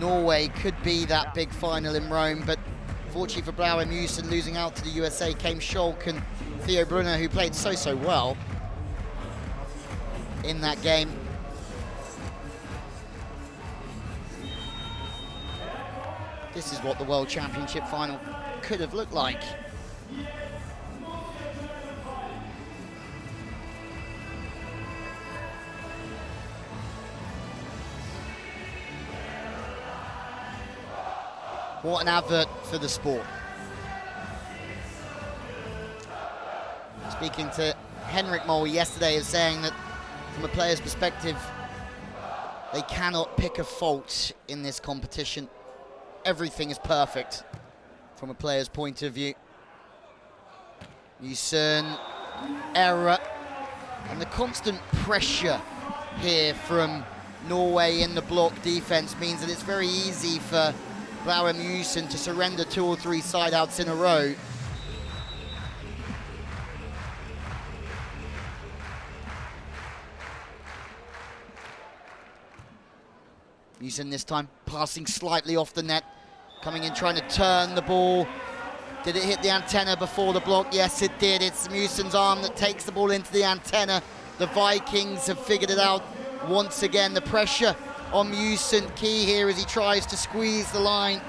Norway could be that big final in Rome, but fortunately for Blauer Musen, losing out to the USA came Scholk and Theo Brunner, who played so well in that game. This is what the World Championship final could have looked like. What an advert for the sport. Speaking to Henrik Moll yesterday, is saying that from a player's perspective, they cannot pick a fault in this competition. Everything is perfect from a player's point of view. Musen, error, And the constant pressure here from Norway in the block defense means that it's very easy for Bauer Musen to surrender 2 or 3 side outs in a row. Musen this time passing slightly off the net, coming in trying to turn the ball. Did it hit the antenna before the block? Yes, it did. It's Musen's arm that takes the ball into the antenna. The Vikings have figured it out once again. The pressure on Musen, key here as he tries to squeeze the line.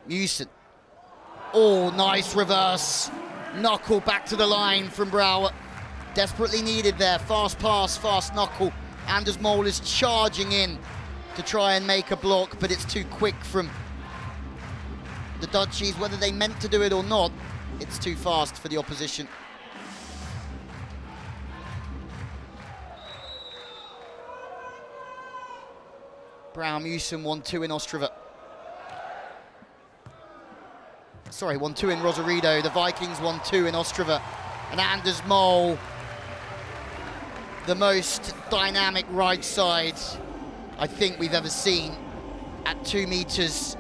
Musen. Oh, nice reverse. Knuckle back to the line from Brouwer. Desperately needed there. Fast pass, fast knuckle. Anders Mol is charging in to try and make a block, but it's too quick from the Dutchies. Whether they meant to do it or not, it's too fast for the opposition. Brouwer Musen 1-2 in Ostrava. Sorry, 1-2 in Rosarito. The Vikings 1-2 in Ostrava. And Anders Mol, the most dynamic right side I think we've ever seen at 2 meters,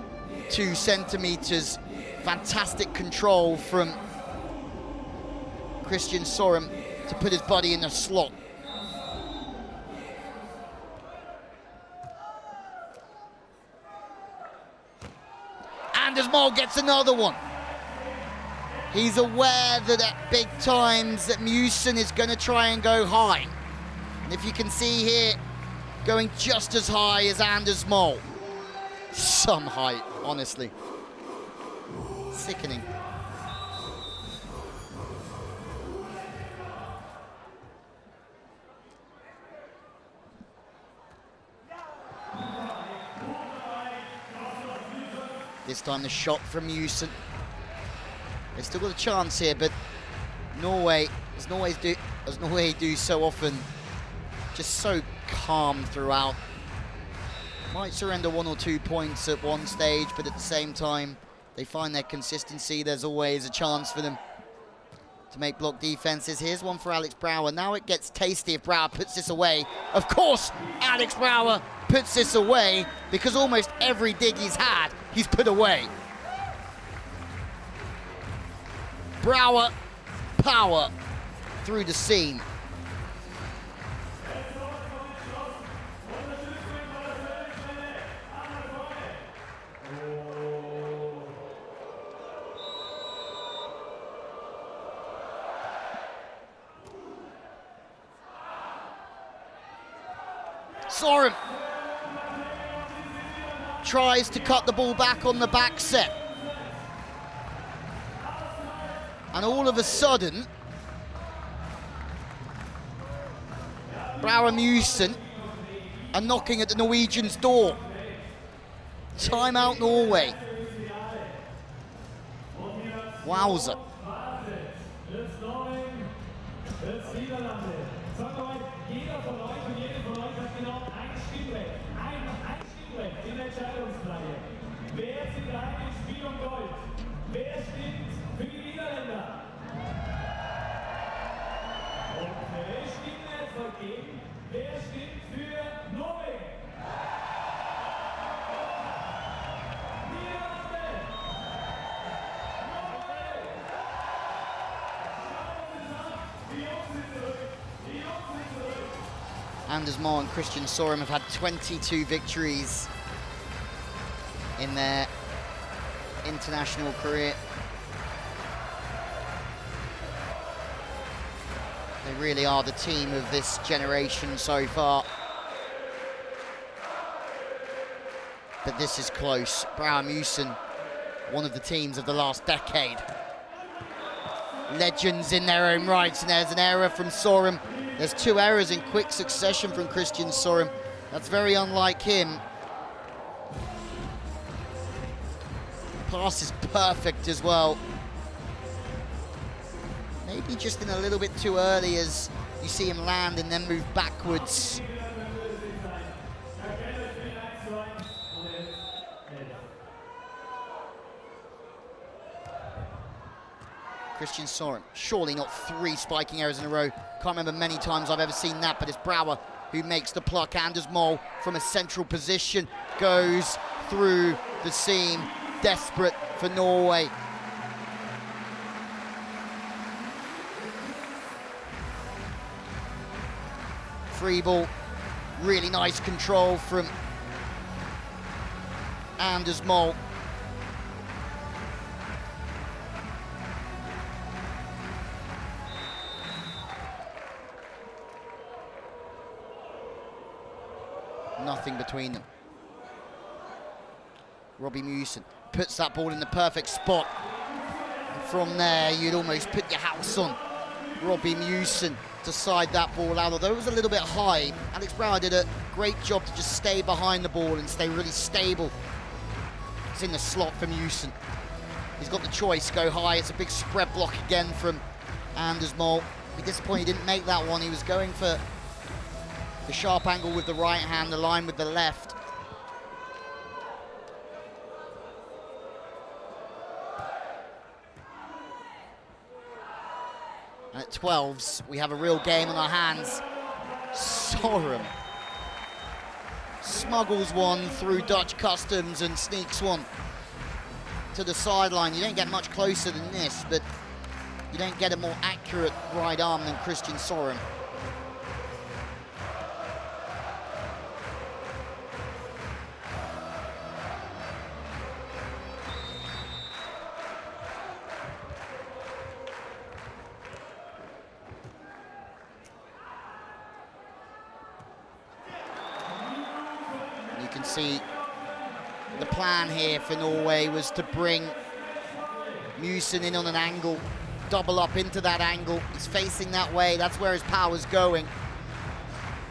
2 centimeters. Fantastic control from Christian Sorum to put his body in a slot. Anders Mol gets another one. He's aware that at big times that Musen is going to try and go high. And if you can see here, going just as high as Anders Mol. Some height, honestly. Sickening. This time the shot from Musen. They've still got a chance here, but Norway, as Norway do so often, just so calm throughout. Might surrender 1 or 2 points at one stage, but at the same time, they find their consistency. There's always a chance for them to make block defenses. Here's one for Alex Brouwer. Now it gets tasty if Brouwer puts this away. Of course, Alex Brouwer puts this away because almost every dig he's had, he's put away. Brouwer, power through the seam. Sorum tries to cut the ball back on the back set. And all of a sudden, Brouwer Musen are knocking at the Norwegians' door. Timeout Norway. Wowza. Anders Mol and Christian Sorum have had 22 victories in their international career. They really are the team of this generation so far. But this is close. Brouwer Musen, one of the teams of the last decade. Legends in their own rights, and there's an error from Sorum. There's 2 errors in quick succession from Christian Sorum. That's very unlike him. Pass is perfect as well. Maybe just in a little bit too early as you see him land and then move backwards. Christian Soren, surely not 3 spiking errors in a row. Can't remember many times I've ever seen that, but it's Brouwer who makes the pluck. Anders Mol from a central position goes through the seam, desperate for Norway. Free ball, really nice control from Anders Mol. Nothing between them. Robbie Mewson puts that ball in the perfect spot. And from there, you'd almost put your house on Robbie Mewson to side that ball out. Although it was a little bit high, Alex Brouwer did a great job to just stay behind the ball and stay really stable. It's in the slot for Mewson. He's got the choice, go high. It's a big spread block again from Anders Mol. Be disappointed he didn't make that one. He was going for the sharp angle with the right hand, the line with the left. And at 12s, we have a real game on our hands. Sorum smuggles one through Dutch customs and sneaks one to the sideline. You don't get much closer than this, but you don't get a more accurate right arm than Christian Sorum. See, the plan here for Norway was to bring Mewson in on an angle, double up into that angle. He's facing that way, that's where his power's going.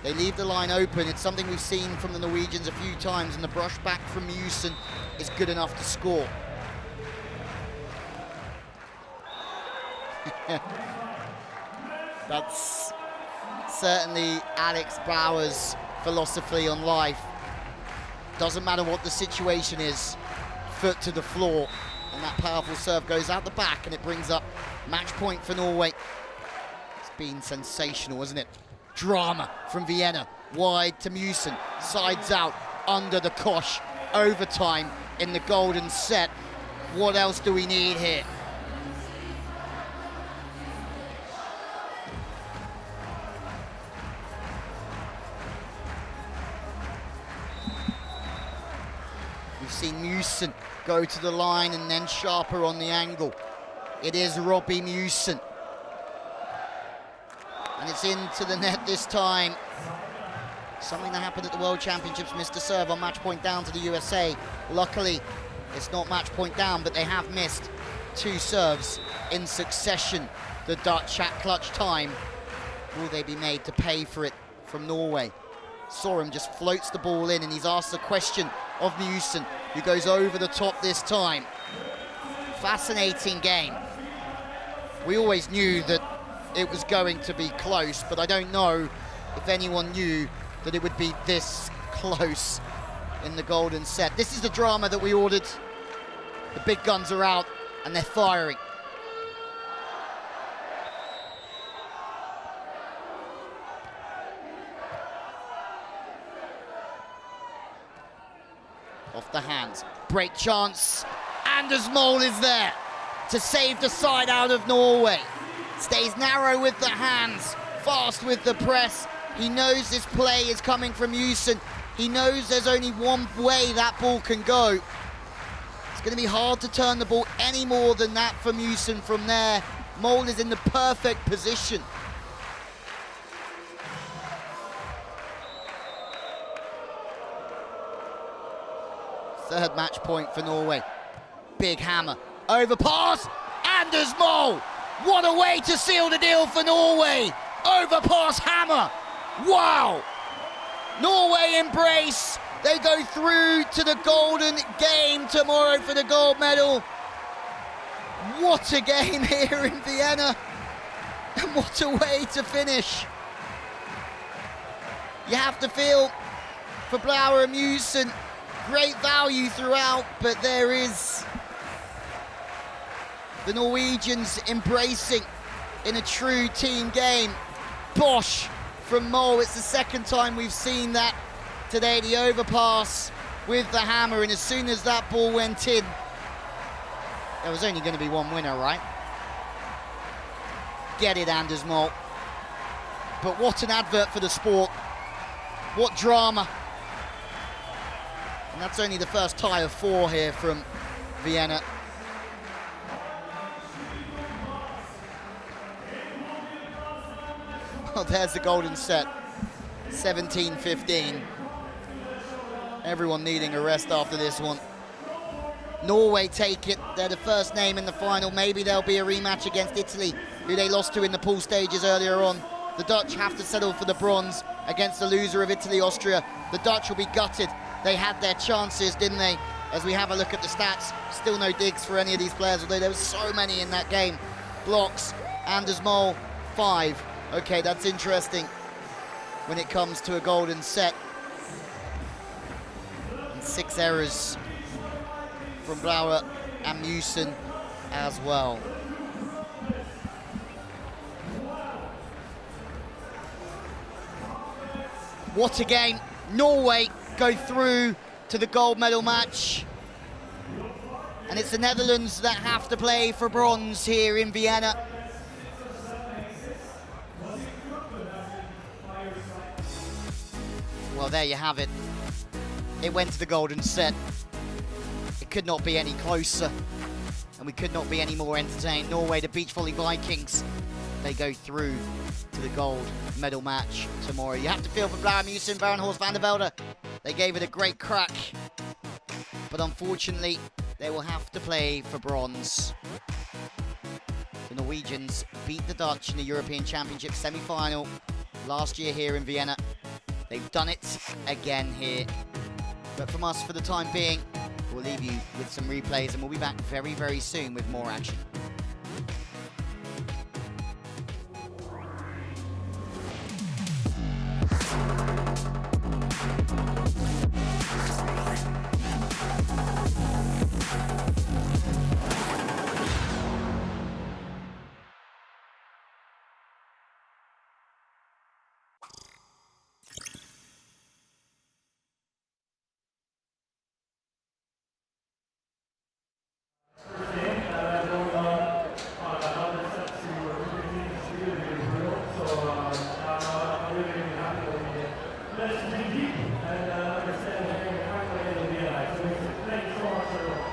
They leave the line open. It's something we've seen from the Norwegians a few times, and the brush back from Mewson is good enough to score. That's certainly Alex Brouwer's philosophy on life. Doesn't matter what the situation is, foot to the floor, and that powerful serve goes out the back, and it brings up match point for Norway. It's been sensational, isn't it? Drama from Vienna, wide to Mewson, sides out, under the kosh, overtime in the golden set. What else do we need here? Seen Mewson go to the line and then sharper on the angle. It is Robbie Mewson. And it's into the net this time. Something that happened at the World Championships, missed a serve on match point down to the USA. Luckily, it's not match point down, but they have missed 2 serves in succession. The Dutch at clutch time. Will they be made to pay for it from Norway? Sorum just floats the ball in, and he's asked the question of Mewson, who goes over the top this time. Fascinating game. We always knew that it was going to be close, but I don't know if anyone knew that it would be this close in the golden set. This is the drama that we ordered. The big guns are out, and they're firing. Off the hands, break chance. Anders Mol is there to save the side out of Norway. Stays narrow with the hands, fast with the press. He knows this play is coming from Mewson. He knows there's only one way that ball can go. It's going to be hard to turn the ball any more than that for Mewson from there. Mol is in the perfect position. Third match point for Norway. Big hammer, overpass, Anders Mol. What a way to seal the deal for Norway. Overpass hammer, wow. Norway embrace, They go through to the golden game tomorrow for the gold medal. What a game here in Vienna. And what a way to finish. You have to feel for Blauer and Mewson. Great value throughout, but there is the Norwegians embracing in a true team game. Bosch from Mol, it's the second time we've seen that today, the overpass with the hammer, and as soon as that ball went in, there was only going to be one winner, right? Get it, Anders Mol. But what an advert for the sport. What drama. And that's only the first tie of 4 here from Vienna. Oh, there's the golden set. 17-15. Everyone needing a rest after this one. Norway take it. They're the first name in the final. Maybe there'll be a rematch against Italy, who they lost to in the pool stages earlier on. The Dutch have to settle for the bronze against the loser of Italy-Austria. The Dutch will be gutted. They had their chances, didn't they? As we have a look at the stats, still no digs for any of these players, although there were so many in that game. Blocks, Anders Mol, 5. Okay, that's interesting when it comes to a golden set. And 6 errors from Blauer and Mewson as well. What a game. Norway go through to the gold medal match. And it's the Netherlands that have to play for bronze here in Vienna. Well, there you have it. It went to the golden set. It could not be any closer, and we could not be any more entertained. Norway, the Beach Volley Vikings, they go through to the gold medal match tomorrow. You have to feel for Blauer, Mewson, Barenhorst, van der Velde. They gave it a great crack, but unfortunately, they will have to play for bronze. The Norwegians beat the Dutch in the European Championship semi-final last year here in Vienna. They've done it again here. But from us, for the time being, we'll leave you with some replays, and we'll be back very, very soon with more action. And like I said, I think the fact that they realize it's a great source of